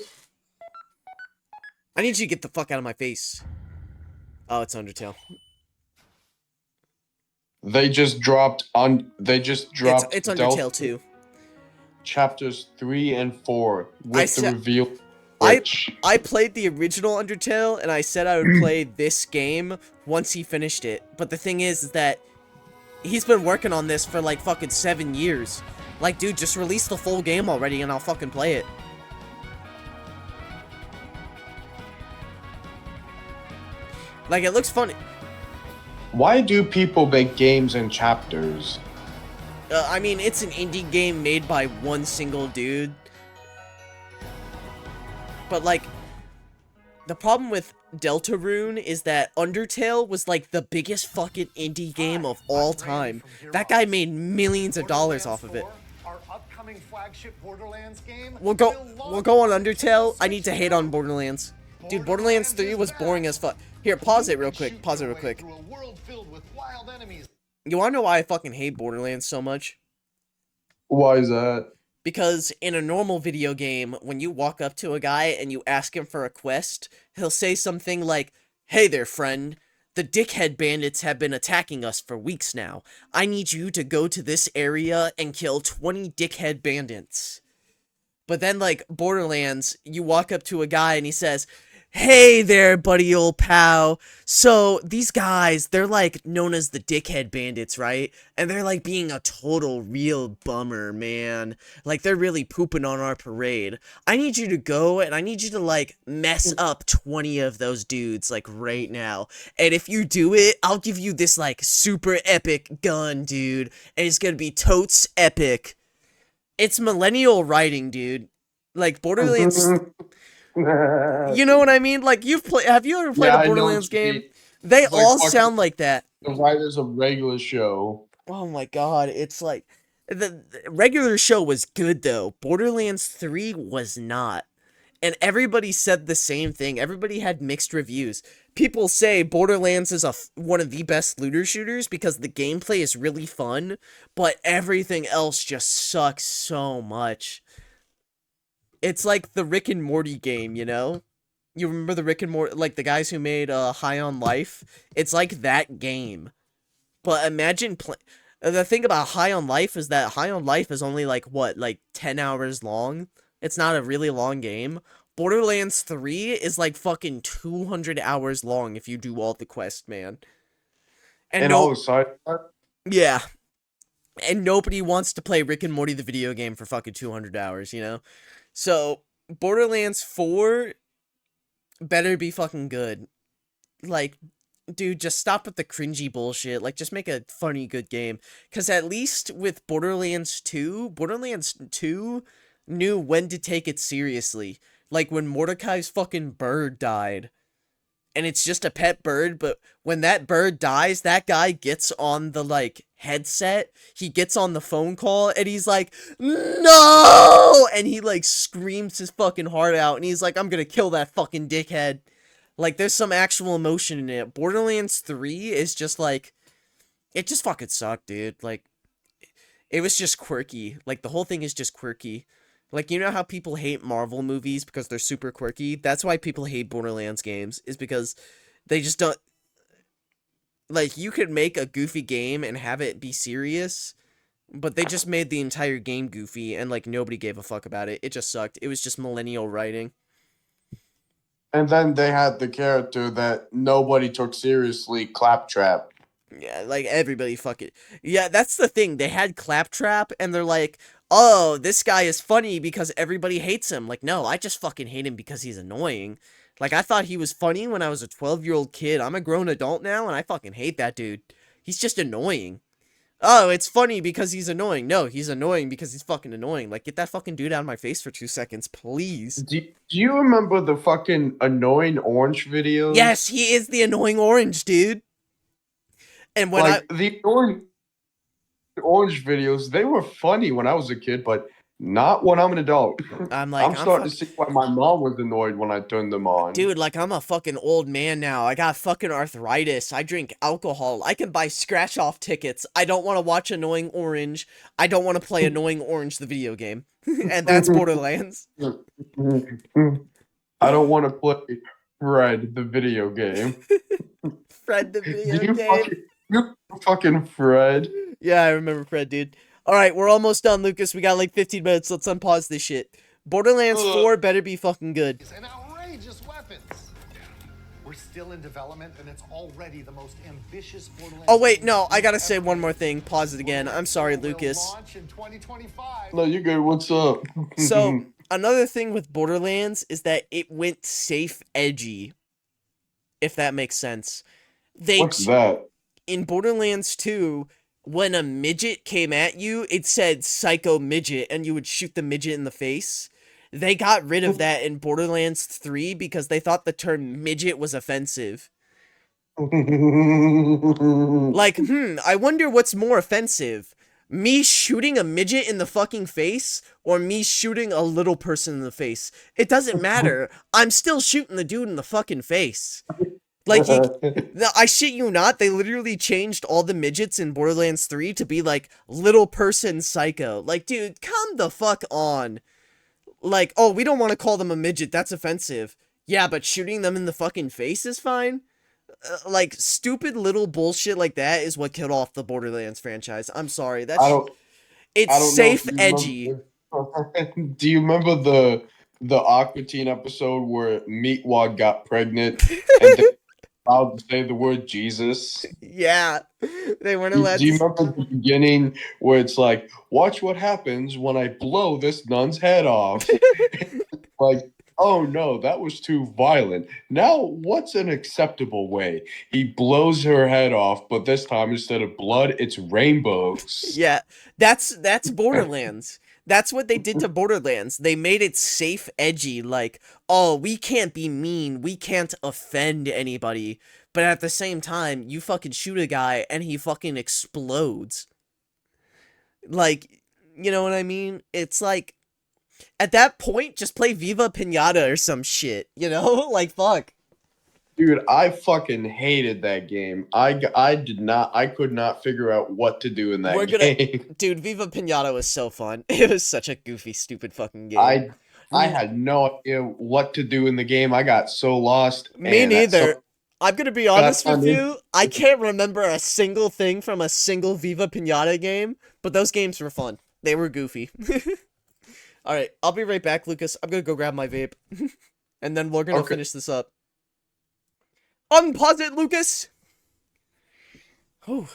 A: I need you to get the fuck out of my face. Oh, it's Undertale.
B: They just dropped on. They just dropped.
A: It's Undertale 2.
B: Chapters 3 and 4 with the reveal.
A: I played the original Undertale and I said I would play this game once he finished it. But the thing is that he's been working on this for like fucking 7 years. Like, dude, just release the full game already and I'll fucking play it. Like, it looks funny.
B: Why do people make games in chapters?
A: I mean, it's an indie game made by one single dude. But, like, the problem with Deltarune is that Undertale was, like, the biggest fucking indie game of all time. That guy made millions of dollars off of it. We'll go on Undertale. I need to hate on Borderlands. Dude, Borderlands 3 was boring as fuck. Here, pause it real quick. Pause it real quick. You wanna know why I fucking hate Borderlands so much?
B: Why is that?
A: Because in a normal video game, when you walk up to a guy and you ask him for a quest, he'll say something like, "Hey there, friend. The dickhead bandits have been attacking us for weeks now. I need you to go to this area and kill 20 dickhead bandits." But then, like, Borderlands, you walk up to a guy and he says, "Hey there, buddy old pal. So, these guys, they're, like, known as the dickhead bandits, right? And they're, like, being a total real bummer, man. Like, they're really pooping on our parade. I need you to go, and I need you to, like, mess up 20 of those dudes, like, right now. And if you do it, I'll give you this, like, super epic gun, dude. And it's gonna be totes epic." It's millennial writing, dude. Like, Borderlands... You know what I mean? Like, have you ever played a Borderlands game? They all sound like that.
B: The writers of regular show.
A: Oh my god, it's like... The regular show was good, though. Borderlands 3 was not. And everybody said the same thing. Everybody had mixed reviews. People say Borderlands is one of the best looter shooters because the gameplay is really fun, but everything else just sucks so much. It's like the Rick and Morty game, you know? You remember the Rick and Morty, like the guys who made High on Life? It's like that game. But imagine the thing about High on Life is that High on Life is only like, what, like 10 hours long? It's not a really long game. Borderlands 3 is like fucking 200 hours long if you do all the quests, man.
B: And all the side quests?
A: Yeah. and nobody wants to play Rick and Morty the video game for fucking 200 hours, you know? So, Borderlands 4 better be fucking good. Like, dude, just stop with the cringy bullshit. Like, just make a funny, good game. Because at least with Borderlands 2 knew when to take it seriously. Like, when Mordecai's fucking bird died. And it's just a pet bird, but when that bird dies, that guy gets on the, like, headset. He gets on the phone call, and he's like, no! And he, like, screams his fucking heart out, and he's like, I'm gonna kill that fucking dickhead. Like, there's some actual emotion in it. Borderlands 3 is just, like, it just fucking sucked, dude. Like, it was just quirky. Like, the whole thing is just quirky. Like, you know how people hate Marvel movies because they're super quirky? That's why people hate Borderlands games, is because they just don't... Like, you could make a goofy game and have it be serious, but they just made the entire game goofy, and, like, nobody gave a fuck about it. It just sucked. It was just millennial writing.
B: And then they had the character that nobody took seriously, Claptrap.
A: Yeah, like, everybody fucking... Yeah, that's the thing. They had Claptrap, and they're like, oh, this guy is funny because everybody hates him. Like, no, I just fucking hate him because he's annoying. Like, I thought he was funny when I was a 12-year-old kid. I'm a grown adult now, and I fucking hate that dude. He's just annoying. Oh, it's funny because he's annoying. No, he's annoying because he's fucking annoying. Like, get that fucking dude out of my face for 2 seconds, please.
B: Do you remember the fucking annoying orange videos?
A: Yes, he is the annoying orange, dude. And when
B: like, the orange videos, they were funny when I was a kid, but not when I'm an adult.
A: I'm like,
B: I'm starting to see why my mom was annoyed when I turned them on.
A: Dude, like, I'm a fucking old man now. I got fucking arthritis. I drink alcohol. I can buy scratch-off tickets. I don't want to watch Annoying Orange. I don't want to play Annoying Orange, the video game. And that's Borderlands.
B: I don't want to play Fred, the video game.
A: Fred, the video game?
B: You fucking Fred.
A: Yeah, I remember Fred, dude. Alright, we're almost done, Lucas. We got like 15 minutes. Let's unpause this shit. Borderlands 4 better be fucking good.
M: And outrageous weapons. We're still in development, and it's already the most ambitious Borderlands.
A: Oh, wait, no. I gotta say one more thing. Pause it again. I'm sorry, Lucas.
M: Launch in 2025.
B: No, you're good. What's up?
A: So, another thing with Borderlands is that it went safe edgy. If that makes sense.
B: What's that?
A: In Borderlands 2, when a midget came at you, it said psycho midget, and you would shoot the midget in the face. They got rid of that in Borderlands 3 because they thought the term midget was offensive. Like, I wonder what's more offensive. Me shooting a midget in the fucking face, or me shooting a little person in the face? It doesn't matter. I'm still shooting the dude in the fucking face. Like, I shit you not, they literally changed all the midgets in Borderlands 3 to be, like, little person psycho. Like, dude, come the fuck on. Like, oh, we don't want to call them a midget, that's offensive. Yeah, but shooting them in the fucking face is fine? Like, stupid little bullshit like that is what killed off the Borderlands franchise. I'm sorry, it's safe edgy.
B: Do you remember the Aqua Teen episode where Meatwad got pregnant and they allowed to say the word Jesus?
A: Yeah, they weren't allowed.
B: Do you remember the beginning where it's like, watch what happens when I blow this nun's head off? Like, oh no, that was too violent. Now, what's an acceptable way? He blows her head off, but this time instead of blood, it's rainbows.
A: Yeah, that's Borderlands. That's what they did to Borderlands. They made it safe edgy, like, oh, we can't be mean, we can't offend anybody, but at the same time, you fucking shoot a guy and he fucking explodes. Like, you know what I mean? It's like, at that point, just play Viva Pinata or some shit, you know? Like, fuck.
B: Dude, I fucking hated that game. I could not figure out what to do in that game.
A: Dude, Viva Pinata was so fun. It was such a goofy, stupid fucking game.
B: I had no idea what to do in the game. I got so lost.
A: Me neither. I'm gonna be honest with you. I can't remember a single thing from a single Viva Pinata game, but those games were fun. They were goofy. Alright, I'll be right back, Lucas. I'm gonna go grab my vape. And then we're gonna finish this up. Unpause it, Lucas! Whew.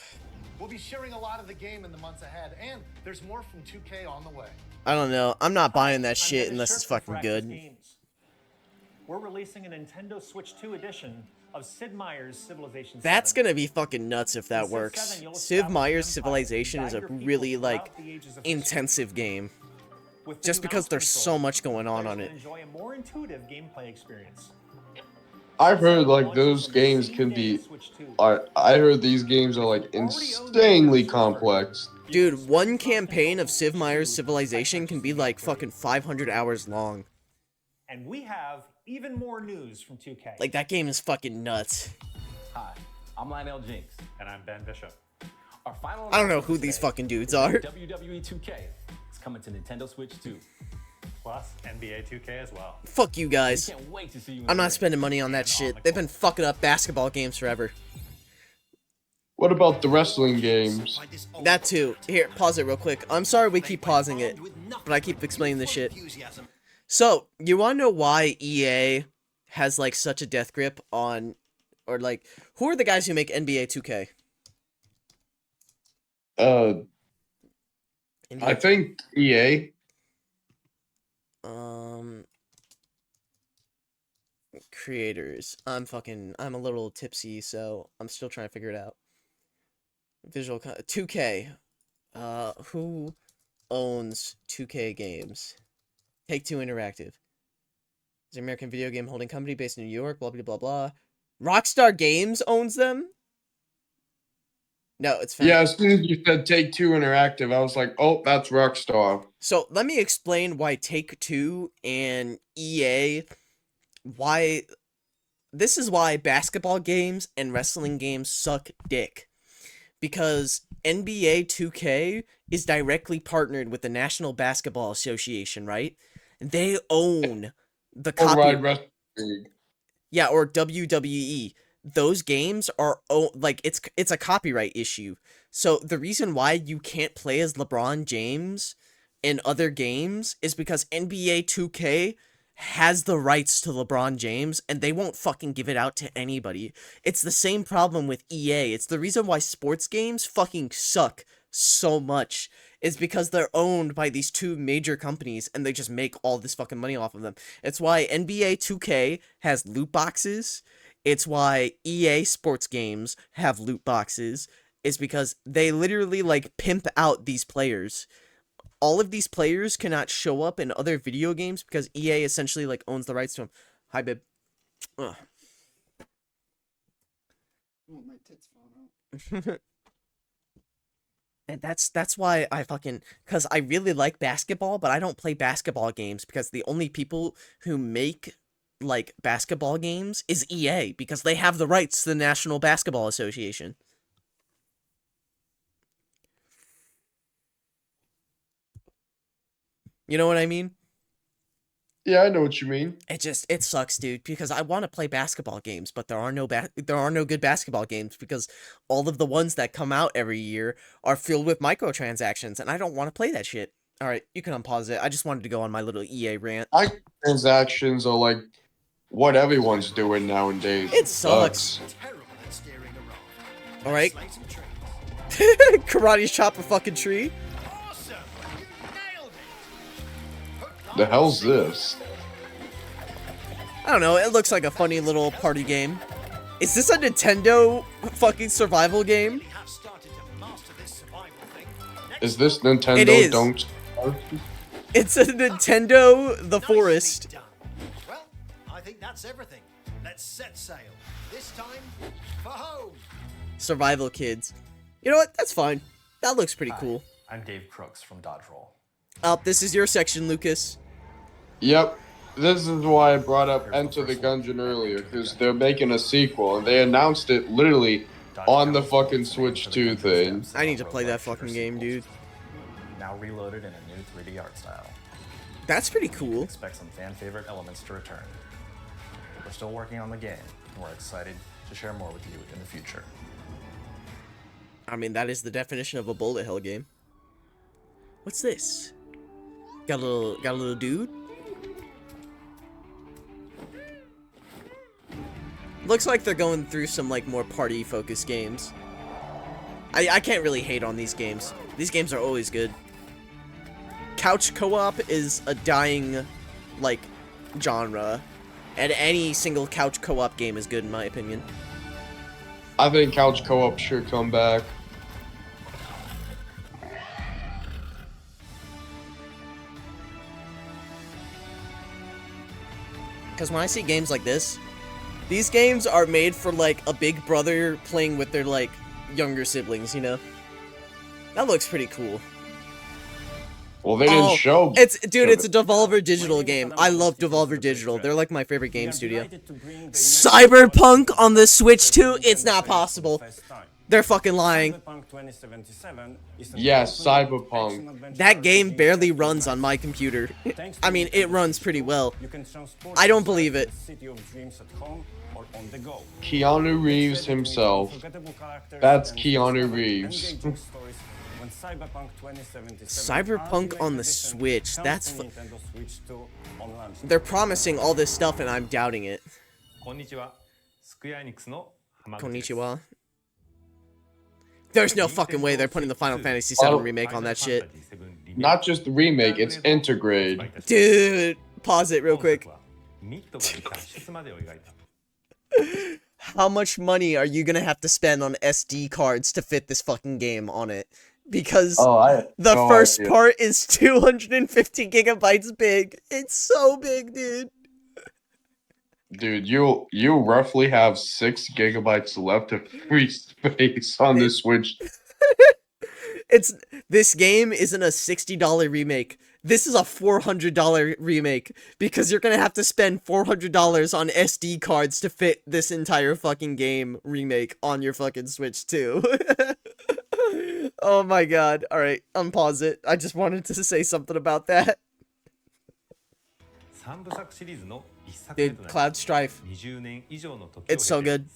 M: We'll be sharing a lot of the game in the months ahead, and there's more from 2K on the way.
A: I don't know. I'm not buying that shit unless it's fucking good.
I: Games. We're releasing a Nintendo Switch 2 edition of Sid Meier's Civilization 7.
A: That's gonna be fucking nuts if that works. Civ Meier's Civilization is a really, like, intensive game. Just because there's so much going on it.
I: Enjoy a more intuitive gameplay experience.
B: I've heard like those games can be. I heard these games are like insanely complex.
A: Dude, one campaign of Civ Meier's Civilization can be like fucking 500 hours long.
I: And we have even more news from 2K.
A: Like, that game is fucking nuts.
N: Hi, I'm Lionel Jinx.
I: And I'm Ben Bishop.
N: Our final
A: I don't know who these fucking dudes are.
N: WWE 2K is coming to Nintendo Switch 2.
I: Plus NBA 2K as well.
A: Fuck you guys.
N: Can't wait to see you.
A: I'm not spending money on that shit. They've been fucking up basketball games forever.
B: What about the wrestling games?
A: That too. Here, pause it real quick. I'm sorry we keep pausing it, but I keep explaining this shit. So, you wanna know why EA has, like, such a death grip on, or, like, who are the guys who make NBA 2K?
B: I think EA.
A: Creators. I'm a little tipsy, so I'm still trying to figure it out. 2K. Who owns 2K games? Take-Two Interactive. It's an American video game holding company based in New York, blah, blah, blah, blah. Rockstar Games owns them? No, it's fine.
B: Yeah, as soon as you said Take-Two Interactive, I was like, oh, that's Rockstar.
A: So, let me explain why Take-Two and EA, this is why basketball games and wrestling games suck dick. Because NBA 2K is directly partnered with the National Basketball Association, right? They own the copy. Yeah, or WWE. Those games are like it's a copyright issue. So the reason why you can't play as LeBron James in other games is because NBA 2K has the rights to LeBron James, and they won't fucking give it out to anybody. It's the same problem with EA. It's the reason why sports games fucking suck so much, is because they're owned by these two major companies, and they just make all this fucking money off of them. It's why NBA 2K has loot boxes. It's why EA sports games have loot boxes. It's because they literally, like, pimp out these players. All of these players cannot show up in other video games because EA essentially, like, owns the rights to them. Hi, babe. Ugh.
O: Oh, my tits fall out.
A: And that's why I fucking... Because I really like basketball, but I don't play basketball games because the only people who make, like, basketball games is EA because they have the rights to the National Basketball Association. You know what I mean?
B: Yeah, I know what you mean.
A: It sucks, dude, because I want to play basketball games, but there are no good basketball games because all of the ones that come out every year are filled with microtransactions, and I don't want to play that shit. All right, you can unpause it. I just wanted to go on my little EA rant.
B: Microtransactions are like what everyone's doing nowadays.
A: It sucks. All right. Karate chop a fucking tree.
B: The hell's this?
A: I don't know, it looks like a funny little party game. Is this a Nintendo fucking survival game?
B: Is this Nintendo
A: It is.
B: Don't?
A: It's a Nintendo The Forest.
P: Well, I think that's everything. Let's set sail. This time for home.
A: Survival kids. You know what? That's fine. That looks pretty cool.
C: I'm Dave Crooks from Dodge Roll.
A: This is your section, Lucas.
B: Yep. This is why I brought up Enter the Gungeon earlier, because they're making a sequel, and they announced it literally on the fucking Switch 2 thing.
A: I need to play that fucking game, dude.
C: Now reloaded in a new 3D art style.
A: That's pretty cool.
C: Expect some fan favorite elements to return. We're still working on the game, and we're excited to share more with you in the future.
A: I mean, that is the definition of a bullet hell game. What's this? Got a little dude? Looks like they're going through some, like, more party-focused games. I can't really hate on these games. These games are always good. Couch co-op is a dying, like, genre. And any single couch co-op game is good in my opinion.
B: I think couch co-op should come back.
A: Because when I see games like this, these games are made for, like, a big brother playing with their, like, younger siblings, you know? That looks pretty cool.
B: Well, they didn't show.
A: Dude, it's a Devolver Digital game. I love Devolver Digital. They're like my favorite game studio. Cyberpunk on the Switch 2? It's not possible. They're fucking lying.
B: Yes, Cyberpunk.
A: That game barely runs on my computer. I mean, it runs pretty well. I don't believe it.
B: Keanu Reeves himself. That's Keanu Reeves.
A: Cyberpunk on the Switch. That's they're promising all this stuff and I'm doubting it. Konnichiwa. There's no fucking way they're putting the Final Fantasy VII remake on that shit.
B: Not just the remake, it's integrated.
A: Dude, pause it real quick. How much money are you gonna have to spend on SD cards to fit this fucking game on it? Because the first part is 250 gigabytes big. It's so big, dude.
B: Dude, you roughly have 6 gigabytes left of free space on the Switch.
A: This game isn't a $60 remake. This is a $400 remake because you're gonna have to spend $400 on SD cards to fit this entire fucking game remake on your fucking Switch too. Oh my god. Alright, unpause it. I just wanted to say something about that. Dude, Cloud Strife. It's so good.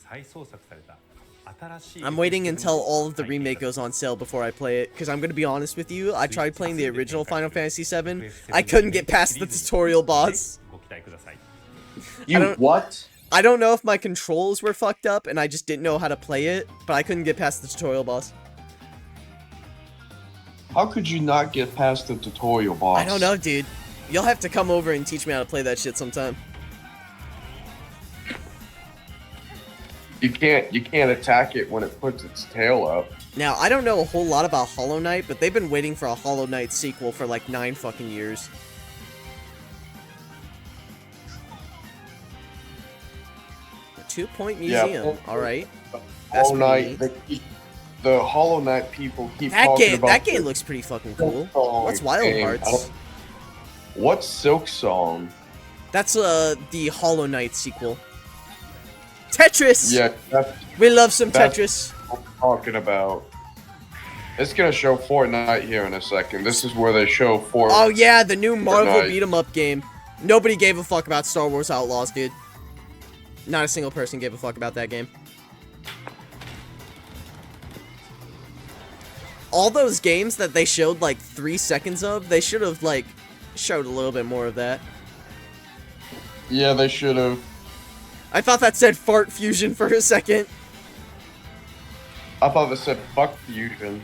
A: I'm waiting until all of the remake goes on sale before I play it, because I'm going to be honest with you, I tried playing the original Final Fantasy VII, I couldn't get past the tutorial boss.
B: What?
A: I don't know if my controls were fucked up and I just didn't know how to play it, but I couldn't get past the tutorial boss.
B: How could you not get past the tutorial boss?
A: I don't know, dude. You'll have to come over and teach me how to play that shit sometime.
B: You can't attack it when it puts its tail up.
A: Now, I don't know a whole lot about Hollow Knight, but they've been waiting for a Hollow Knight sequel for like 9 fucking years. A 2-point museum.
B: Yeah,
A: alright.
B: Hollow Knight, the Hollow Knight people keep talking about
A: that game looks pretty fucking cool. What's Wild Hearts?
B: What's Silk Song?
A: That's the Hollow Knight sequel. Tetris!
B: Yeah,
A: we love some Tetris.
B: What I'm talking about. It's gonna show Fortnite here in a second. This is where they show Fortnite.
A: Oh yeah, the new Marvel beat-em-up game. Nobody gave a fuck about Star Wars Outlaws, dude. Not a single person gave a fuck about that game. All those games that they showed like 3 seconds of, they should have like showed a little bit more of that.
B: Yeah, they should have.
A: I thought that said fart fusion for a second.
B: I thought that said fuck fusion.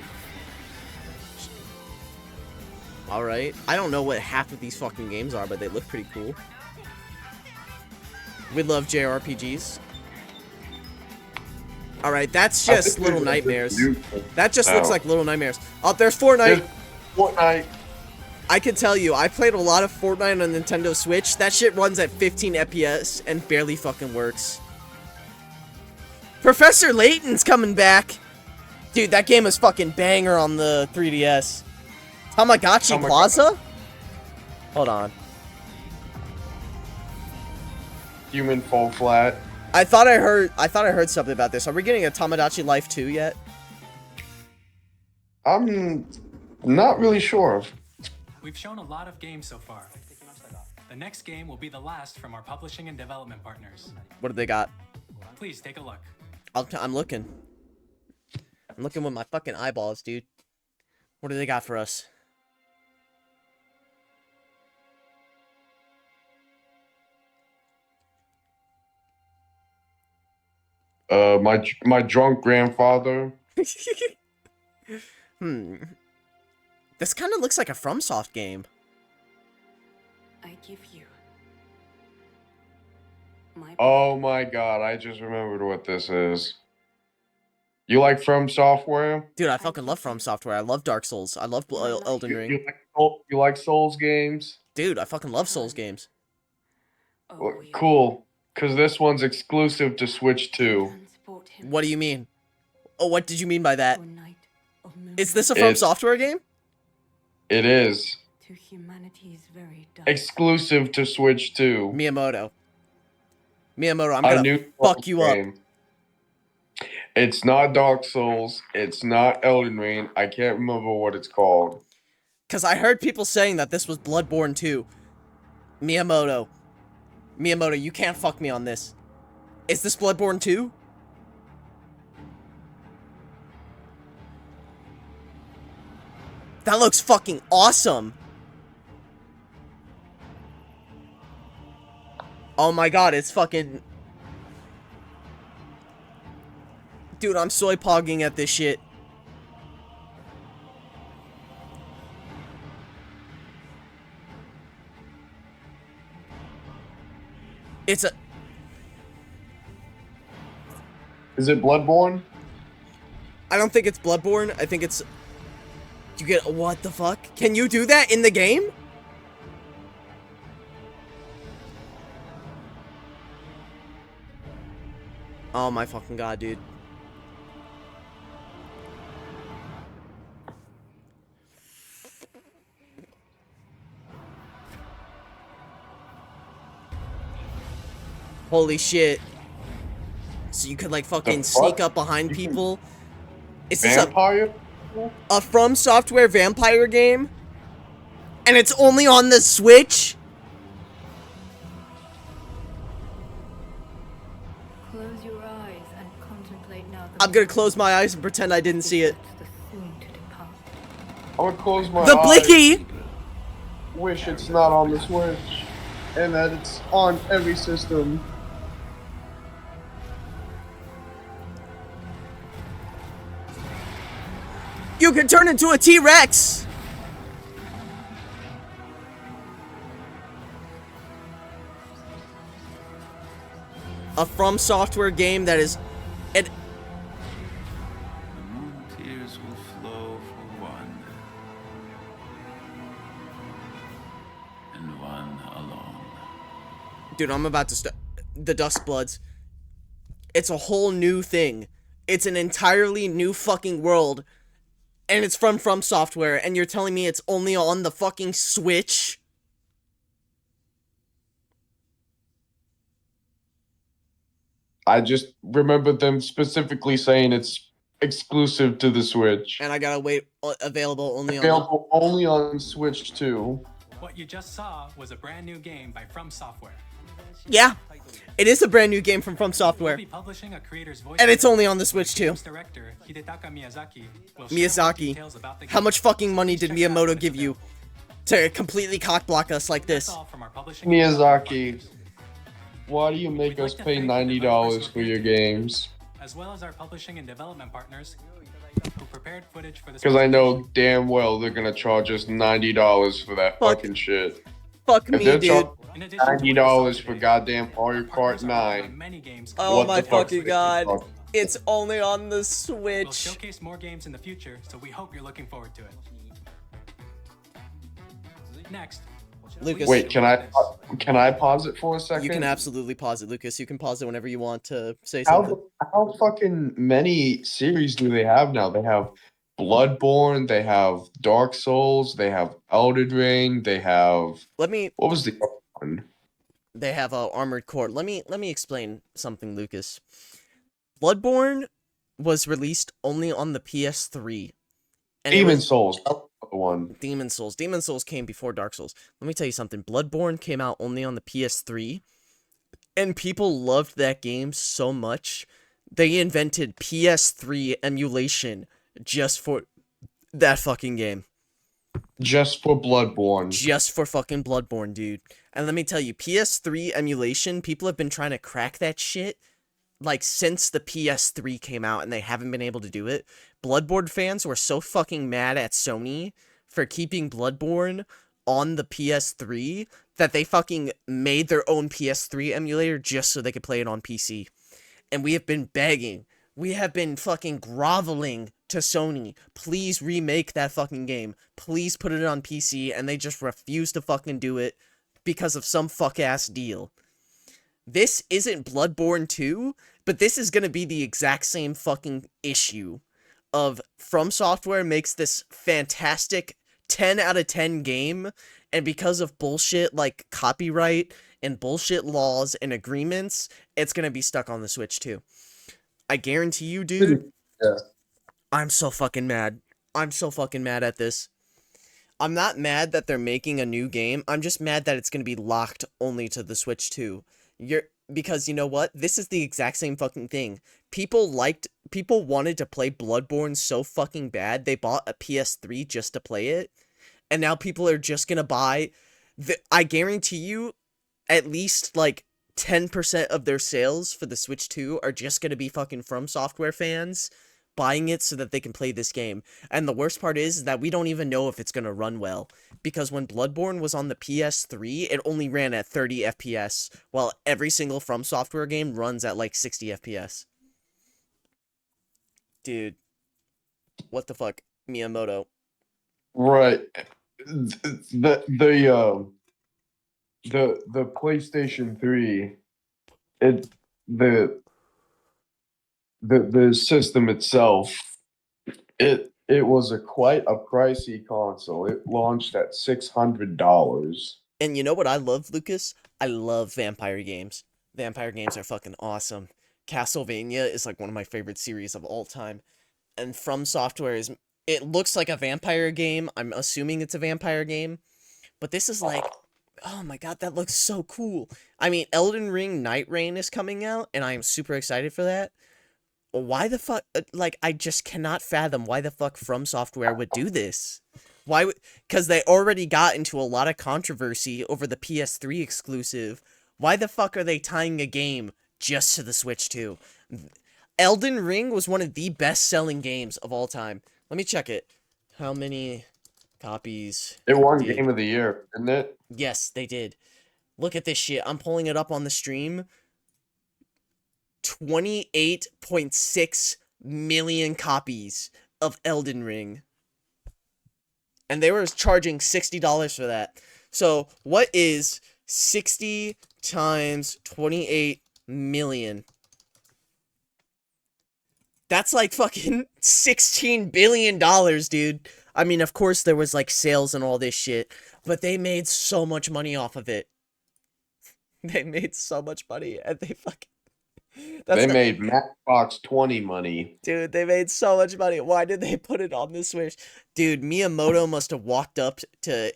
A: Alright. I don't know what half of these fucking games are, but they look pretty cool. We love JRPGs. Alright, that's just Little Nightmares. That just looks like Little Nightmares. Oh, there's Fortnite!
B: Fortnite.
A: I can tell you, I played a lot of Fortnite on Nintendo Switch. That shit runs at 15 FPS and barely fucking works. Professor Layton's coming back! Dude, that game is fucking banger on the 3DS. Tamagotchi Plaza? Hold on.
B: Human Fall Flat.
A: I thought I heard something about this. Are we getting a Tamagotchi Life 2 yet?
B: I'm not really sure.
F: We've shown a lot of games so far. The next game will be the last from our publishing and development partners.
A: What do they got?
F: Please take a look.
A: I'm looking. I'm looking with my fucking eyeballs, dude. What do they got for us?
B: My drunk grandfather.
A: This kind of looks like a FromSoft game.
L: I give you my
B: Oh my god, I just remembered what this is. You like From Software?
A: Dude, I fucking love From Software. I love Dark Souls. I love Elden Ring.
B: You like Souls games?
A: Dude, I fucking love Souls games.
B: Well, cool, because this one's exclusive to Switch 2.
A: What do you mean? Oh, what did you mean by that? Is this a From
B: It's-
A: Software game?
B: It is.
L: to humanity's very dark.
B: Exclusive to Switch 2.
A: Miyamoto, I'm
B: A
A: gonna
B: new
A: fuck you up.
B: game. It's not Dark Souls. It's not Elden Ring. I can't remember what it's called.
A: Because I heard people saying that this was Bloodborne 2. Miyamoto, you can't fuck me on this. Is this Bloodborne 2? That looks fucking awesome. Oh my god, it's fucking... Dude, I'm soy pogging at this shit. It's a...
B: Is it Bloodborne?
A: I don't think it's Bloodborne. I think it's... You get... What the fuck? Can you do that in the game? Oh my fucking god, dude. Holy shit. So you could like fucking sneak up behind people? Is this a From Software vampire game? And it's only on the Switch?
L: Close your eyes and contemplate now.
A: I'm gonna close my eyes and pretend I didn't see it.
B: I'm gonna close my
A: The
B: eyes.
A: blicky!
B: Wish it's not on the Switch. And that it's on every system.
A: You can turn into a T-Rex! A From Software game that is...
Q: The moon tears will flow for one, and one alone.
A: Dude, I'm about to start... The Dusk Bloods. It's a whole new thing. It's an entirely new fucking world. And it's from Software, and you're telling me it's only on the fucking Switch?
B: I just remember them specifically saying it's exclusive to the Switch.
A: And I gotta wait, available only
B: Available only on Switch 2.
F: What you just saw was a brand new game by From Software.
A: Yeah, it is a brand new game from Software.
F: We'll be publishing a creator's voice
A: And it's only on the Switch too.
F: Director Hidetaka Miyazaki will share more details about the
A: How
F: game.
A: much fucking money did Miyamoto give you to completely cockblock us like this?
B: Miyazaki, why do you make us pay $90 for your games?
F: As well as our publishing and development partners who prepared footage for this.
B: Because I know damn well they're gonna charge us $90 for that fucking shit.
A: Fuck
B: If
A: me,
B: they're
A: dude.
B: charging $90 for goddamn Mario Kart 9.
A: Oh
B: what
A: my
B: the fuck's
A: fucking
B: the
A: god.
B: fuck?
A: It's only on the
F: We'll
A: Switch.
F: showcase more games in the future, so we hope you're looking forward to it. Next,
A: Lucas.
B: Wait, can I pause it for a second?
A: You can absolutely pause it, Lucas. You can pause it whenever you want to say
B: How,
A: something.
B: how fucking many series do they have now? They have Bloodborne, they have Dark Souls, they have Elden Ring, they have...
A: Let me...
B: What was the other one?
A: They have a Armored Core. Let me explain something, Lucas. Bloodborne was released only on the PS3.
B: Demon Souls. That was the one.
A: Demon Souls. Demon Souls came before Dark Souls. Let me tell you something. Bloodborne came out only on the PS3. And people loved that game so much, they invented PS3 emulation just for that fucking game.
B: Just for Bloodborne.
A: Just for fucking Bloodborne, dude. And let me tell you, PS3 emulation, people have been trying to crack that shit like, since the PS3 came out and they haven't been able to do it, Bloodborne fans were so fucking mad at Sony for keeping Bloodborne on the PS3 that they fucking made their own PS3 emulator just so they could play it on PC. And we have been begging. We have been fucking groveling to Sony. Please remake that fucking game. Please put it on PC. And they just refuse to fucking do it because of some fuck-ass deal. This isn't Bloodborne 2, but this is gonna be the exact same fucking issue of From Software makes this fantastic 10 out of 10 game, and because of bullshit like copyright and bullshit laws and agreements, it's gonna be stuck on the Switch too. I guarantee you, dude.
B: Yeah.
A: I'm so fucking mad. I'm so fucking mad at this. I'm not mad that they're making a new game. I'm just mad that it's gonna be locked only to the Switch 2. Because you know what? This is the exact same fucking thing. People wanted to play Bloodborne so fucking bad, they bought a PS3 just to play it. And now people are just gonna buy I guarantee you, at least like 10% of their sales for the Switch 2 are just gonna be fucking From Software fans buying it so that they can play this game. And the worst part is that we don't even know if it's gonna run well. Because when Bloodborne was on the PS3, it only ran at 30 FPS, while every single From Software game runs at like 60 FPS. Dude. What the fuck? Miyamoto.
B: Right. The PlayStation 3, the system itself, it was quite a pricey console. It launched at $600.
A: And you know what I love, Lucas? I love vampire games. Vampire games are fucking awesome. Castlevania is like one of my favorite series of all time. And From Software it looks like a vampire game. I'm assuming it's a vampire game. But this is like, oh my god, that looks so cool. I mean, Elden Ring Night Reign is coming out, and I am super excited for that. Why the fuck, like, I just cannot fathom why the fuck From Software would do this. Why would, because they already got into a lot of controversy over the PS3 exclusive. Why the fuck are they tying a game just to the Switch 2? Elden Ring was one of the best-selling games of all time. Let me check it. How many copies?
B: It won Game of the Year, didn't it?
A: Yes, they did. Look at this shit. I'm pulling it up on the stream. 28.6 million copies of Elden Ring. And they were charging $60 for that. So, what is 60 times 28 million? That's like fucking $16 billion, dude. I mean, of course there was like sales and all this shit, but they made so much money off of it. They made so much money, and they fucking...
B: They made Matchbox 20 money.
A: Dude, they made so much money. Why did they put it on the Switch? Dude, Miyamoto must have walked up to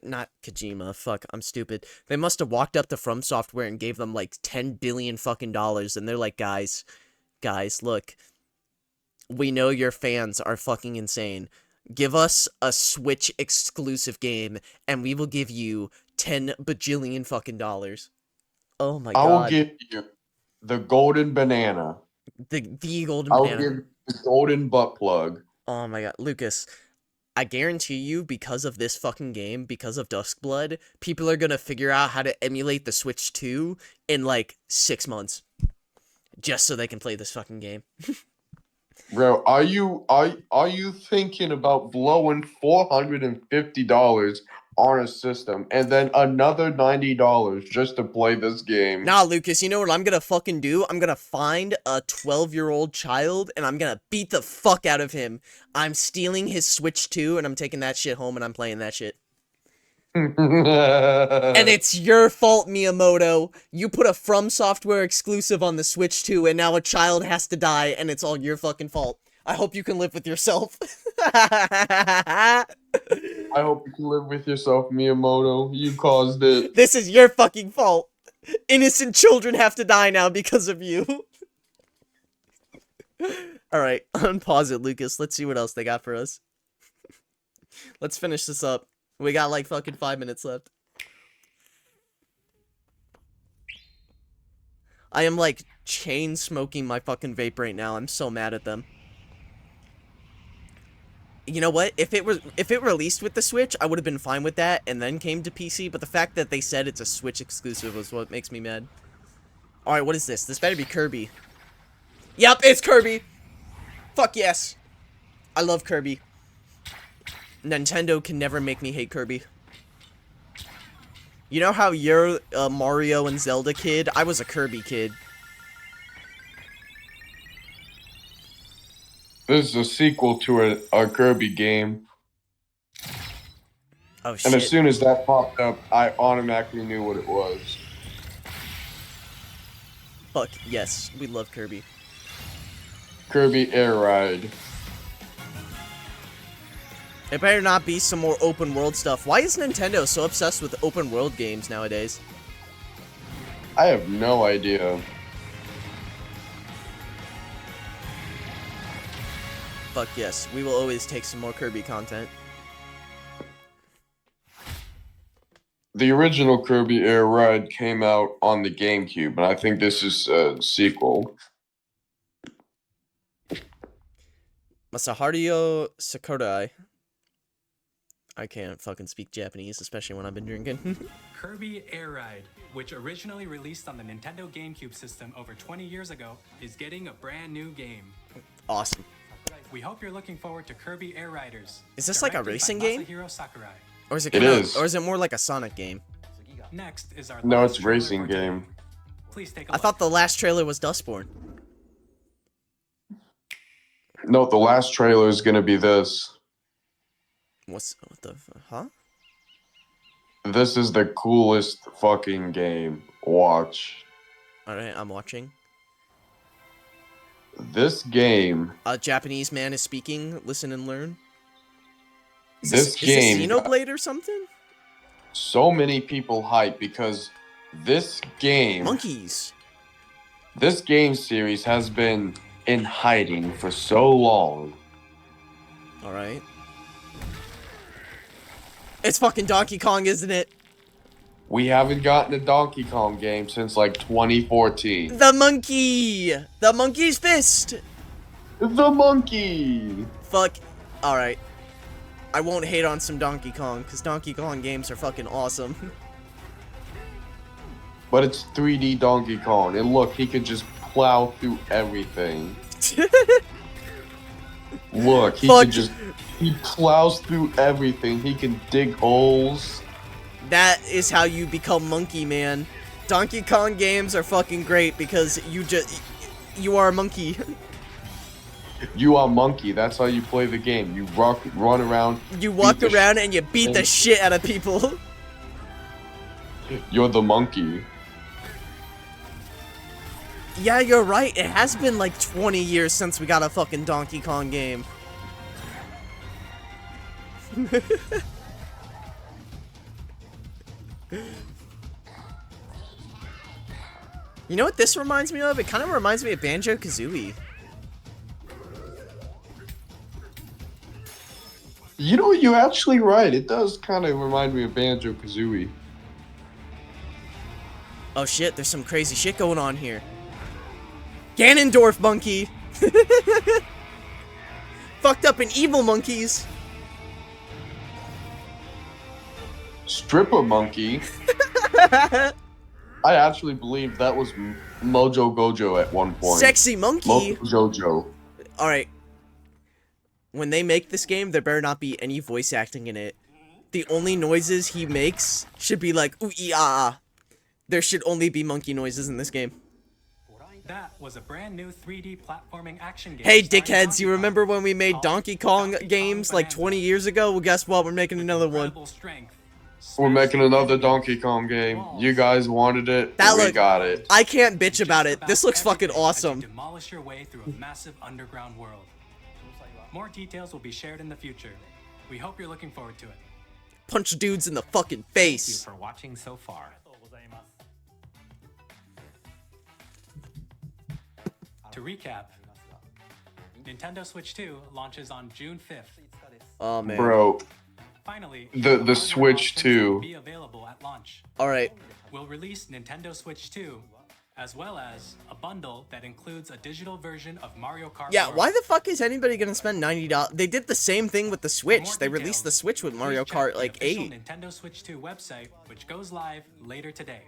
A: not Kojima. Fuck, I'm stupid. They must have walked up to From Software and gave them like 10 billion fucking dollars, and they're like, guys, look. We know your fans are fucking insane. Give us a Switch exclusive game, and we will give you 10 bajillion fucking dollars. Oh my god.
B: I will give you the golden banana.
A: The golden banana.
B: I'll give the golden butt plug.
A: Oh my god. Lucas, I guarantee you, because of this fucking game, because of Duskblood, people are gonna figure out how to emulate the Switch 2 in like 6 months. Just so they can play this fucking game.
B: Bro, are you thinking about blowing $450 on a system and then another $90 just to play this game?
A: Nah, Lucas, you know what I'm gonna fucking do? I'm gonna find a 12-year-old child and I'm gonna beat the fuck out of him. I'm stealing his Switch 2 and I'm taking that shit home and I'm playing that shit. And it's your fault, Miyamoto. You put a From Software exclusive on the Switch 2 and now a child has to die and it's all your fucking fault. I hope you can live with yourself.
B: I hope you can live with yourself, Miyamoto. You caused it.
A: This is your fucking fault. Innocent children have to die now because of you. Alright, unpause it, Lucas. Let's see what else they got for us. Let's finish this up. We got like fucking 5 minutes left. I am like chain smoking my fucking vape right now. I'm so mad at them. You know what? If it released with the Switch, I would have been fine with that and then came to PC, but the fact that they said it's a Switch exclusive was what makes me mad. Alright, what is this? This better be Kirby. Yep, it's Kirby! Fuck yes! I love Kirby. Nintendo can never make me hate Kirby. You know how you're a Mario and Zelda kid? I was a Kirby kid.
B: This is a sequel to a Kirby game.
A: Oh, shit.
B: And as soon as that popped up, I automatically knew what it was.
A: Fuck, yes. We love Kirby.
B: Kirby Air Ride.
A: It better not be some more open world stuff. Why is Nintendo so obsessed with open world games nowadays?
B: I have no idea.
A: Fuck yes. We will always take some more Kirby content.
B: The original Kirby Air Ride came out on the GameCube, and I think this is a sequel.
A: Masaharu Sakurai. I can't fucking speak Japanese, especially when I've been drinking.
F: Kirby Air Ride, which originally released on the Nintendo GameCube system over 20 years ago, is getting a brand new game.
A: Awesome.
F: We hope you're looking forward to Kirby Air Riders.
A: Is this like a racing game?
F: Sakurai.
A: Or is it
B: It is.
A: Or is it more like a Sonic game?
F: Next is our
B: No,
F: last
B: it's a
F: trailer
B: racing
F: for today.
B: game.
F: Please take a
A: I
F: look.
A: thought the last trailer was Dustborn.
B: No, the last trailer is gonna be this.
A: What the huh?
B: This is the coolest fucking game. Watch.
A: Alright, I'm watching.
B: This game.
A: A Japanese man is speaking. Listen and learn. Is
B: This
A: Is
B: game.
A: this Xenoblade or something?
B: So many people hype because this game.
A: Monkeys.
B: This game series has been in hiding for so long.
A: Alright. It's fucking Donkey Kong, isn't it?
B: We haven't gotten a Donkey Kong game since like 2014.
A: The monkey! The monkey's fist!
B: The monkey!
A: Fuck. Alright. I won't hate on some Donkey Kong, because Donkey Kong games are fucking awesome.
B: But it's 3D Donkey Kong, and look, he can just plow through everything. Look, he plows through everything. He can dig holes.
A: That is how you become monkey, man. Donkey Kong games are fucking great because you are a monkey.
B: You are monkey. That's how you play the game. You run around.
A: You walk around and you beat the shit out of people.
B: You're the monkey.
A: Yeah, you're right. It has been like 20 years since we got a fucking Donkey Kong game. You know what this reminds me of? It kind of reminds me of Banjo-Kazooie.
B: You know, you're actually right. It does kind of remind me of Banjo-Kazooie.
A: Oh shit, there's some crazy shit going on here. Ganondorf monkey! Fucked up and evil monkeys!
B: Stripper monkey? I actually believe that was Mojo Gojo at one point.
A: Sexy monkey?
B: Mojo Jojo.
A: Alright. When they make this game, there better not be any voice acting in it. The only noises he makes should be like, ooh, ee, ah, ah. There should only be monkey noises in this game.
F: That was a brand new 3D platforming action game.
A: Hey, dickheads, you remember when we made Donkey Kong games like 20 years ago? Well, guess what? We're making another one.
B: We're making another Donkey Kong game. You guys wanted it, we got it.
A: I can't bitch about it. This looks fucking awesome.
F: Demolish your way through a massive underground world. More details will be shared in the future. We hope you're looking forward to it.
A: Punch dudes in the fucking face.
C: Thank you for watching so far.
F: To recap, Nintendo Switch 2 launches on June 5th.
A: Oh man.
B: Bro.
F: Finally,
B: The Switch 2.
F: be available at launch.
A: Alright.
F: We'll release Nintendo Switch 2 as well as a bundle that includes a digital version of Mario Kart
A: Yeah,
F: World.
A: why the fuck is anybody gonna spend $90? They did the same thing with the Switch. They released the Switch with Mario
F: Please check
A: Kart
F: the
A: like
F: official
A: 8.
F: Nintendo Switch 2 website, which goes live later today.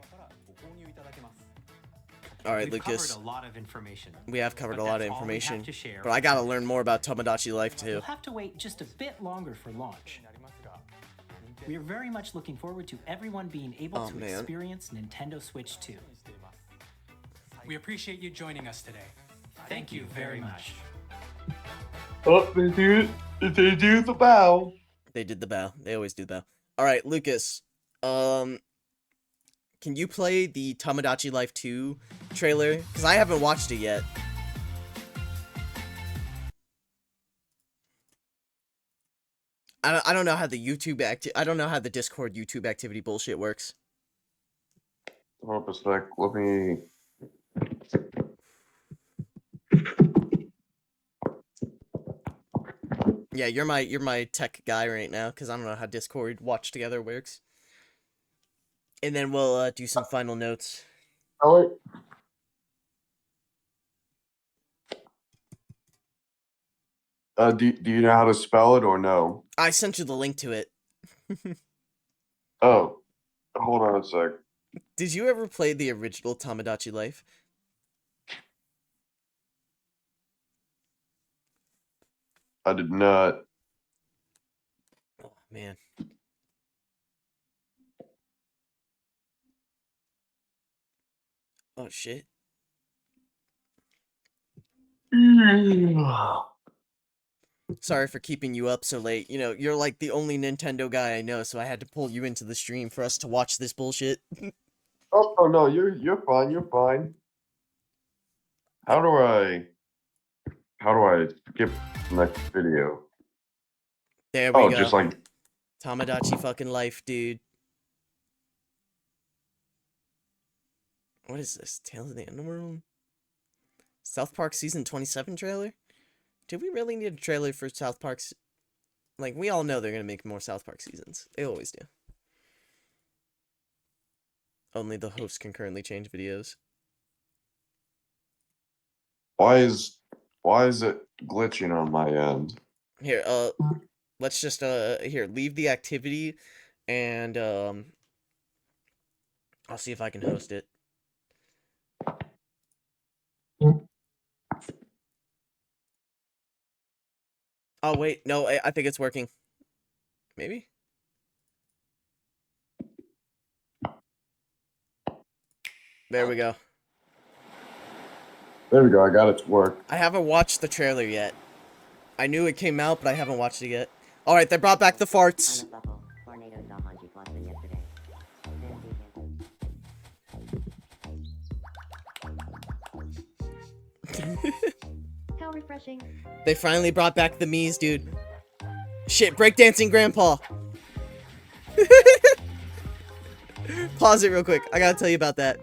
A: All right,
C: We've
A: Lucas.
C: covered a lot of information.
A: We have covered
C: but
A: a lot of
C: that's all we have
A: information,
C: to share
A: but I
C: for
A: gotta
C: today.
A: learn more about Tomodachi Life too.
D: You'll have to wait just a bit longer for launch. We are very much looking forward to everyone being able to experience Nintendo Switch 2.
F: We appreciate you joining us today. Thank you very much.
B: Oh, they do the bow.
A: They did the bow. They always do the bow. All right, Lucas. Can you play the Tomodachi Life 2 trailer? Because I haven't watched it yet. I don't know how the I don't know how the Discord YouTube activity bullshit works.
B: Hold up a sec. Let me.
A: Yeah, you're my tech guy right now because I don't know how Discord watch together works. And then we'll do some final notes.
B: Oh, do you know how to spell it or no?
A: I sent you the link to it.
B: Oh, hold on a sec.
A: Did you ever play the original Tomodachi Life?
B: I did not.
A: Oh, man. Oh, shit. Sorry for keeping you up so late. You know, you're like the only Nintendo guy I know, so I had to pull you into the stream for us to watch this bullshit.
B: Oh no, you're fine. You're fine. How do I skip the next video?
A: There we go.
B: Just like
A: Tomodachi fucking Life, dude. What is this? Tales of the Underworld? South Park Season 27 trailer? Did we really need a trailer for South Park's? Like, we all know they're gonna make more South Park seasons. They always do. Only the host can currently change videos.
B: why is it glitching on my end?
A: Here, let's just, here, leave the activity, and, I'll see if I can host it. Oh, wait, no, I think it's working. Maybe? There we go.
B: There we go. I got it to work.
A: I haven't watched the trailer yet. I knew it came out, but I haven't watched it yet. Alright, they brought back the farts.
R: How refreshing.
A: They finally brought back the Mii's, dude. Shit, breakdancing grandpa. Pause it real quick. I gotta tell you about that.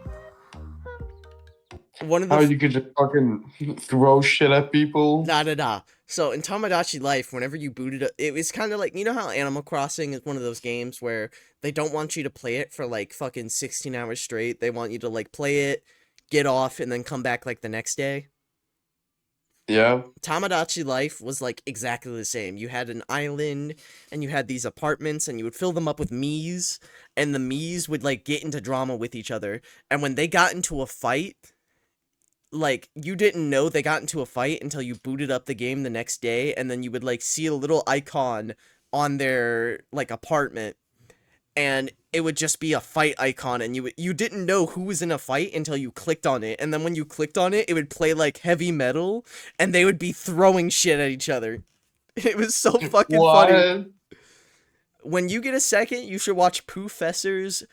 A: One of the
B: How you could just fucking throw shit at people?
A: Nah. So in Tomodachi Life, whenever you booted it, it was kind of like, you know how Animal Crossing is one of those games where they don't want you to play it for like fucking 16 hours straight. They want you to like play it, get off, and then come back like the next day.
B: Yeah.
A: Tomodachi Life was like exactly the same. You had an island and you had these apartments and you would fill them up with Mii's, and the Mii's would like get into drama with each other. And when they got into a fight, like, you didn't know they got into a fight until you booted up the game the next day, and then you would like see a little icon on their like apartment, and it would just be a fight icon, and you didn't know who was in a fight until you clicked on it, and then when you clicked on it, it would play like heavy metal, and they would be throwing shit at each other. It was so fucking funny. When you get a second, you should watch Poofessor's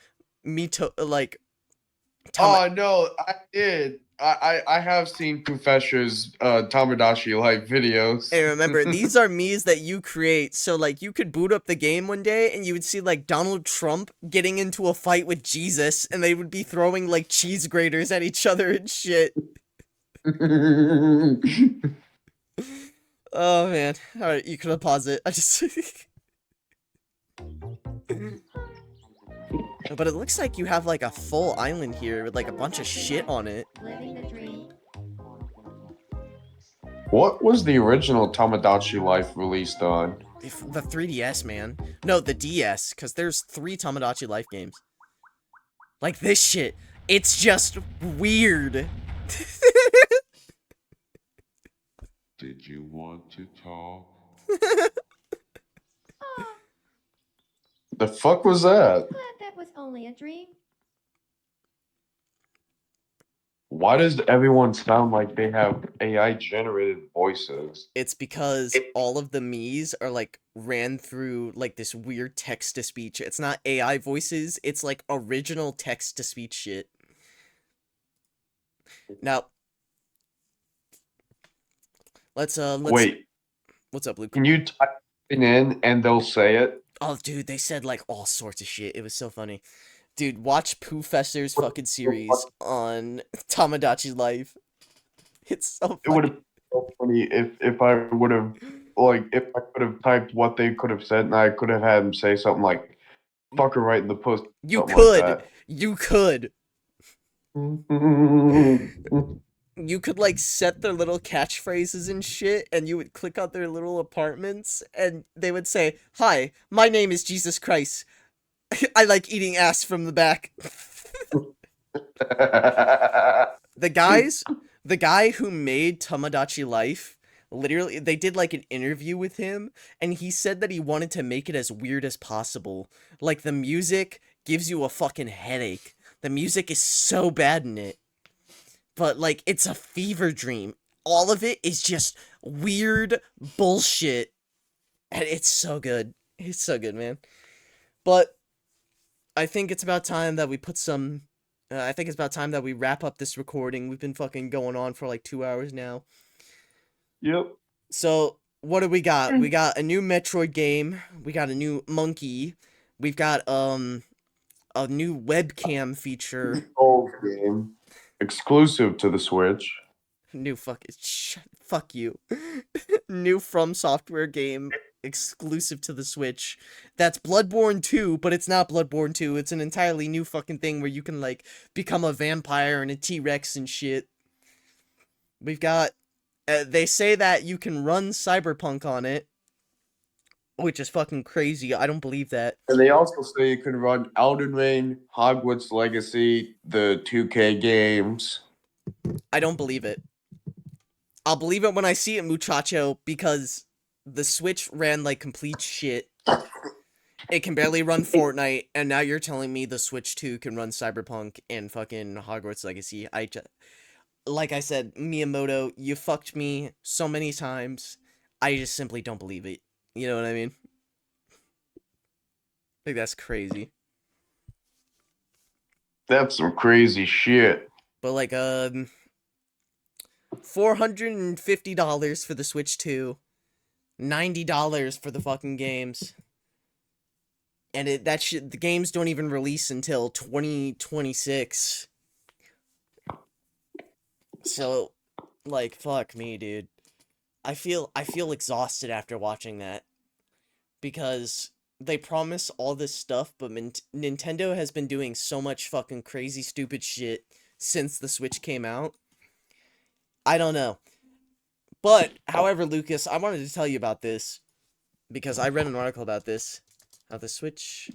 B: Oh no, I did. I have seen Professor's Tomodachi Life videos.
A: Hey, remember, these are Mii's that you create, so, like, you could boot up the game one day, and you would see, like, Donald Trump getting into a fight with Jesus, and they would be throwing, like, cheese graters at each other and shit. Oh, man. Alright, you could pause it. I just... But it looks like you have like a full island here with like a bunch of shit on it.
R: Living the dream.
B: What was the original Tamagotchi Life released on?
A: The 3DS, man. No, the DS, because there's 3 Tamagotchi Life games. Like this shit. It's just weird.
Q: Did you want to talk?
B: The fuck was that?
R: Glad that was only a dream.
B: Why does everyone sound like they have AI generated voices?
A: It's because all of the Miis are like ran through like this weird text to speech. It's not AI voices, it's like original text to speech shit. Now, let's
B: wait.
A: What's up, Luke?
B: Can you type it in and they'll say it?
A: Oh, dude, they said like all sorts of shit. It was so funny. Dude, watch Poofessor's fucking series on Tamagotchi Life. It's so funny.
B: It would have been so funny if I would have, like, if I could have typed what they could have said and I could have had them say something like, fucker right in the post.
A: You could. You could. You could like set their little catchphrases and shit, and you would click on their little apartments, and they would say, "Hi, my name is Jesus Christ. I like eating ass from the back." The guy who made Tamagotchi Life, literally, they did like an interview with him, and he said that he wanted to make it as weird as possible. Like, the music gives you a fucking headache. The music is so bad in it. But, like, it's a fever dream. All of it is just weird bullshit. And it's so good. It's so good, man. But I think it's about time that we put some... I think it's about time that we wrap up this recording. We've been fucking going on for like 2 hours now.
B: Yep.
A: So, what do we got? We got a new Metroid game. We got a new Monkey. We've got, a new webcam feature.
B: Old game. Exclusive to the Switch.
A: New fuck you. New From Software game exclusive to the Switch. That's Bloodborne 2, but it's not Bloodborne 2. It's an entirely new fucking thing where you can like become a vampire and a T-Rex and shit. We've got they say that you can run Cyberpunk on it, which is fucking crazy. I don't believe that.
B: And they also say you can run Elden Ring, Hogwarts Legacy, the 2K games.
A: I don't believe it. I'll believe it when I see it, muchacho, because the Switch ran like complete shit. It can barely run Fortnite, and now you're telling me the Switch 2 can run Cyberpunk and fucking Hogwarts Legacy. Like I said, Miyamoto, you fucked me so many times. I just simply don't believe it. You know what I mean? Like, that's crazy.
B: That's some crazy shit.
A: But like, $450 for the Switch 2. $90 for the fucking games. And the games don't even release until 2026. So, like, fuck me, dude. I feel exhausted after watching that. Because they promise all this stuff, but Nintendo has been doing so much fucking crazy stupid shit since the Switch came out. I don't know. But, however, Lucas, I wanted to tell you about this. Because I read an article about this. How the Switch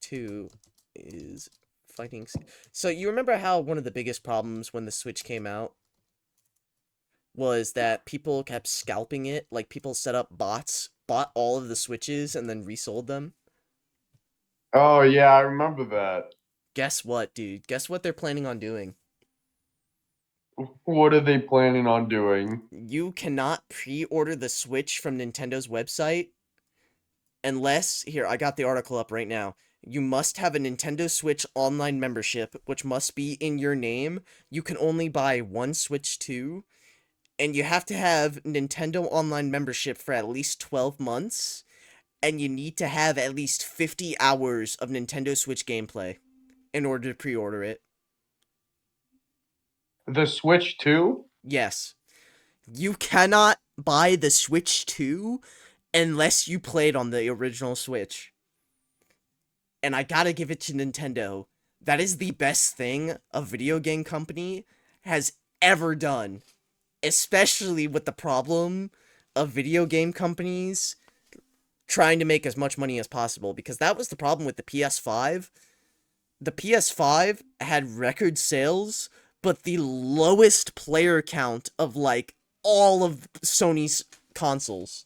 A: 2 is fighting... So, you remember how one of the biggest problems when the Switch came out was that people kept scalping it? Like, people set up bots, bought all of the Switches, and then resold them?
B: Oh, yeah, I remember that.
A: Guess what, dude? Guess what they're planning on doing?
B: What are they planning on doing?
A: You cannot pre-order the Switch from Nintendo's website unless... Here, I got the article up right now. You must have a Nintendo Switch online membership, which must be in your name. You can only buy one Switch 2. And you have to have Nintendo Online membership for at least 12 months. And you need to have at least 50 hours of Nintendo Switch gameplay in order to pre-order it.
B: The Switch 2?
A: Yes. You cannot buy the Switch 2 unless you played on the original Switch. and I gotta give it to Nintendo. That is the best thing a video game company has ever done, especially with the problem of video game companies trying to make as much money as possible, because that was the problem with the PS5. The PS5 had record sales, but the lowest player count of, like, all of Sony's consoles.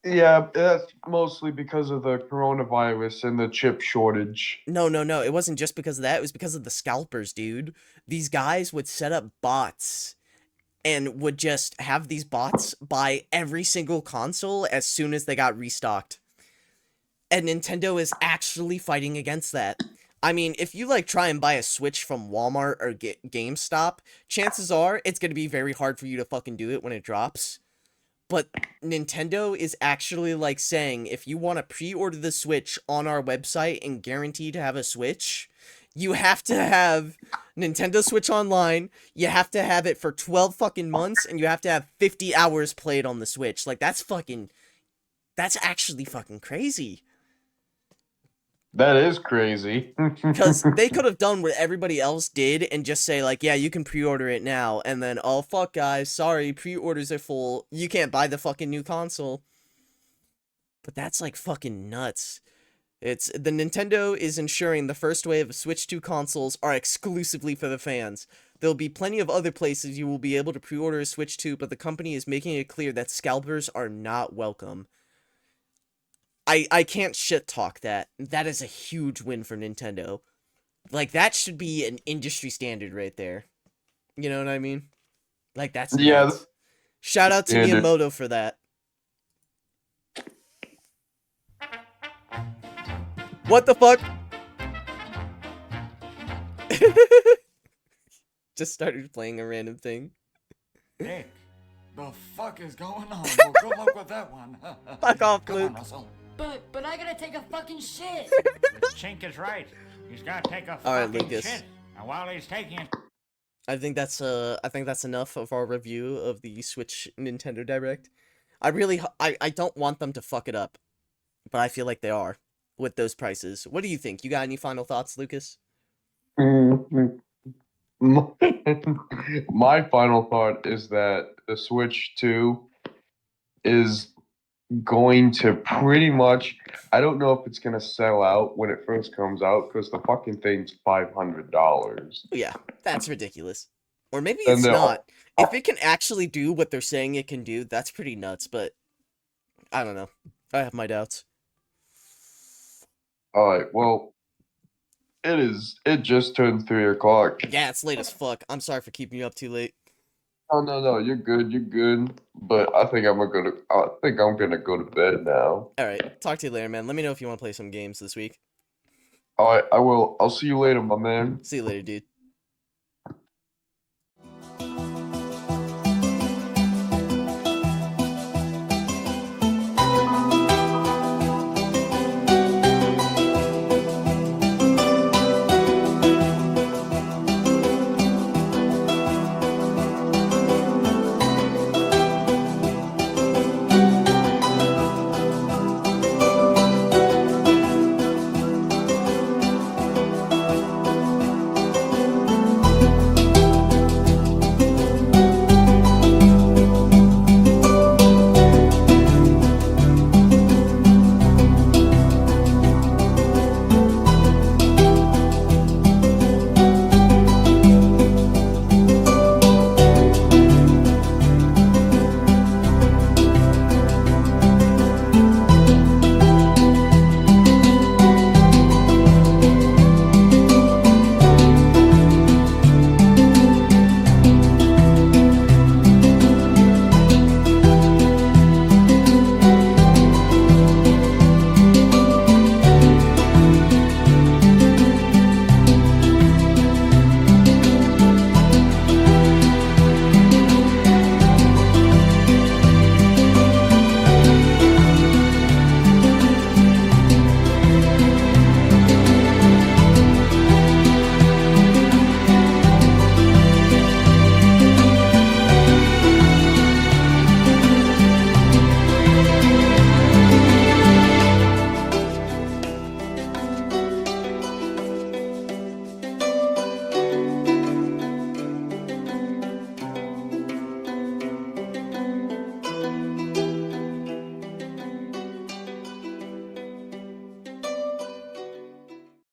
B: Yeah, that's mostly because of the coronavirus and the chip shortage.
A: No, it wasn't just because of that, it was because of the scalpers, dude. These guys would set up bots and would just have these bots buy every single console as soon as they got restocked. And Nintendo is actually fighting against that. I mean, if you, like, try and buy a Switch from Walmart or GameStop, chances are it's going to be very hard for you to fucking do it when it drops. But Nintendo is actually, like, saying, if you want to pre-order the Switch on our website and guarantee to have a Switch, you have to have Nintendo Switch Online, you have to have it for 12 fucking months, and you have to have 50 hours played on the Switch. Like, that's actually fucking crazy.
B: That is crazy.
A: Because they could have done what everybody else did and just say, like, yeah, you can pre-order it now, and then, oh, fuck, guys, sorry, pre-orders are full, you can't buy the fucking new console. But that's, like, fucking nuts. The Nintendo is ensuring the first wave of Switch 2 consoles are exclusively for the fans. There'll be plenty of other places you will be able to pre-order a Switch 2, but the company is making it clear that scalpers are not welcome. I can't shit talk that. That is a huge win for Nintendo. Like, that should be an industry standard right there. You know what I mean? Like, that's nuts. Shout out to Miyamoto for that. What the fuck? Just started playing a random thing.
S: Nick, the fuck is going on? Well, good luck with that one.
A: Fuck off,
S: Come
A: Luke.
S: on, Russell.
T: But I gotta take a fucking shit.
U: Chink is right. He's gotta take a
A: All right,
U: fucking
A: Lucas.
U: shit. And while he's taking it,
A: I think that's enough of our review of the Switch Nintendo Direct. I don't want them to fuck it up, but I feel like they are with those prices. What do you think? You got any final thoughts, Lucas?
B: My final thought is that the Switch 2 is going to pretty much, I don't know if it's going to sell out when it first comes out, because the fucking thing's $500.
A: Yeah, that's ridiculous. Or maybe it's not. If it can actually do what they're saying it can do, that's pretty nuts, but I don't know. I have my doubts.
B: Alright, well, it just turned 3 o'clock.
A: Yeah, it's late as fuck. I'm sorry for keeping you up too late.
B: Oh, no, you're good. But I think I'm gonna go to bed now.
A: Alright, talk to you later, man. Let me know if you want to play some games this week.
B: Alright, I will. I'll see you later, my man.
A: See you later, dude.